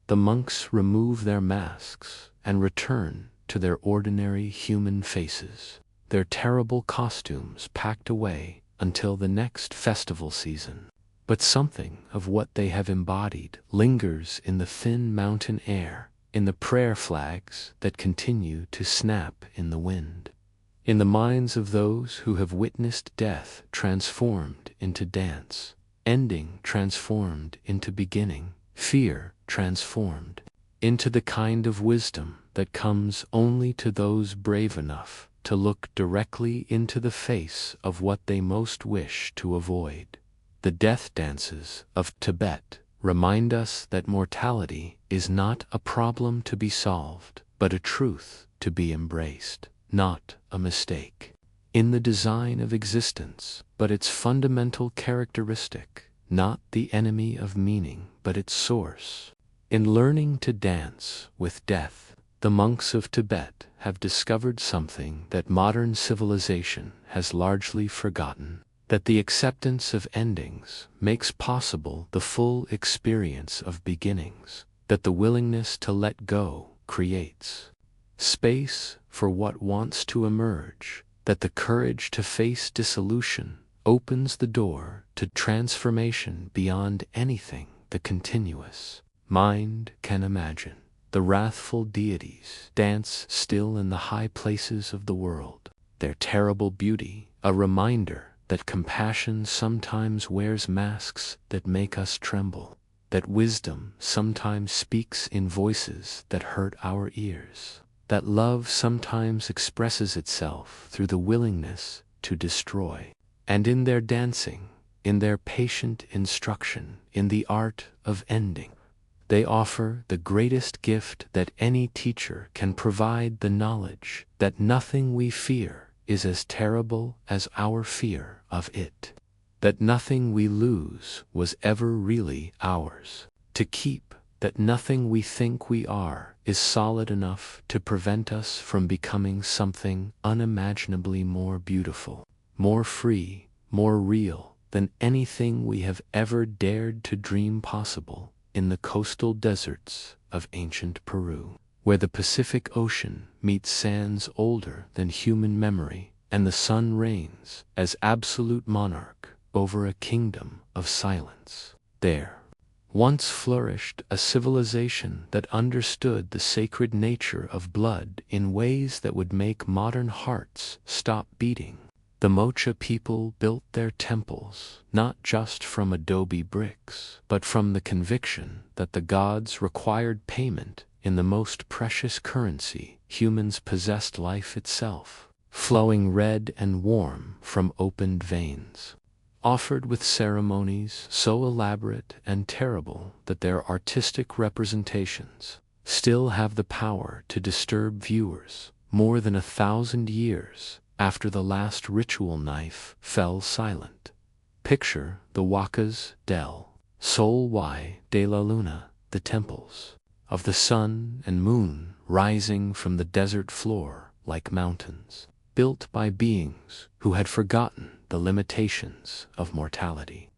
the monks remove their masks and return to their ordinary human faces, their terrible costumes packed away until the next festival season. But something of what they have embodied lingers in the thin mountain air, in the prayer flags that continue to snap in the wind, in the minds of those who have witnessed death transformed into dance, ending transformed into beginning, fear transformed into the kind of wisdom that comes only to those brave enough to look directly into the face of what they most wish to avoid. The death dances of Tibet remind us that mortality is not a problem to be solved, but a truth to be embraced, not a mistake in the design of existence, but its fundamental characteristic, not the enemy of meaning, but its source. In learning to dance with death, the monks of Tibet have discovered something that modern civilization has largely forgotten, that the acceptance of endings makes possible the full experience of beginnings, that the willingness to let go creates space for what wants to emerge, that the courage to face dissolution opens the door to transformation beyond anything the continuous mind can imagine. The wrathful deities dance still in the high places of the world, their terrible beauty a reminder that compassion sometimes wears masks that make us tremble, that wisdom sometimes speaks in voices that hurt our ears, that love sometimes expresses itself through the willingness to destroy. And in their dancing, in their patient instruction, in the art of ending, they offer the greatest gift that any teacher can provide, the knowledge that nothing we fear is as terrible as our fear of it. That nothing we lose was ever really ours to keep, that nothing we think we are is solid enough to prevent us from becoming something unimaginably more beautiful, more free, more real than anything we have ever dared to dream possible in the coastal deserts of ancient Peru, where the Pacific Ocean meets sands older than human memory, and the sun reigns as absolute monarch over a kingdom of silence. There once flourished a civilization that understood the sacred nature of blood in ways that would make modern hearts stop beating. The Mocha people built their temples not just from adobe bricks, but from the conviction that the gods required payment in the most precious currency humans possessed, life itself, flowing red and warm from opened veins, offered with ceremonies so elaborate and terrible that their artistic representations still have the power to disturb viewers more than 1,000 years after the last ritual knife fell silent. Picture the Huacas del Sol y de la Luna, the temples of the sun and moon rising from the desert floor like mountains, built by beings who had forgotten the limitations of mortality.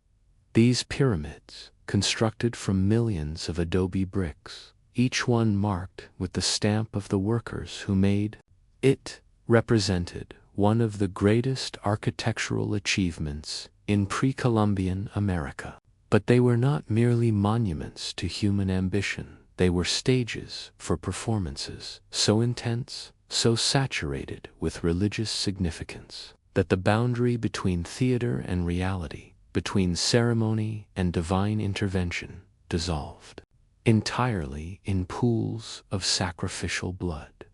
These pyramids, constructed from millions of adobe bricks, each one marked with the stamp of the workers who made it, represented one of the greatest architectural achievements in pre-Columbian America. But they were not merely monuments to human ambition. They were stages for performances so intense, so saturated with religious significance, that the boundary between theater and reality, between ceremony and divine intervention, dissolved entirely in pools of sacrificial blood.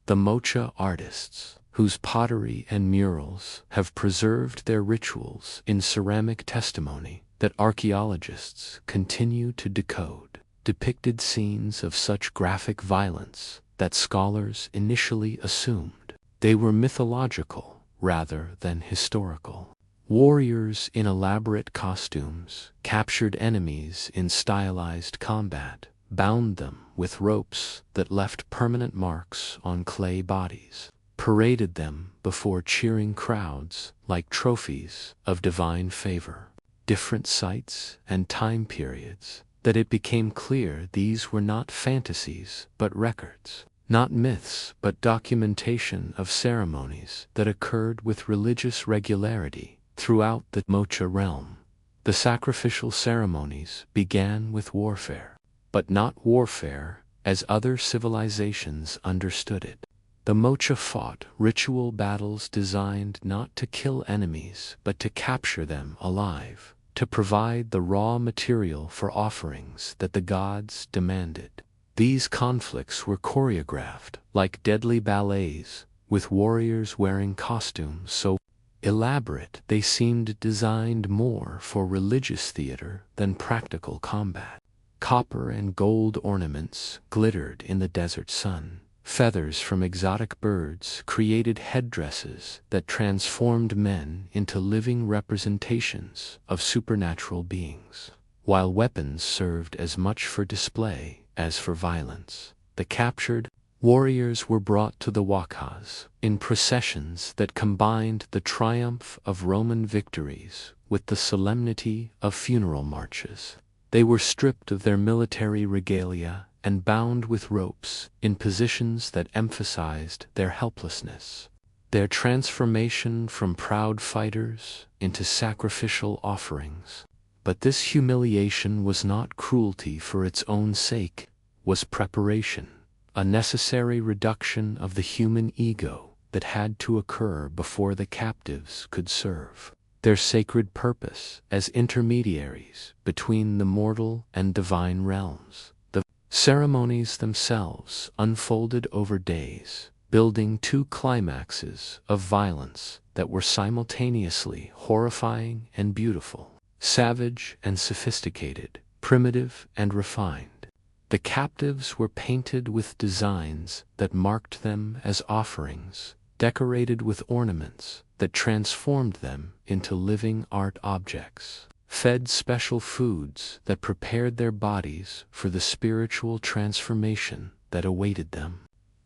The Mocha artists, whose pottery and murals have preserved their rituals in ceramic testimony that archaeologists continue to decode, depicted scenes of such graphic violence that scholars initially assumed they were mythological rather than historical. Warriors in elaborate costumes captured enemies in stylized combat, bound them with ropes that left permanent marks on clay bodies, paraded them before cheering crowds like trophies of divine favor. Different sites and time periods, that it became clear these were not fantasies but records, not myths but documentation of ceremonies that occurred with religious regularity throughout the Mocha realm. The sacrificial ceremonies began with warfare, but not warfare as other civilizations understood it. The Mocha fought ritual battles designed not to kill enemies but to capture them alive, to provide the raw material for offerings that the gods demanded. These conflicts were choreographed like deadly ballets, with warriors wearing costumes so elaborate they seemed designed more for religious theater than practical combat. Copper and gold ornaments glittered in the desert sun. Feathers from exotic birds created headdresses that transformed men into living representations of supernatural beings, while weapons served as much for display as for violence. The captured warriors were brought to the Huacas in processions that combined the triumph of Roman victories with the solemnity of funeral marches. They were stripped of their military regalia and bound with ropes in positions that emphasized their helplessness, their transformation from proud fighters into sacrificial offerings. But this humiliation was not cruelty for its own sake, was preparation, a necessary reduction of the human ego that had to occur before the captives could serve their sacred purpose as intermediaries between the mortal and divine realms. The ceremonies themselves unfolded over days, building two climaxes of violence that were simultaneously horrifying and beautiful, savage and sophisticated, primitive and refined. The captives were painted with designs that marked them as offerings, decorated with ornaments that transformed them into living art objects, fed special foods that prepared their bodies for the spiritual transformation that awaited them,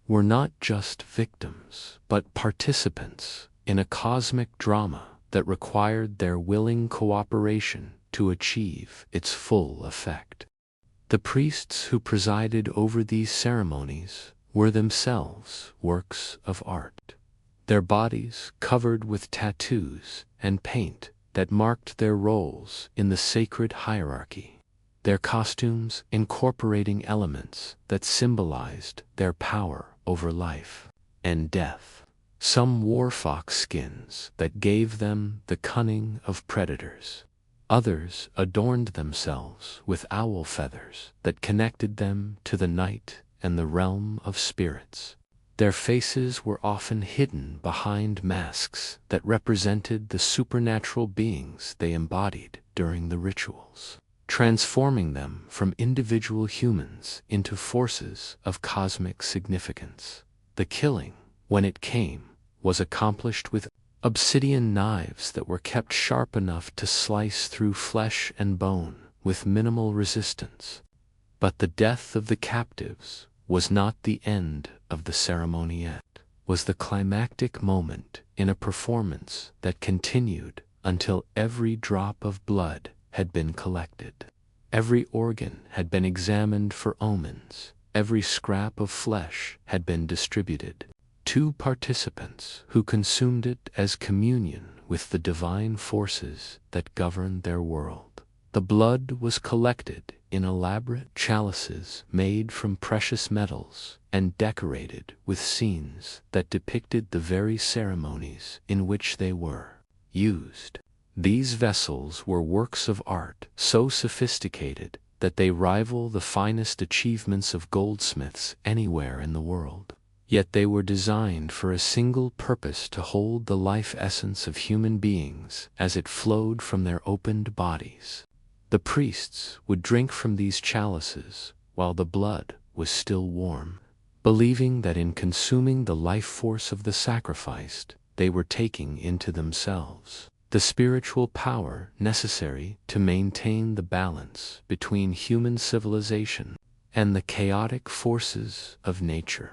were not just victims, but participants in a cosmic drama that required their willing cooperation to achieve its full effect. The priests who presided over these ceremonies were themselves works of art, their bodies covered with tattoos and paint that marked their roles in the sacred hierarchy, their costumes incorporating elements that symbolized their power over life and death. Some wore fox skins that gave them the cunning of predators. Others adorned themselves with owl feathers that connected them to the night and the realm of spirits. Their faces were often hidden behind masks that represented the supernatural beings they embodied during the rituals, transforming them from individual humans into forces of cosmic significance. The killing, when it came, was accomplished with obsidian knives that were kept sharp enough to slice through flesh and bone with minimal resistance. But the death of the captives was not the end of the ceremony yet, was the climactic moment in a performance that continued until every drop of blood had been collected. Every organ had been examined for omens, every scrap of flesh had been distributed to participants who consumed it as communion with the divine forces that governed their world. The blood was collected in elaborate chalices made from precious metals and decorated with scenes that depicted the very ceremonies in which they were used. These vessels were works of art so sophisticated that they rival the finest achievements of goldsmiths anywhere in the world. Yet they were designed for a single purpose: to hold the life essence of human beings as it flowed from their opened bodies. The priests would drink from these chalices while the blood was still warm, believing that in consuming the life force of the sacrificed, they were taking into themselves the spiritual power necessary to maintain the balance between human civilization and the chaotic forces of nature.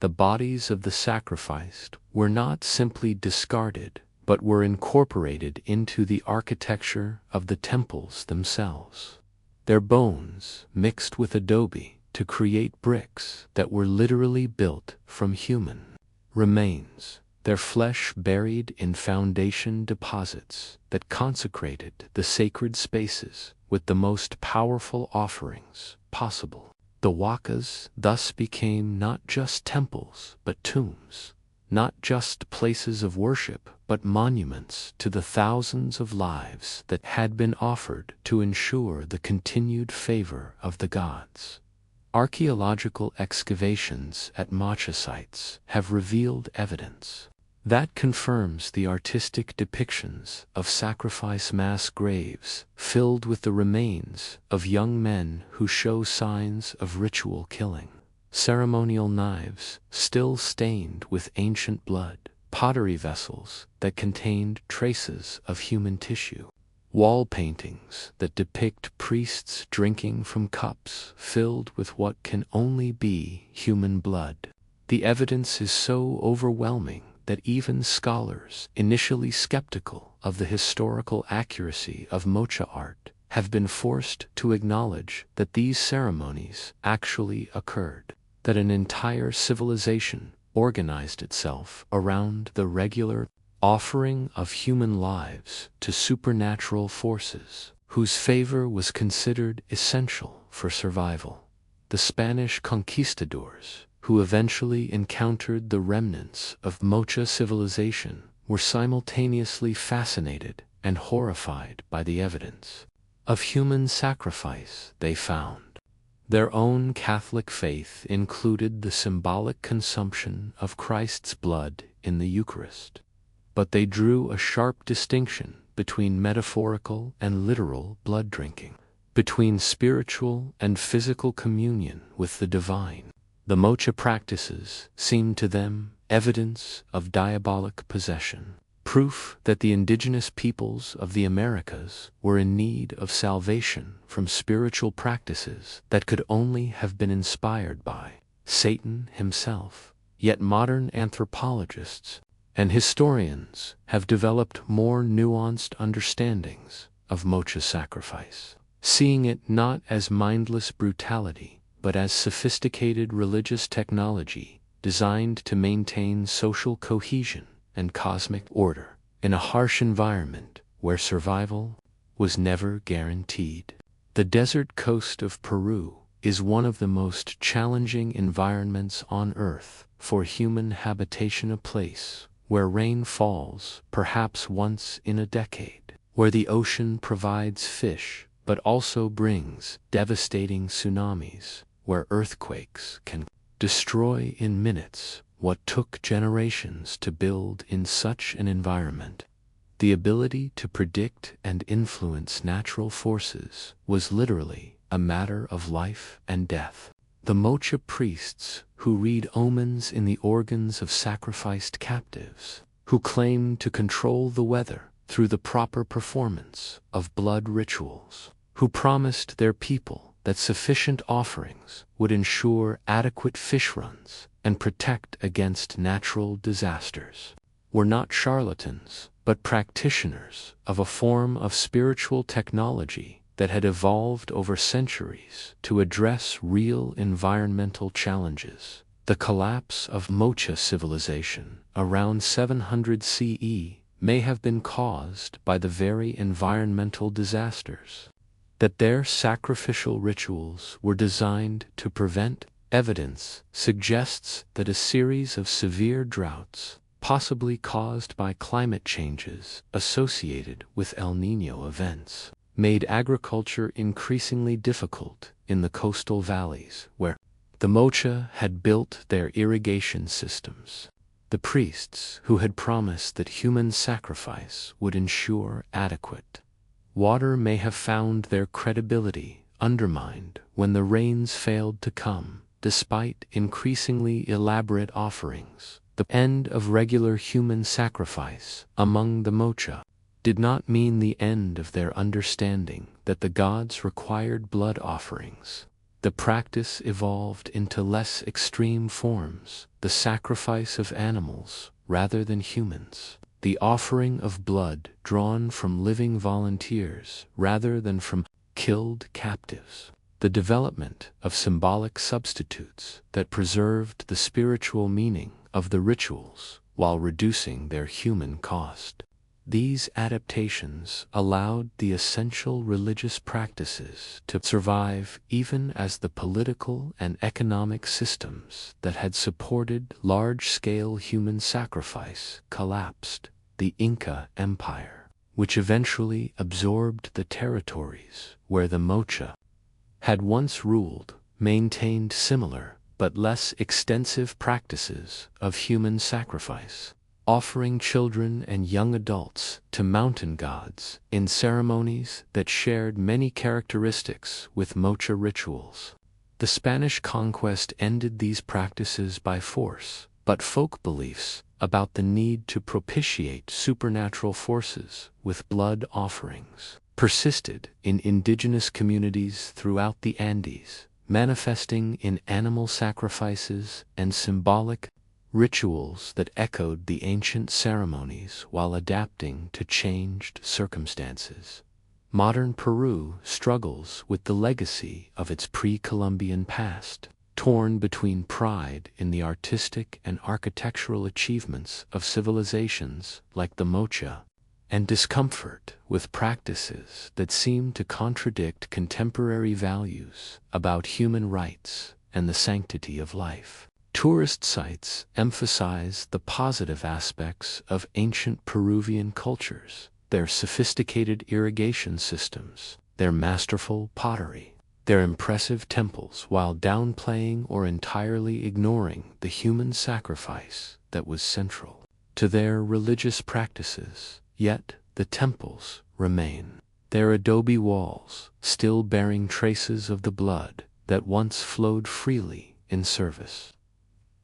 The bodies of the sacrificed were not simply discarded, but were incorporated into the architecture of the temples themselves. Their bones mixed with adobe to create bricks that were literally built from human remains, their flesh buried in foundation deposits that consecrated the sacred spaces with the most powerful offerings possible. The wakas thus became not just temples but tombs, not just places of worship but monuments to the thousands of lives that had been offered to ensure the continued favor of the gods. Archaeological excavations at Macha sites have revealed evidence that confirms the artistic depictions of sacrifice mass graves filled with the remains of young men who show signs of ritual killing. Ceremonial knives still stained with ancient blood, pottery vessels that contained traces of human tissue, wall paintings that depict priests drinking from cups filled with what can only be human blood. The evidence is so overwhelming that even scholars initially skeptical of the historical accuracy of mocha art have been forced to acknowledge that these ceremonies actually occurred, that an entire civilization organized itself around the regular offering of human lives to supernatural forces whose favor was considered essential for survival. The Spanish conquistadors, who eventually encountered the remnants of Mocha civilization, were simultaneously fascinated and horrified by the evidence of human sacrifice they found. Their own Catholic faith included the symbolic consumption of Christ's blood in the Eucharist, but they drew a sharp distinction between metaphorical and literal blood drinking, between spiritual and physical communion with the divine. The mocha practices seemed to them evidence of diabolic possession, proof that the indigenous peoples of the Americas were in need of salvation from spiritual practices that could only have been inspired by Satan himself. Yet modern anthropologists and historians have developed more nuanced understandings of mocha sacrifice, seeing it not as mindless brutality, but as sophisticated religious technology designed to maintain social cohesion and cosmic order in a harsh environment where survival was never guaranteed. The desert coast of Peru is one of the most challenging environments on Earth for human habitation, a place where rain falls perhaps once in a decade, where the ocean provides fish but also brings devastating tsunamis, where earthquakes can destroy in minutes what took generations to build in such an environment. The ability to predict and influence natural forces was literally a matter of life and death. The mocha priests, who read omens in the organs of sacrificed captives, who claim to control the weather through the proper performance of blood rituals, who promised their people that sufficient offerings would ensure adequate fish runs and protect against natural disasters, were not charlatans, but practitioners of a form of spiritual technology that had evolved over centuries to address real environmental challenges. The collapse of Mocha civilization around 700 CE may have been caused by the very environmental disasters that their sacrificial rituals were designed to prevent. Evidence suggests that a series of severe droughts, possibly caused by climate changes associated with El Niño events, made agriculture increasingly difficult in the coastal valleys where the Mocha had built their irrigation systems. The priests, who had promised that human sacrifice would ensure adequate water, may have found their credibility undermined when the rains failed to come, despite increasingly elaborate offerings. The end of regular human sacrifice among the Mocha did not mean the end of their understanding that the gods required blood offerings. The practice evolved into less extreme forms, the sacrifice of animals rather than humans, the offering of blood drawn from living volunteers rather than from killed captives, the development of symbolic substitutes that preserved the spiritual meaning of the rituals while reducing their human cost. These adaptations allowed the essential religious practices to survive even as the political and economic systems that had supported large-scale human sacrifice collapsed. The Inca Empire, which eventually absorbed the territories where the Mocha had once ruled, maintained similar but less extensive practices of human sacrifice, offering children and young adults to mountain gods in ceremonies that shared many characteristics with Mocha rituals. The Spanish conquest ended these practices by force, but folk beliefs about the need to propitiate supernatural forces with blood offerings persisted in indigenous communities throughout the Andes, manifesting in animal sacrifices and symbolic rituals that echoed the ancient ceremonies while adapting to changed circumstances. Modern Peru struggles with the legacy of its pre-Columbian past, torn between pride in the artistic and architectural achievements of civilizations like the Mocha, and discomfort with practices that seem to contradict contemporary values about human rights and the sanctity of life. Tourist sites emphasize the positive aspects of ancient Peruvian cultures, their sophisticated irrigation systems, their masterful pottery, their impressive temples, while downplaying or entirely ignoring the human sacrifice that was central to their religious practices. Yet the temples remain, their adobe walls still bearing traces of the blood that once flowed freely in service.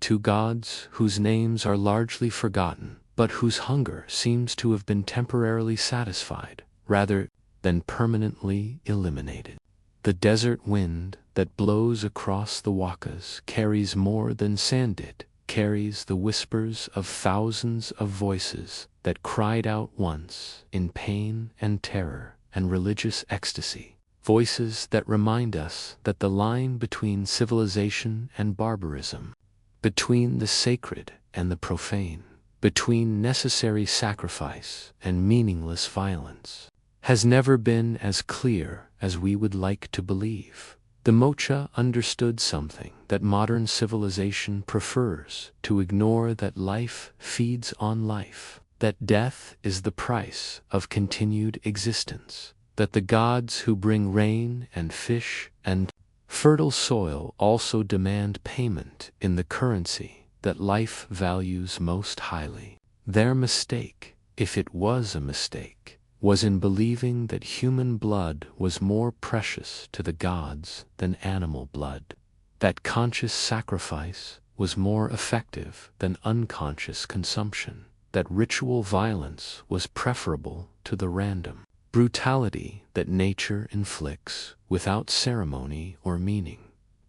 to gods whose names are largely forgotten, but whose hunger seems to have been temporarily satisfied, rather than permanently eliminated. The desert wind that blows across the Wakas carries more than sand did, carries the whispers of thousands of voices that cried out once in pain and terror and religious ecstasy. Voices that remind us that the line between civilization and barbarism, between the sacred and the profane, between necessary sacrifice and meaningless violence, has never been as clear as we would like to believe. The Mocha understood something that modern civilization prefers to ignore, that life feeds on life, that death is the price of continued existence, that the gods who bring rain and fish and fertile soil also demand payment in the currency that life values most highly. Their mistake, if it was a mistake, was in believing that human blood was more precious to the gods than animal blood, that conscious sacrifice was more effective than unconscious consumption, that ritual violence was preferable to the random brutality that nature inflicts without ceremony or meaning.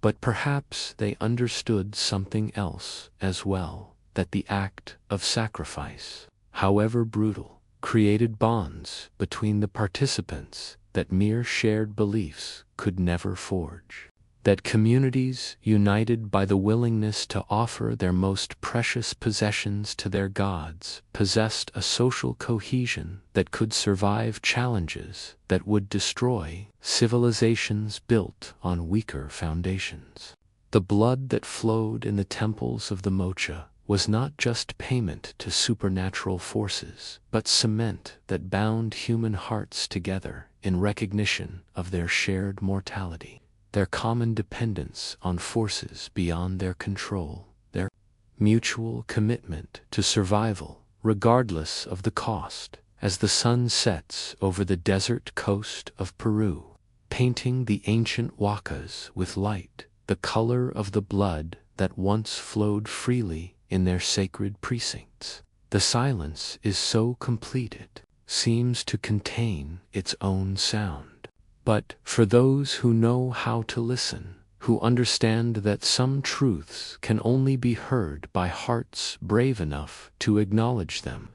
But perhaps they understood something else as well, that the act of sacrifice, however brutal, created bonds between the participants that mere shared beliefs could never forge, that communities united by the willingness to offer their most precious possessions to their gods possessed a social cohesion that could survive challenges that would destroy civilizations built on weaker foundations. The blood that flowed in the temples of the Mocha was not just payment to supernatural forces, but cement that bound human hearts together in recognition of their shared mortality, their common dependence on forces beyond their control, their mutual commitment to survival, regardless of the cost. As the sun sets over the desert coast of Peru, painting the ancient Wakas with light, the color of the blood that once flowed freely in their sacred precincts, the silence is so complete it seems to contain its own sound. But for those who know how to listen, who understand that some truths can only be heard by hearts brave enough to acknowledge them,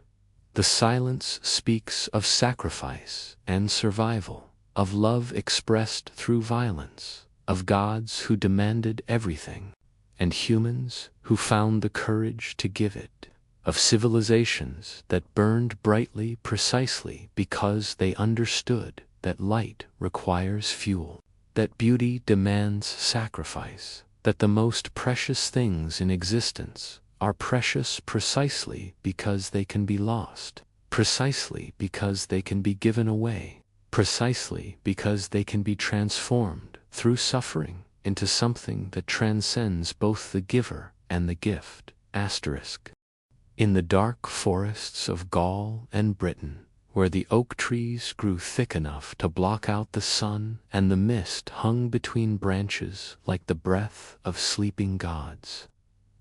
the silence speaks of sacrifice and survival, of love expressed through violence, of gods who demanded everything, and humans who found the courage to give it, of civilizations that burned brightly precisely because they understood that light requires fuel, that beauty demands sacrifice, that the most precious things in existence are precious precisely because they can be lost, precisely because they can be given away, precisely because they can be transformed through suffering into something that transcends both the giver and the gift. In the dark forests of Gaul and Britain, where the oak trees grew thick enough to block out the sun and the mist hung between branches like the breath of sleeping gods,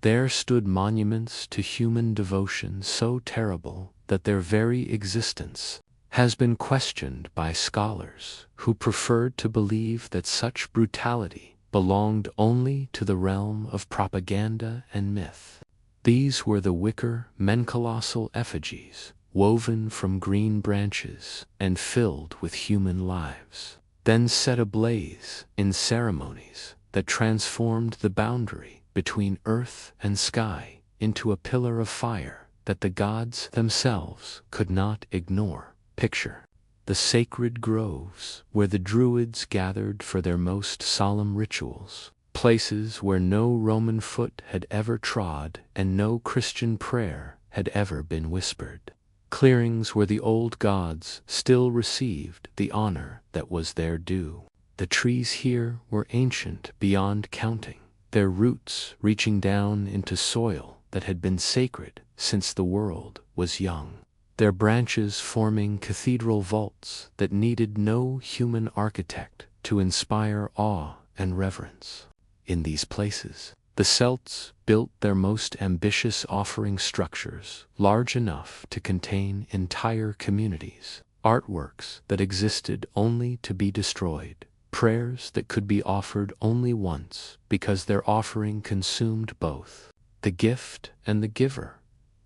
there stood monuments to human devotion so terrible that their very existence has been questioned by scholars who preferred to believe that such brutality belonged only to the realm of propaganda and myth. These were the wicker, colossal effigies, woven from green branches and filled with human lives, then set ablaze in ceremonies that transformed the boundary between earth and sky into a pillar of fire that the gods themselves could not ignore. Picture the sacred groves where the Druids gathered for their most solemn rituals, places where no Roman foot had ever trod and no Christian prayer had ever been whispered, clearings where the old gods still received the honor that was their due. The trees here were ancient beyond counting, their roots reaching down into soil that had been sacred since the world was young, their branches forming cathedral vaults that needed no human architect to inspire awe and reverence. In these places, The Celts built their most ambitious offering structures, large enough to contain entire communities, artworks that existed only to be destroyed, prayers that could be offered only once because their offering consumed both the gift and the giver.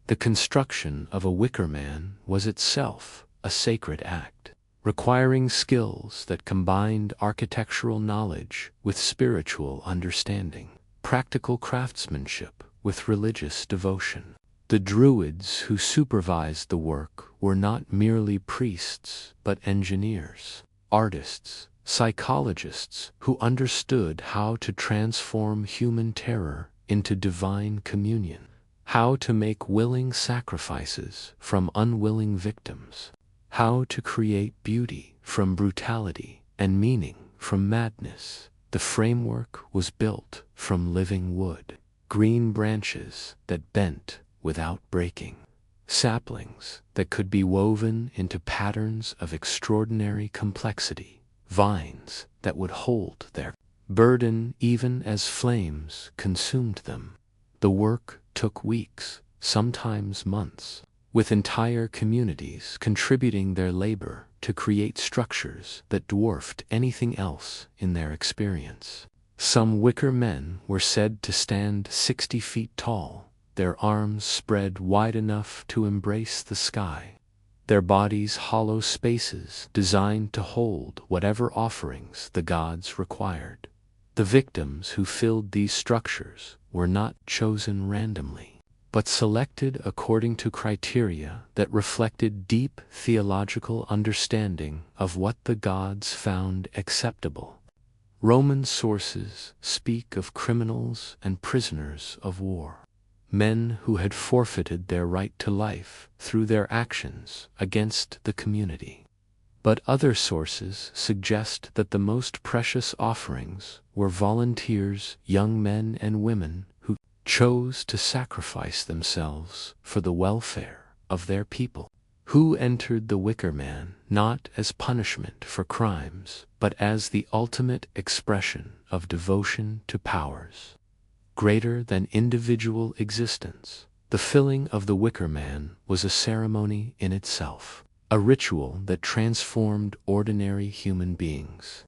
The construction of a wicker man was itself a sacred act, requiring skills that combined architectural knowledge with spiritual understanding, practical craftsmanship with religious devotion. The Druids who supervised the work were not merely priests but engineers, artists, psychologists who understood how to transform human terror into divine communion, how to make willing sacrifices from unwilling victims, how to create beauty from brutality and meaning from madness. The framework was built from living wood, green branches that bent without breaking, saplings that could be woven into patterns of extraordinary complexity, vines that would hold their burden even as flames consumed them. The work took weeks, sometimes months, with entire communities contributing their labor to create structures that dwarfed anything else in their experience. Some wicker men were said to stand 60 feet tall, their arms spread wide enough to embrace the sky, their bodies hollow spaces designed to hold whatever offerings the gods required. The victims who filled these structures were not chosen randomly, but selected according to criteria that reflected deep theological understanding of what the gods found acceptable. Roman sources speak of criminals and prisoners of war, men who had forfeited their right to life through their actions against the community. But other sources suggest that the most precious offerings were volunteers, young men and women who chose to sacrifice themselves for the welfare of their people, who entered the wicker man not as punishment for crimes, but as the ultimate expression of devotion to powers greater than individual existence. The filling of the wicker man was a ceremony in itself, a ritual that transformed ordinary human beings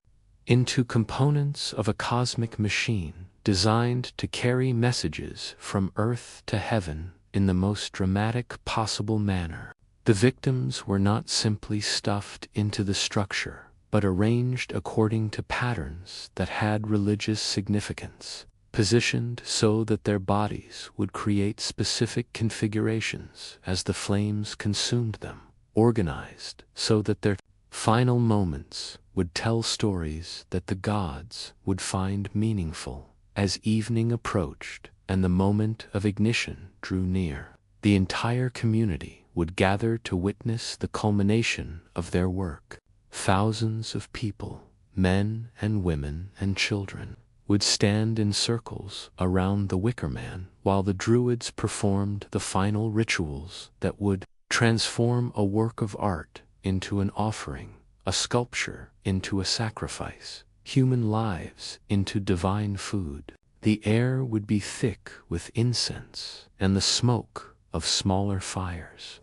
into components of a cosmic machine designed to carry messages from earth to heaven in the most dramatic possible manner. The victims were not simply stuffed into the structure, but arranged according to patterns that had religious significance, positioned so that their bodies would create specific configurations as the flames consumed them, organized so that their final moments would tell stories that the gods would find meaningful. As evening approached and the moment of ignition drew near, the entire community would gather to witness the culmination of their work. Thousands of people, men and women and children, would stand in circles around the wicker man while the Druids performed the final rituals that would transform a work of art into an offering, a sculpture into a sacrifice, human lives into divine food. The air would be thick with incense and the smoke of smaller fires,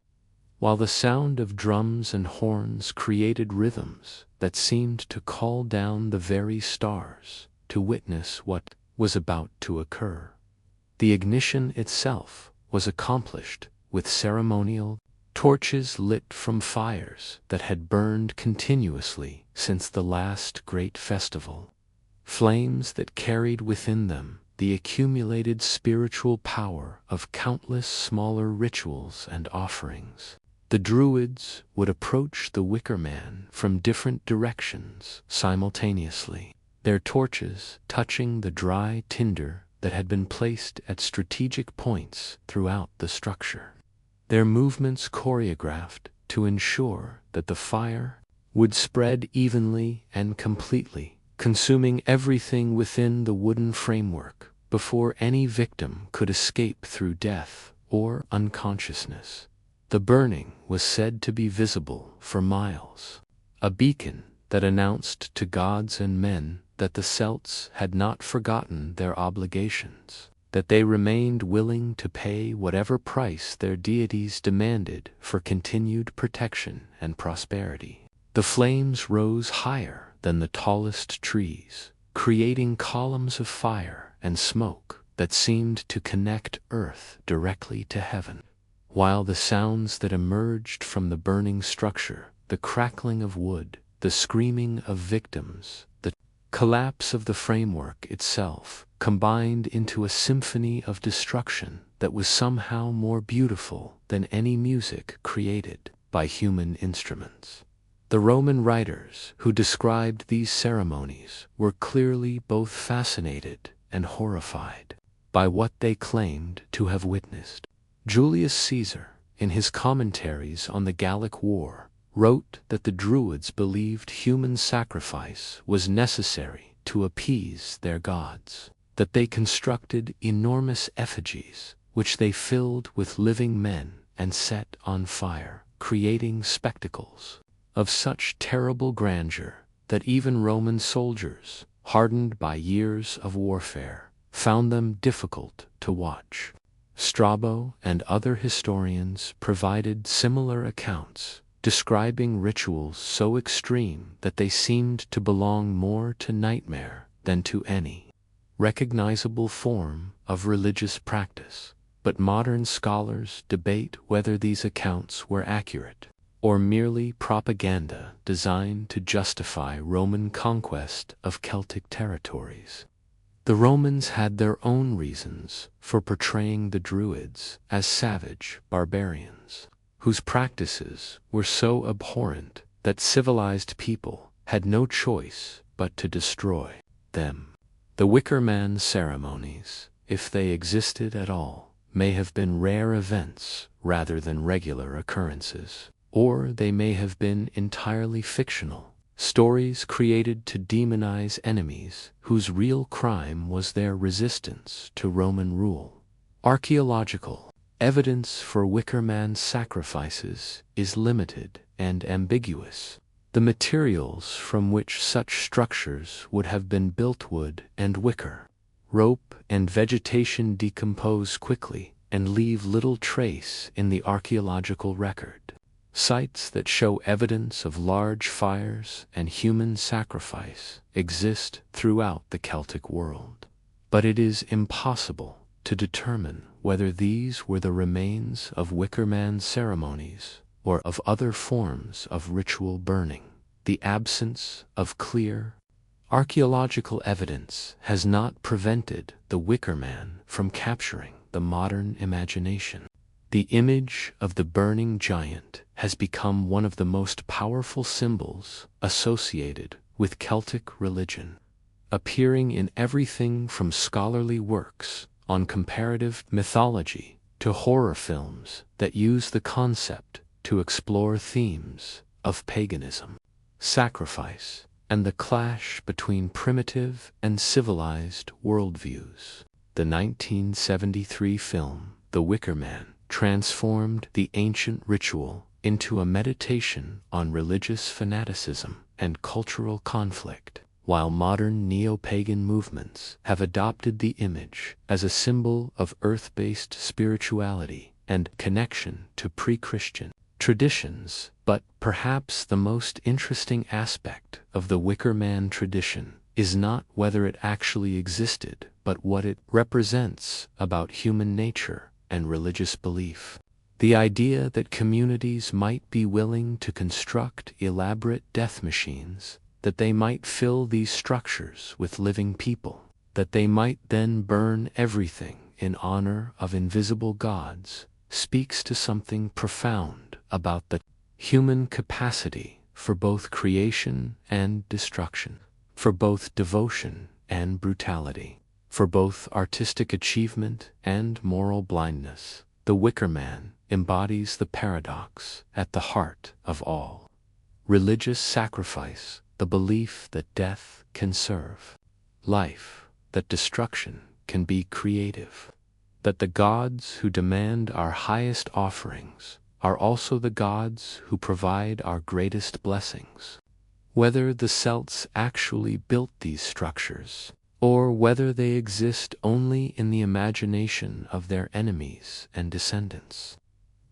while the sound of drums and horns created rhythms that seemed to call down the very stars to witness what was about to occur. The ignition itself was accomplished with ceremonial torches lit from fires that had burned continuously since the last great festival, flames that carried within them the accumulated spiritual power of countless smaller rituals and offerings. The Druids would approach the wicker man from different directions simultaneously, their torches touching the dry tinder that had been placed at strategic points throughout the structure, their movements choreographed to ensure that the fire would spread evenly and completely, consuming everything within the wooden framework before any victim could escape through death or unconsciousness. The burning was said to be visible for miles, a beacon that announced to gods and men that the Celts had not forgotten their obligations. that they remained willing to pay whatever price their deities demanded for continued protection and prosperity. The flames rose higher than the tallest trees, creating columns of fire and smoke that seemed to connect earth directly to heaven. While the sounds that emerged from the burning structure, the crackling of wood, the screaming of victims, the collapse of the framework itself, combined into a symphony of destruction that was somehow more beautiful than any music created by human instruments. The Roman writers who described these ceremonies were clearly both fascinated and horrified by what they claimed to have witnessed. Julius Caesar, in his commentaries on the Gallic War, wrote that the Druids believed human sacrifice was necessary to appease their gods, that they constructed enormous effigies which they filled with living men and set on fire, creating spectacles of such terrible grandeur that even Roman soldiers, hardened by years of warfare, found them difficult to watch. Strabo and other historians provided similar accounts, describing rituals so extreme that they seemed to belong more to nightmare than to any recognizable form of religious practice. But modern scholars debate whether these accounts were accurate or merely propaganda designed to justify Roman conquest of Celtic territories. The Romans had their own reasons for portraying the Druids as savage barbarians, whose practices were so abhorrent that civilized people had no choice but to destroy them. The Wicker Man ceremonies, if they existed at all, may have been rare events rather than regular occurrences, or they may have been entirely fictional, stories created to demonize enemies whose real crime was their resistance to Roman rule. Archaeological evidence for Wicker Man sacrifices is limited and ambiguous. The materials from which such structures would have been built, wood and wicker, rope and vegetation, decompose quickly and leave little trace in the archaeological record. Sites that show evidence of large fires and human sacrifice exist throughout the Celtic world, but it is impossible to determine whether these were the remains of Wicker Man ceremonies or of other forms of ritual burning. The absence of clear archaeological evidence has not prevented the Wicker Man from capturing the modern imagination. The image of the burning giant has become one of the most powerful symbols associated with Celtic religion, appearing in everything from scholarly works on comparative mythology to horror films that use the concept to explore themes of paganism, sacrifice, and the clash between primitive and civilized worldviews. The 1973 film, The Wicker Man, transformed the ancient ritual into a meditation on religious fanaticism and cultural conflict, while modern neo-pagan movements have adopted the image as a symbol of earth-based spirituality and connection to pre-Christian traditions. But perhaps the most interesting aspect of the Wicker Man tradition is not whether it actually existed, but what it represents about human nature and religious belief. The idea that communities might be willing to construct elaborate death machines, that they might fill these structures with living people, that they might then burn everything in honor of invisible gods, speaks to something profound about the human capacity for both creation and destruction, for both devotion and brutality, for both artistic achievement and moral blindness. The Wicker Man embodies the paradox at the heart of all religious sacrifice, the belief that death can serve life, that destruction can be creative, that the gods who demand our highest offerings are also the gods who provide our greatest blessings. Whether the Celts actually built these structures, or whether they exist only in the imagination of their enemies and descendants.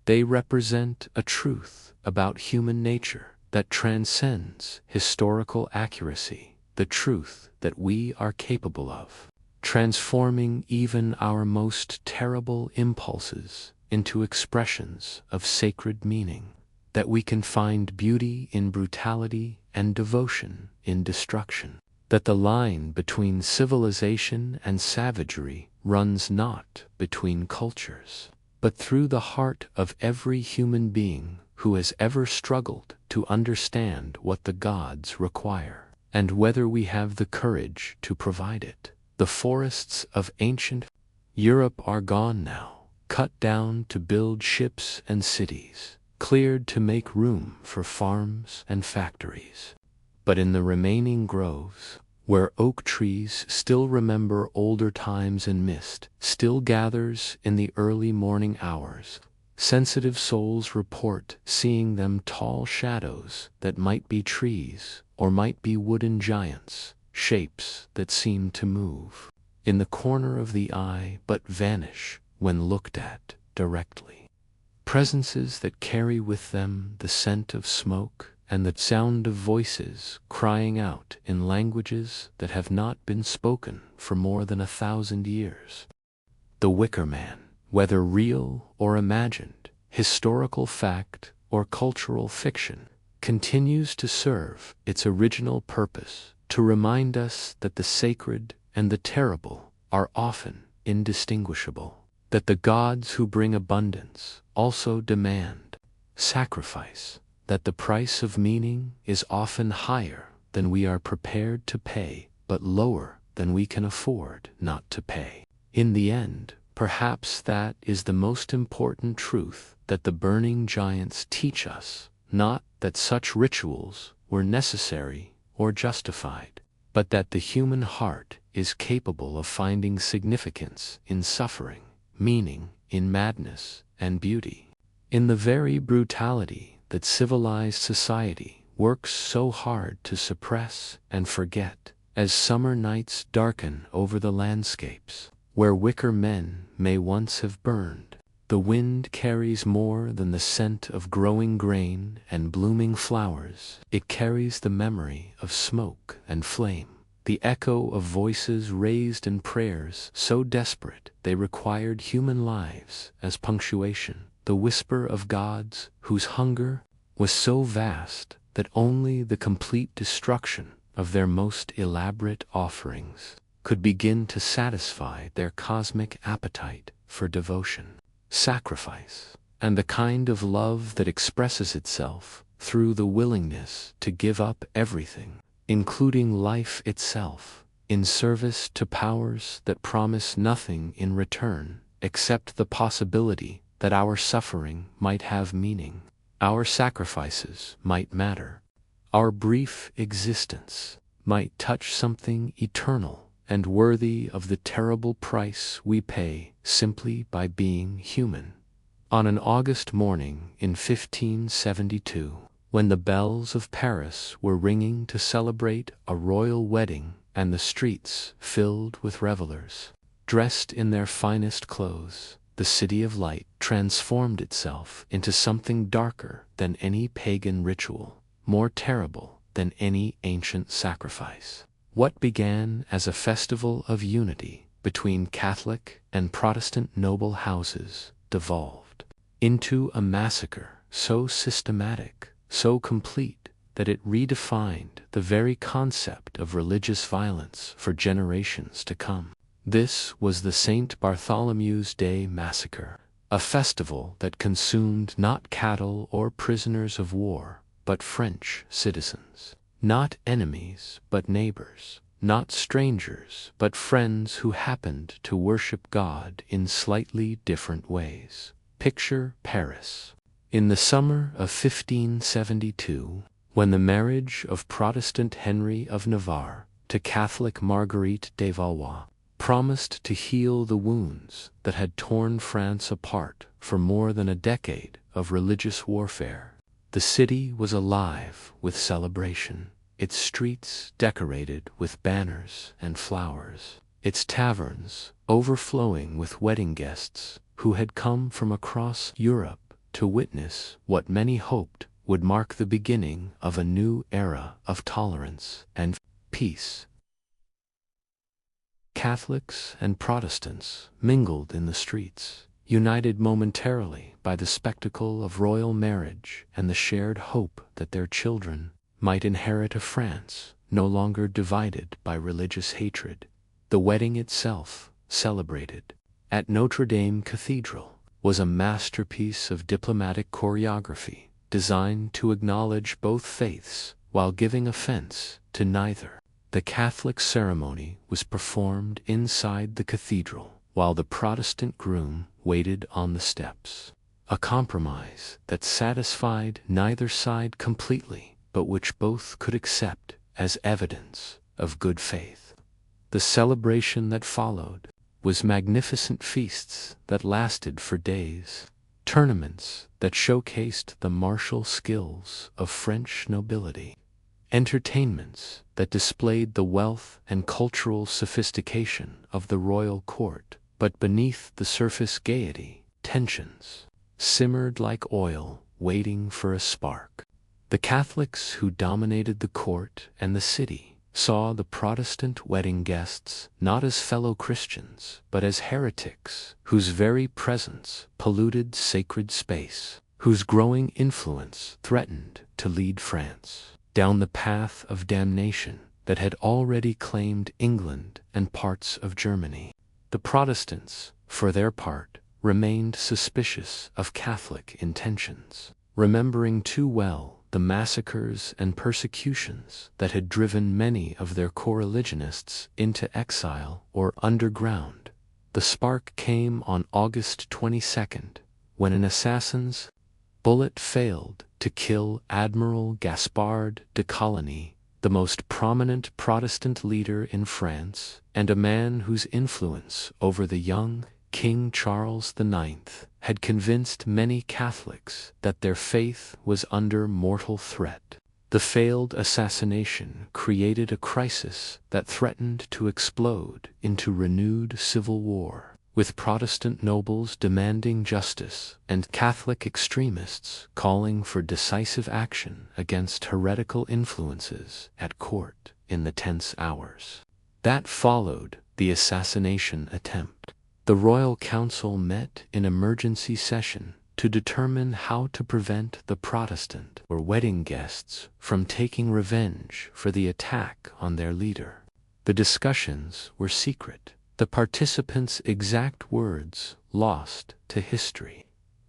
They represent a truth about human nature that transcends historical accuracy, the truth that we are capable of transforming even our most terrible impulses into expressions of sacred meaning, that we can find beauty in brutality and devotion in destruction, that the line between civilization and savagery runs not between cultures, but through the heart of every human being who has ever struggled to understand what the gods require, and whether we have the courage to provide it. The forests of ancient Europe are gone now, cut down to build ships and cities, cleared to make room for farms and factories. But in the remaining groves, where oak trees still remember older times and mist still gathers in the early morning hours, sensitive souls report seeing them tall shadows that might be trees or might be wooden giants, shapes that seem to move in the corner of the eye but vanish when looked at directly. Presences that carry with them the scent of smoke and the sound of voices crying out in languages that have not been spoken for more than 1,000 years. The Wicker Man, whether real or imagined, historical fact or cultural fiction, continues to serve its original purpose to remind us that the sacred and the terrible are often indistinguishable, that the gods who bring abundance also demand sacrifice, that the price of meaning is often higher than we are prepared to pay, but lower than we can afford not to pay. In the end, perhaps that is the most important truth that the burning giants teach us, not that such rituals were necessary or justified, but that the human heart is capable of finding significance in suffering, meaning in madness and beauty, in the very brutality that civilized society works so hard to suppress and forget. As summer nights darken over the landscapes where wicker men may once have burned, the wind carries more than the scent of growing grain and blooming flowers. It carries the memory of smoke and flame, the echo of voices raised in prayers so desperate they required human lives as punctuation, the whisper of gods whose hunger was so vast that only the complete destruction of their most elaborate offerings could begin to satisfy their cosmic appetite for devotion, sacrifice, and the kind of love that expresses itself through the willingness to give up everything, including life itself, in service to powers that promise nothing in return except the possibility that our suffering might have meaning, our sacrifices might matter, our brief existence might touch something eternal and worthy of the terrible price we pay simply by being human. On an August morning in 1572, when the bells of Paris were ringing to celebrate a royal wedding and the streets filled with revelers, dressed in their finest clothes, the City of Light transformed itself into something darker than any pagan ritual, more terrible than any ancient sacrifice. What began as a festival of unity between Catholic and Protestant noble houses devolved into a massacre so systematic, so complete, that it redefined the very concept of religious violence for generations to come. This was the St. Bartholomew's Day Massacre, a festival that consumed not cattle or prisoners of war, but French citizens. Not enemies, but neighbors, not strangers, but friends who happened to worship God in slightly different ways. Picture Paris. In the summer of 1572, when the marriage of Protestant Henry of Navarre to Catholic Marguerite de Valois promised to heal the wounds that had torn France apart for more than a decade of religious warfare, the city was alive with celebration. its streets decorated with banners and flowers, its taverns overflowing with wedding guests who had come from across Europe to witness what many hoped would mark the beginning of a new era of tolerance and peace. Catholics and Protestants mingled in the streets, united momentarily by the spectacle of royal marriage and the shared hope that their children might inherit a France no longer divided by religious hatred. The wedding itself, celebrated at Notre Dame Cathedral, was a masterpiece of diplomatic choreography designed to acknowledge both faiths while giving offense to neither. The Catholic ceremony was performed inside the cathedral, while the Protestant groom waited on the steps, a compromise that satisfied neither side completely, but which both could accept as evidence of good faith. The celebration that followed was magnificent feasts that lasted for days, tournaments that showcased the martial skills of French nobility, entertainments that displayed the wealth and cultural sophistication of the royal court, but beneath the surface gaiety, tensions simmered like oil waiting for a spark. The Catholics who dominated the court and the city saw the Protestant wedding guests not as fellow Christians, but as heretics whose very presence polluted sacred space, whose growing influence threatened to lead France down the path of damnation that had already claimed England and parts of Germany. The Protestants, for their part, remained suspicious of Catholic intentions, remembering too well the massacres and persecutions that had driven many of their coreligionists into exile or underground. The spark came on August 22nd, when an assassin's bullet failed to kill Admiral Gaspard de Coligny, the most prominent Protestant leader in France, and a man whose influence over the young King Charles IX had convinced many Catholics that their faith was under mortal threat. The failed assassination created a crisis that threatened to explode into renewed civil war, with Protestant nobles demanding justice and Catholic extremists calling for decisive action against heretical influences at court in the tense hours that followed the assassination attempt. The Royal Council met in emergency session to determine how to prevent the Protestant or wedding guests from taking revenge for the attack on their leader. The discussions were secret, the participants' exact words lost to history.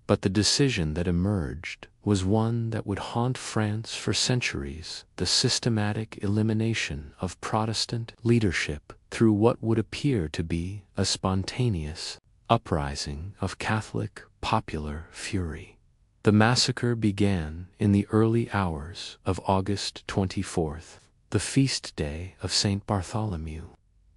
But the decision that emerged was one that would haunt France for centuries: the systematic elimination of Protestant leadership through what would appear to be a spontaneous uprising of Catholic popular fury. The massacre began in the early hours of August 24th, the feast day of Saint Bartholomew,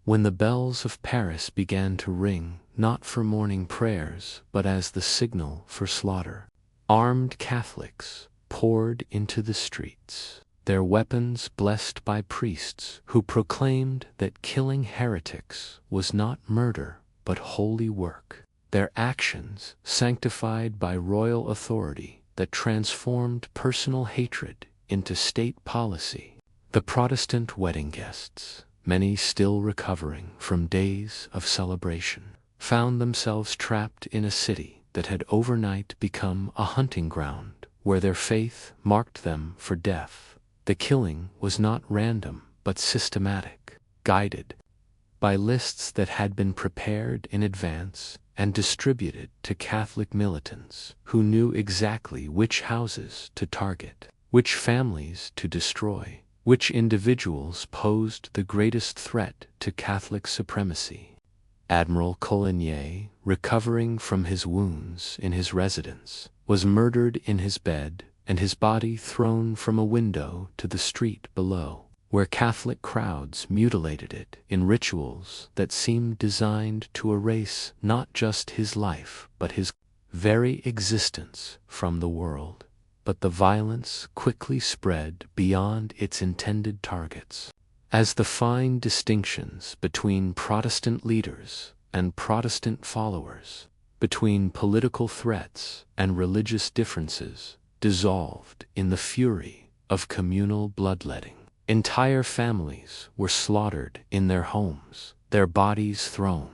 when the bells of Paris began to ring not for morning prayers but as the signal for slaughter. Armed Catholics poured into the streets, their weapons blessed by priests who proclaimed that killing heretics was not murder but holy work, their actions sanctified by royal authority that transformed personal hatred into state policy. The Protestant wedding guests, many still recovering from days of celebration, found themselves trapped in a city that had overnight become a hunting ground where their faith marked them for death. The killing was not random but systematic, guided by lists that had been prepared in advance and distributed to Catholic militants who knew exactly which houses to target, which families to destroy, which individuals posed the greatest threat to Catholic supremacy. Admiral Coligny, recovering from his wounds in his residence, was murdered in his bed and his body thrown from a window to the street below, where Catholic crowds mutilated it in rituals that seemed designed to erase not just his life but his very existence from the world. but the violence quickly spread beyond its intended targets. As the fine distinctions between Protestant leaders and Protestant followers, between political threats and religious differences, dissolved in the fury of communal bloodletting, entire families were slaughtered in their homes, their bodies thrown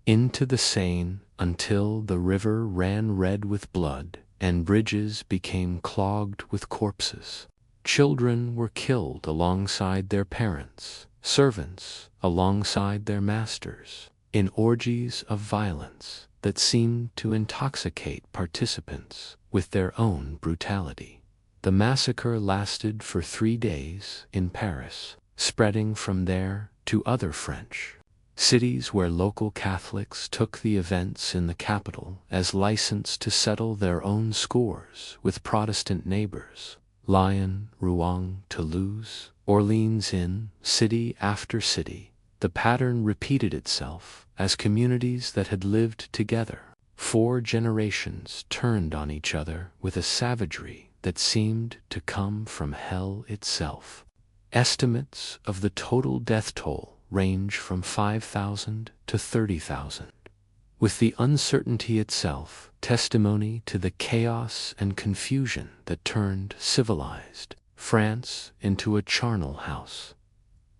into the Seine until the river ran red with blood and bridges became clogged with corpses. Children were killed alongside their parents, servants alongside their masters, in orgies of violence that seemed to intoxicate participants with their own brutality. The massacre lasted for 3 days in Paris, spreading from there to other French cities where local Catholics took the events in the capital as license to settle their own scores with Protestant neighbors. Lyon, Rouen, Toulouse, Orleans, in city after city, the pattern repeated itself as communities that had lived together 4 generations turned on each other with a savagery that seemed to come from hell itself. Estimates of the total death toll range from 5,000 to 30,000. With the uncertainty itself testimony to the chaos and confusion that turned civilized France into a charnel house.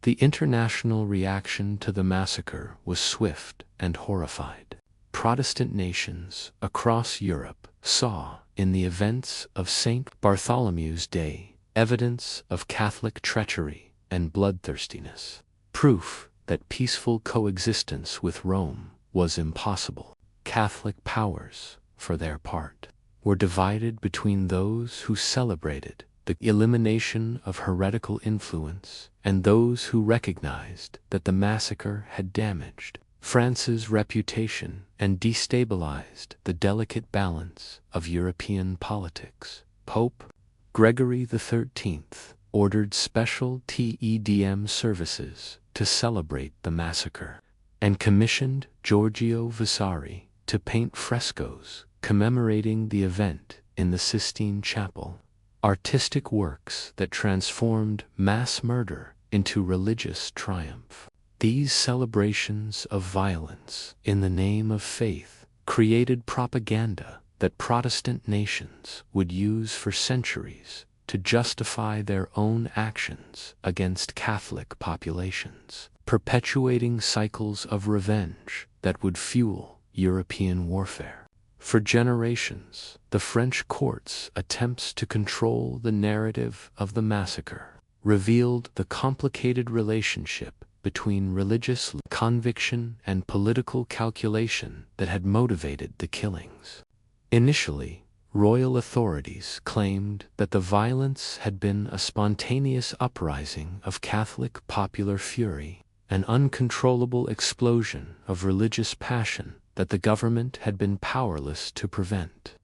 The international reaction to the massacre was swift and horrified. Protestant nations across Europe saw in the events of St. Bartholomew's Day evidence of Catholic treachery and bloodthirstiness, proof that peaceful coexistence with Rome was impossible. Catholic powers, for their part, were divided between those who celebrated the elimination of heretical influence and those who recognized that the massacre had damaged France's reputation and destabilized the delicate balance of European politics. Pope Gregory XIII ordered special TEDM services to celebrate the massacre, and commissioned Giorgio Vasari to paint frescoes commemorating the event in the Sistine Chapel, artistic works that transformed mass murder into religious triumph. These celebrations of violence in the name of faith created propaganda that Protestant nations would use for centuries to justify their own actions against Catholic populations, perpetuating cycles of revenge that would fuel European warfare. For generations, the French court's attempts to control the narrative of the massacre revealed the complicated relationship between religious conviction and political calculation that had motivated the killings. Initially, royal authorities claimed that the violence had been a spontaneous uprising of Catholic popular fury, an uncontrollable explosion of religious passion that the government had been powerless to prevent.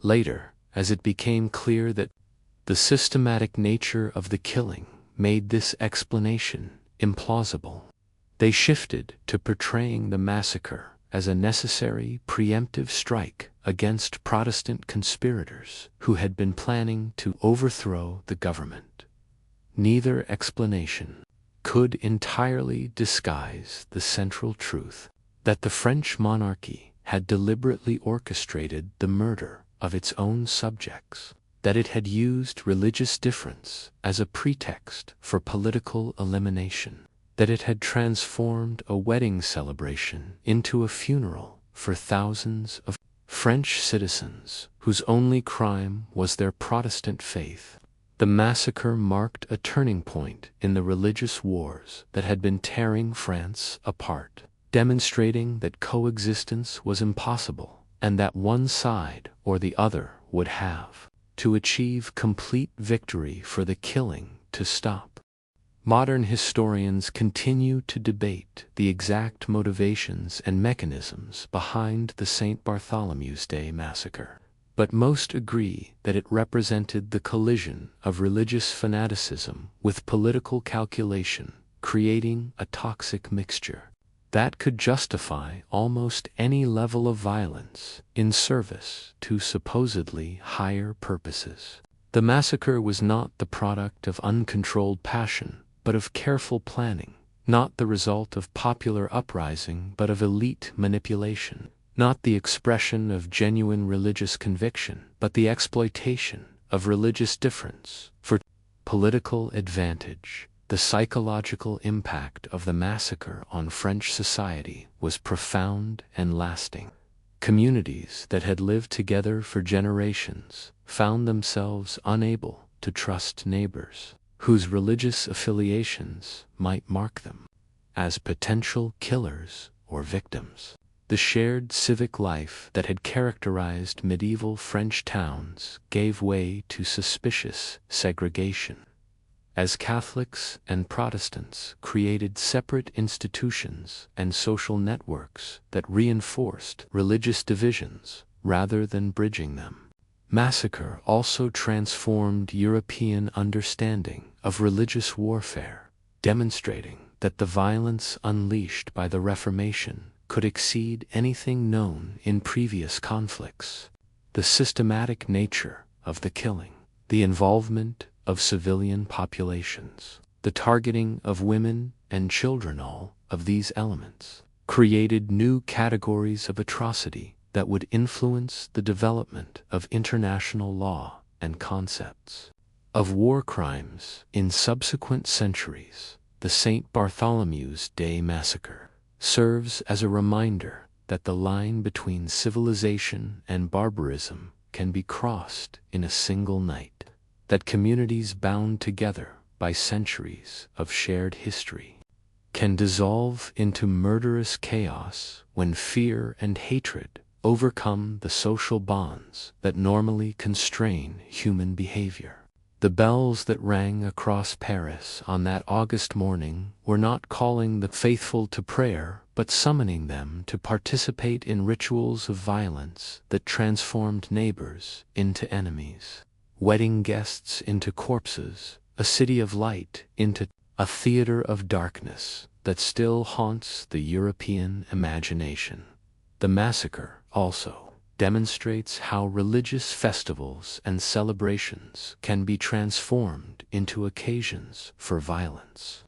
Later, as it became clear that the systematic nature of the killing made this explanation implausible, they shifted to portraying the massacre as a necessary preemptive strike against Protestant conspirators who had been planning to overthrow the government. Neither explanation could entirely disguise the central truth that the French monarchy had deliberately orchestrated the murder of its own subjects, that it had used religious difference as a pretext for political elimination, that it had transformed a wedding celebration into a funeral for thousands of French citizens whose only crime was their Protestant faith. The massacre marked a turning point in the religious wars that had been tearing France apart, demonstrating that coexistence was impossible and that one side or the other would have to achieve complete victory for the killing to stop. Modern historians continue to debate the exact motivations and mechanisms behind the St. Bartholomew's Day massacre, but most agree that it represented the collision of religious fanaticism with political calculation, creating a toxic mixture that could justify almost any level of violence in service to supposedly higher purposes. The massacre was not the product of uncontrolled passion, but of careful planning, not the result of popular uprising, but of elite manipulation, not the expression of genuine religious conviction, but the exploitation of religious difference for political advantage. The psychological impact of the massacre on French society was profound and lasting. Communities that had lived together for generations found themselves unable to trust neighbors whose religious affiliations might mark them as potential killers or victims. The shared civic life that had characterized medieval French towns gave way to suspicious segregation, as Catholics and Protestants created separate institutions and social networks that reinforced religious divisions rather than bridging them. Massacre also transformed European understanding of religious warfare, demonstrating that the violence unleashed by the Reformation could exceed anything known in previous conflicts. The systematic nature of the killing, the involvement of civilian populations, the targeting of women and children, all of these elements created new categories of atrocity that would influence the development of international law and concepts of war crimes in subsequent centuries. The St. Bartholomew's Day massacre serves as a reminder that the line between civilization and barbarism can be crossed in a single night, that communities bound together by centuries of shared history can dissolve into murderous chaos when fear and hatred overcome the social bonds that normally constrain human behavior. The bells that rang across Paris on that August morning were not calling the faithful to prayer, but summoning them to participate in rituals of violence that transformed neighbors into enemies, wedding guests into corpses, a city of light into a theater of darkness that still haunts the European imagination. The massacre also demonstrates how religious festivals and celebrations can be transformed into occasions for violence,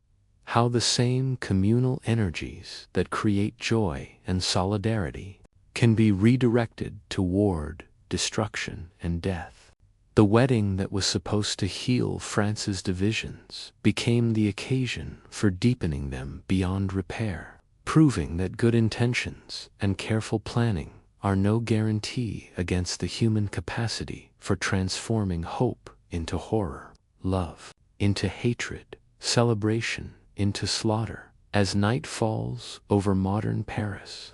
how the same communal energies that create joy and solidarity can be redirected toward destruction and death. The wedding that was supposed to heal France's divisions became the occasion for deepening them beyond repair, proving that good intentions and careful planning are no guarantee against the human capacity for transforming hope into horror, love into hatred, celebration into slaughter. As night falls over modern Paris,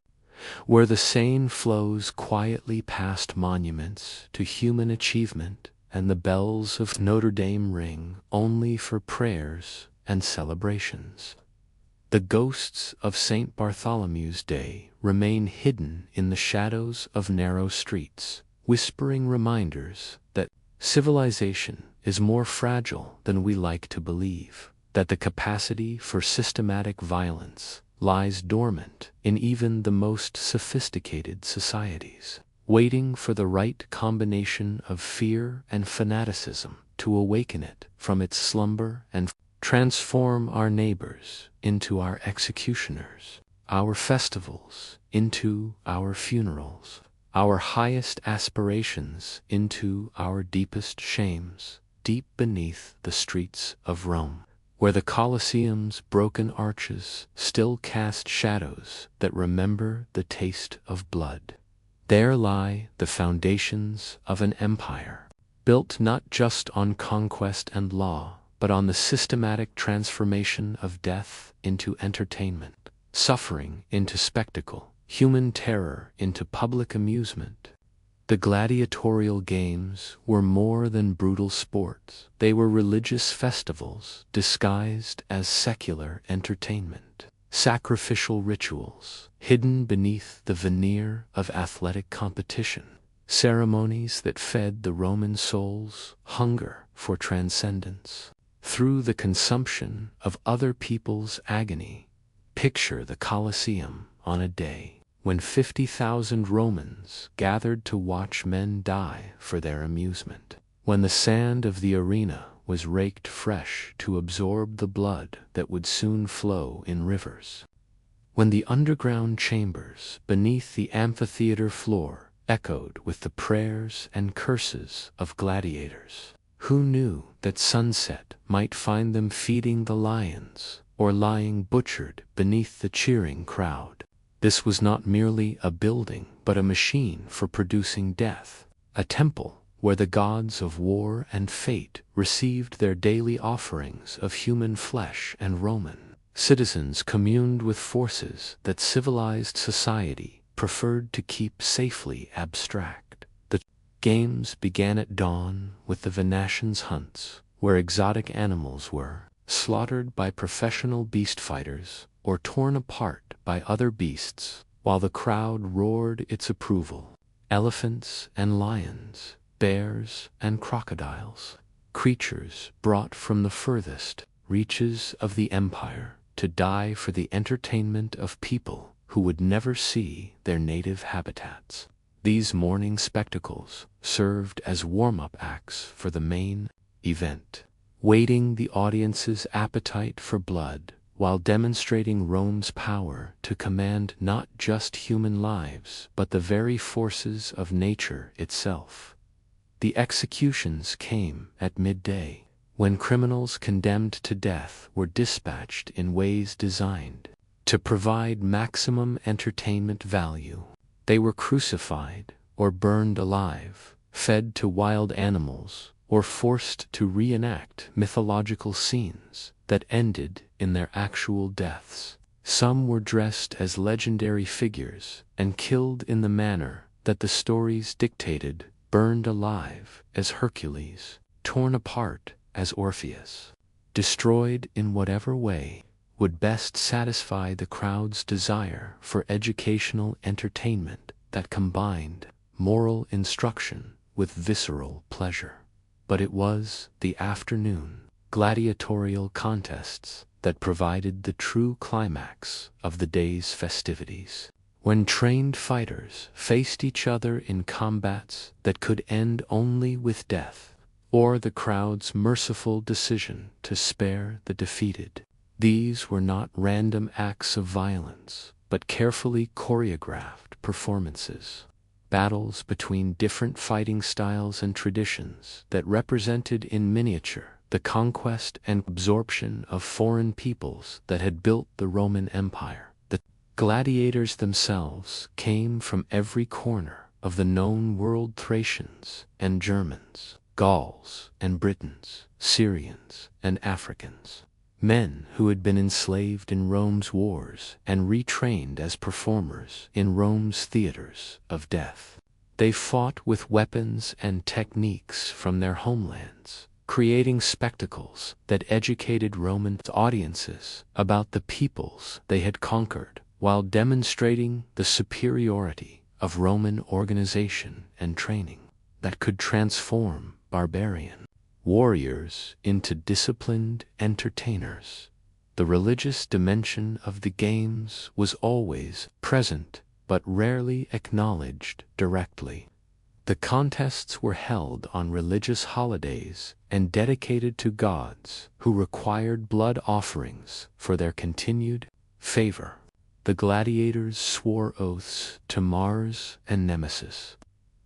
where the Seine flows quietly past monuments to human achievement and the bells of Notre Dame ring only for prayers and celebrations, the ghosts of St. Bartholomew's Day remain hidden in the shadows of narrow streets, whispering reminders that civilization is more fragile than we like to believe, that the capacity for systematic violence lies dormant in even the most sophisticated societies, waiting for the right combination of fear and fanaticism to awaken it from its slumber and transform our neighbors into our executioners, our festivals into our funerals, our highest aspirations into our deepest shames, deep beneath the streets of Rome, where the Colosseum's broken arches still cast shadows that remember the taste of blood. There lie the foundations of an empire, built not just on conquest and law, but on the systematic transformation of death into entertainment, suffering into spectacle, human terror into public amusement. The gladiatorial games were more than brutal sports. They were religious festivals disguised as secular entertainment, sacrificial rituals hidden beneath the veneer of athletic competition, ceremonies that fed the Roman soul's hunger for transcendence through the consumption of other people's agony. Picture the Colosseum on a day when 50,000 Romans gathered to watch men die for their amusement, when the sand of the arena was raked fresh to absorb the blood that would soon flow in rivers. When the underground chambers beneath the amphitheater floor echoed with the prayers and curses of gladiators. Who knew that sunset might find them feeding the lions or lying butchered beneath the cheering crowd? This was not merely a building, but a machine for producing death, a temple where the gods of war and fate received their daily offerings of human flesh, and Roman citizens communed with forces that civilized society preferred to keep safely abstract. The games began at dawn with the Venetians' hunts, where exotic animals were slaughtered by professional beast fighters or torn apart by other beasts, while the crowd roared its approval. Elephants and lions, bears and crocodiles, creatures brought from the furthest reaches of the empire to die for the entertainment of people who would never see their native habitats. These morning spectacles served as warm-up acts for the main event, whetting the audience's appetite for blood while demonstrating Rome's power to command not just human lives but the very forces of nature itself. The executions came at midday, when criminals condemned to death were dispatched in ways designed to provide maximum entertainment value. They were crucified or burned alive, fed to wild animals, or forced to reenact mythological scenes that ended in their actual deaths. Some were dressed as legendary figures and killed in the manner that the stories dictated, burned alive as Hercules, torn apart as Orpheus, destroyed in whatever way would best satisfy the crowd's desire for educational entertainment that combined moral instruction with visceral pleasure. But it was the afternoon gladiatorial contests that provided the true climax of the day's festivities, when trained fighters faced each other in combats that could end only with death, or the crowd's merciful decision to spare the defeated. These were not random acts of violence, but carefully choreographed performances, battles between different fighting styles and traditions that represented in miniature the conquest and absorption of foreign peoples that had built the Roman Empire. The gladiators themselves came from every corner of the known world: Thracians and Germans, Gauls and Britons, Syrians and Africans, men who had been enslaved in Rome's wars and retrained as performers in Rome's theaters of death. They fought with weapons and techniques from their homelands, creating spectacles that educated Roman audiences about the peoples they had conquered, while demonstrating the superiority of Roman organization and training that could transform barbarian warriors into disciplined entertainers. The religious dimension of the games was always present, but rarely acknowledged directly. The contests were held on religious holidays and dedicated to gods who required blood offerings for their continued favor. The gladiators swore oaths to Mars and Nemesis,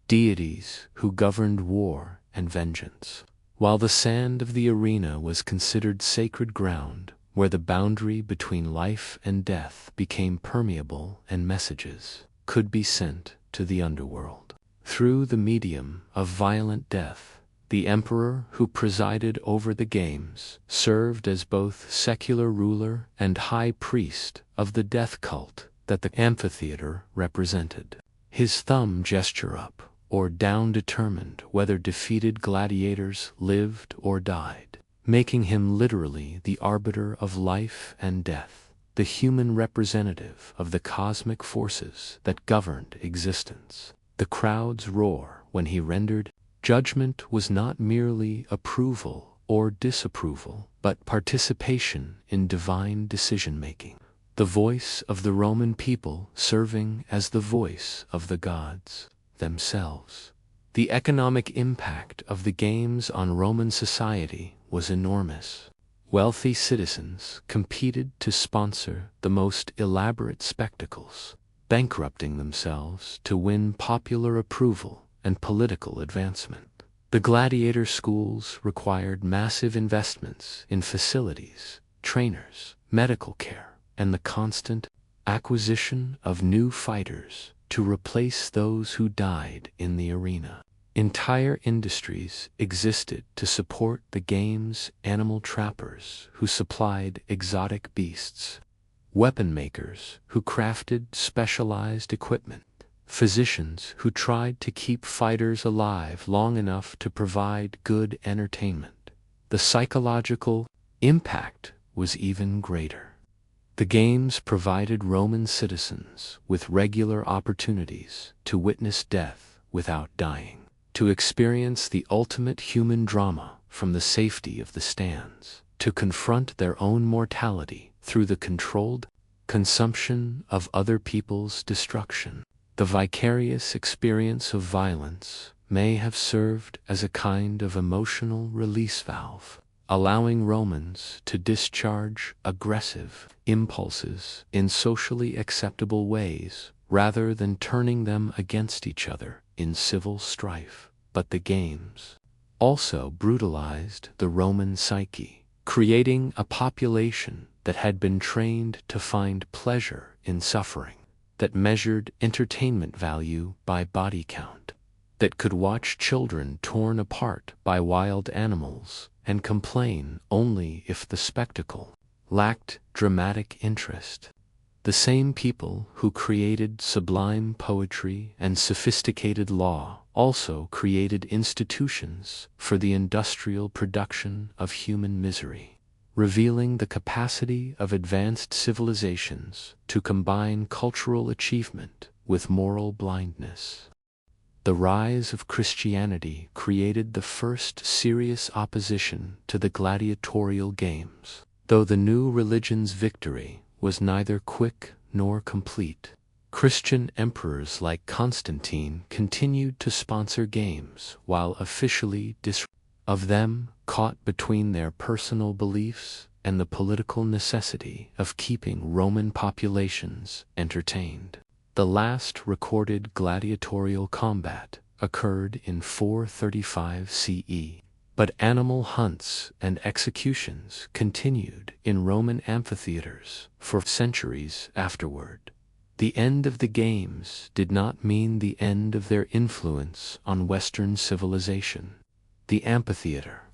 deities who governed war and vengeance, while the sand of the arena was considered sacred ground where the boundary between life and death became permeable and messages could be sent to the underworld. Through the medium of violent death, the emperor who presided over the games served as both secular ruler and high priest of the death cult that the amphitheater represented. His thumb gesture up or down determined whether defeated gladiators lived or died, making him literally the arbiter of life and death, the human representative of the cosmic forces that governed existence. The crowd's roar when he rendered judgment was not merely approval or disapproval, but participation in divine decision-making, the voice of the Roman people serving as the voice of the gods themselves. The economic impact of the games on Roman society was enormous. Wealthy citizens competed to sponsor the most elaborate spectacles, bankrupting themselves to win popular approval and political advancement. The gladiator schools required massive investments in facilities, trainers, medical care, and the constant acquisition of new fighters to replace those who died in the arena. Entire industries existed to support the game's animal trappers who supplied exotic beasts, weapon makers who crafted specialized equipment, physicians who tried to keep fighters alive long enough to provide good entertainment. The psychological impact was even greater. The games provided Roman citizens with regular opportunities to witness death without dying, to experience the ultimate human drama from the safety of the stands, to confront their own mortality through the controlled consumption of other people's destruction. The vicarious experience of violence may have served as a kind of emotional release valve, allowing Romans to discharge aggressive impulses in socially acceptable ways rather than turning them against each other in civil strife. But the games also brutalized the Roman psyche, creating a population that had been trained to find pleasure in suffering, that measured entertainment value by body count, that could watch children torn apart by wild animals and complain only if the spectacle lacked dramatic interest. The same people who created sublime poetry and sophisticated law also created institutions for the industrial production of human misery, revealing the capacity of advanced civilizations to combine cultural achievement with moral blindness. The rise of Christianity created the first serious opposition to the gladiatorial games, though the new religion's victory was neither quick nor complete. Christian emperors like Constantine continued to sponsor games while officially of them caught between their personal beliefs and the political necessity of keeping Roman populations entertained. The last recorded gladiatorial combat occurred in 435 CE, but animal hunts and executions continued in Roman amphitheaters for centuries afterward. The end of the games did not mean the end of their influence on Western civilization. The amphitheater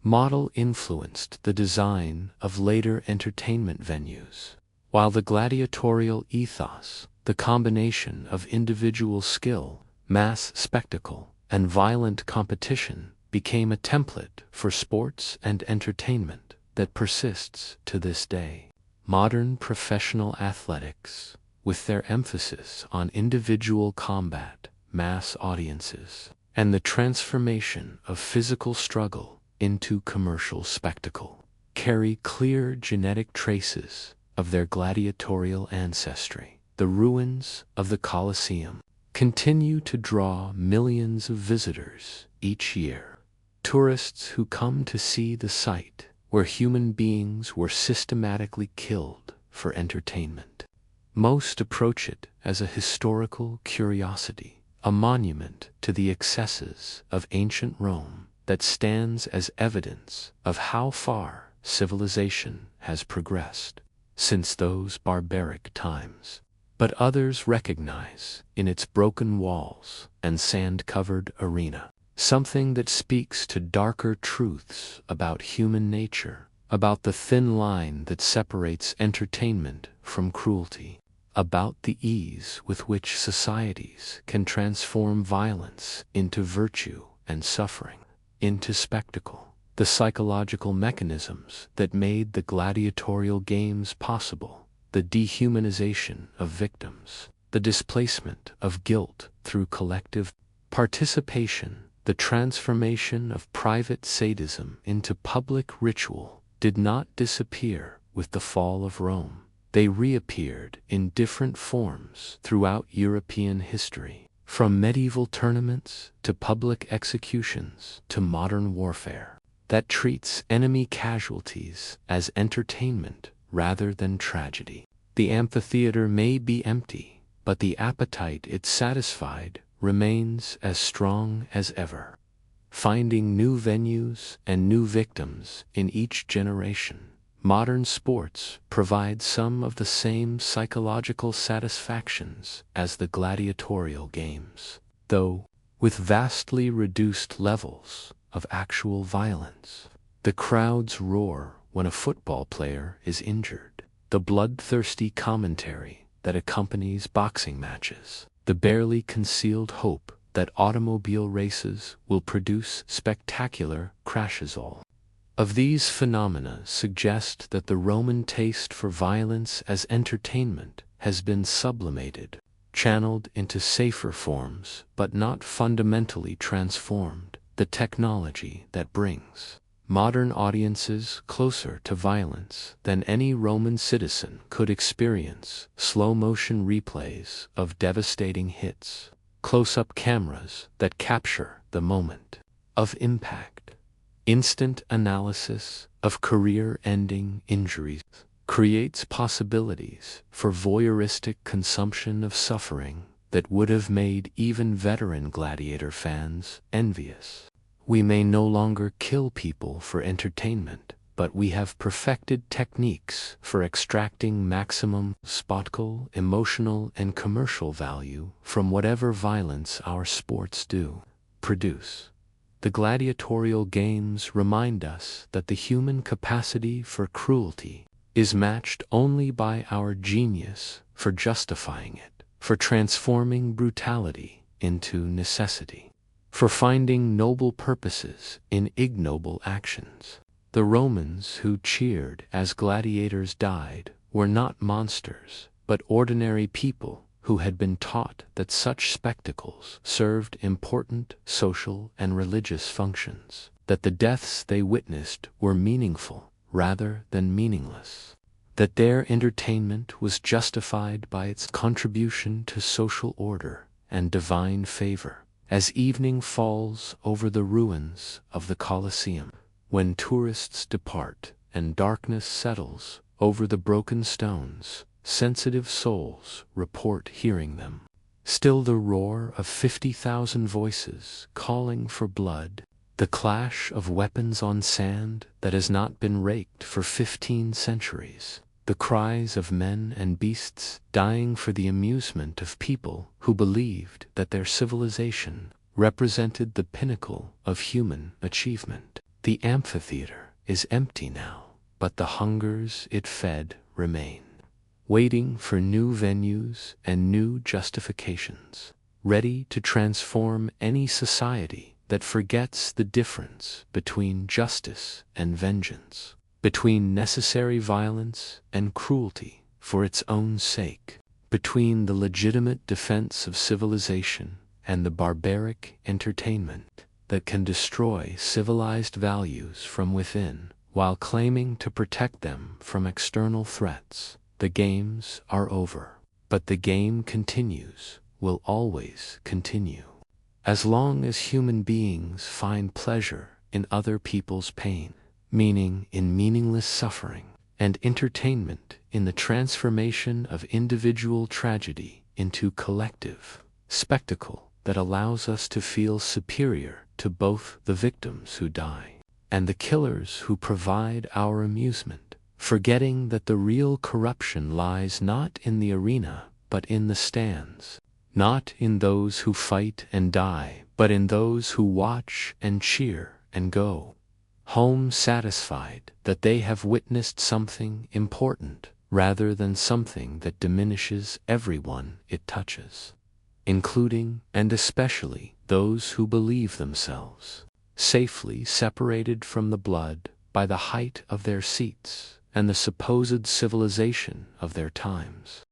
model influenced the design of later entertainment venues, while the gladiatorial ethos, the combination of individual skill, mass spectacle, and violent competition, became a template for sports and entertainment that persists to this day. Modern professional athletics, with their emphasis on individual combat, mass audiences, and the transformation of physical struggle into commercial spectacle, carry clear genetic traces of their gladiatorial ancestry. The ruins of the Colosseum continue to draw millions of visitors each year. Tourists who come to see the site where human beings were systematically killed for entertainment. Most approach it as a historical curiosity, a monument to the excesses of ancient Rome that stands as evidence of how far civilization has progressed since those barbaric times. But others recognize in its broken walls and sand-covered arena something that speaks to darker truths about human nature, about the thin line that separates entertainment from cruelty, about the ease with which societies can transform violence into virtue and suffering into spectacle. The psychological mechanisms that made the gladiatorial games possible, the dehumanization of victims, the displacement of guilt through collective participation, the transformation of private sadism into public ritual, did not disappear with the fall of Rome. They reappeared in different forms throughout European history, from medieval tournaments to public executions to modern warfare, that treats enemy casualties as entertainment rather than tragedy. The amphitheater may be empty, but the appetite it satisfied remains as strong as ever, finding new venues and new victims in each generation. Modern sports provide some of the same psychological satisfactions as the gladiatorial games, though with vastly reduced levels of actual violence. The crowds roar when a football player is injured, the bloodthirsty commentary that accompanies boxing matches, the barely concealed hope that automobile races will produce spectacular crashes. All of these phenomena suggest that the Roman taste for violence as entertainment has been sublimated, channeled into safer forms, but not fundamentally transformed. The technology that brings modern audiences closer to violence than any Roman citizen could experience, slow-motion replays of devastating hits, close-up cameras that capture the moment of impact, instant analysis of career-ending injuries, creates possibilities for voyeuristic consumption of suffering that would have made even veteran gladiator fans envious. We may no longer kill people for entertainment, but we have perfected techniques for extracting maximum spectacle, emotional and commercial value from whatever violence our sports do produce. The gladiatorial games remind us that the human capacity for cruelty is matched only by our genius for justifying it, for transforming brutality into necessity, for finding noble purposes in ignoble actions. The Romans who cheered as gladiators died were not monsters, but ordinary people who had been taught that such spectacles served important social and religious functions, that the deaths they witnessed were meaningful rather than meaningless, that their entertainment was justified by its contribution to social order and divine favor. As evening falls over the ruins of the Colosseum, when tourists depart and darkness settles over the broken stones, sensitive souls report hearing them. Still the roar of 50,000 voices calling for blood, the clash of weapons on sand that has not been raked for 15 centuries, the cries of men and beasts dying for the amusement of people who believed that their civilization represented the pinnacle of human achievement. The amphitheater is empty now, but the hungers it fed remain, waiting for new venues and new justifications, ready to transform any society that forgets the difference between justice and vengeance, between necessary violence and cruelty for its own sake, between the legitimate defense of civilization and the barbaric entertainment that can destroy civilized values from within while claiming to protect them from external threats. The games are over, but the game continues, will always continue, as long as human beings find pleasure in other people's pain, meaning in meaningless suffering, and entertainment in the transformation of individual tragedy into collective spectacle that allows us to feel superior to both the victims who die and the killers who provide our amusement, forgetting that the real corruption lies not in the arena but in the stands, not in those who fight and die, but in those who watch and cheer and go home satisfied that they have witnessed something important rather than something that diminishes everyone it touches, including and especially those who believe themselves safely separated from the blood by the height of their seats and the supposed civilization of their times.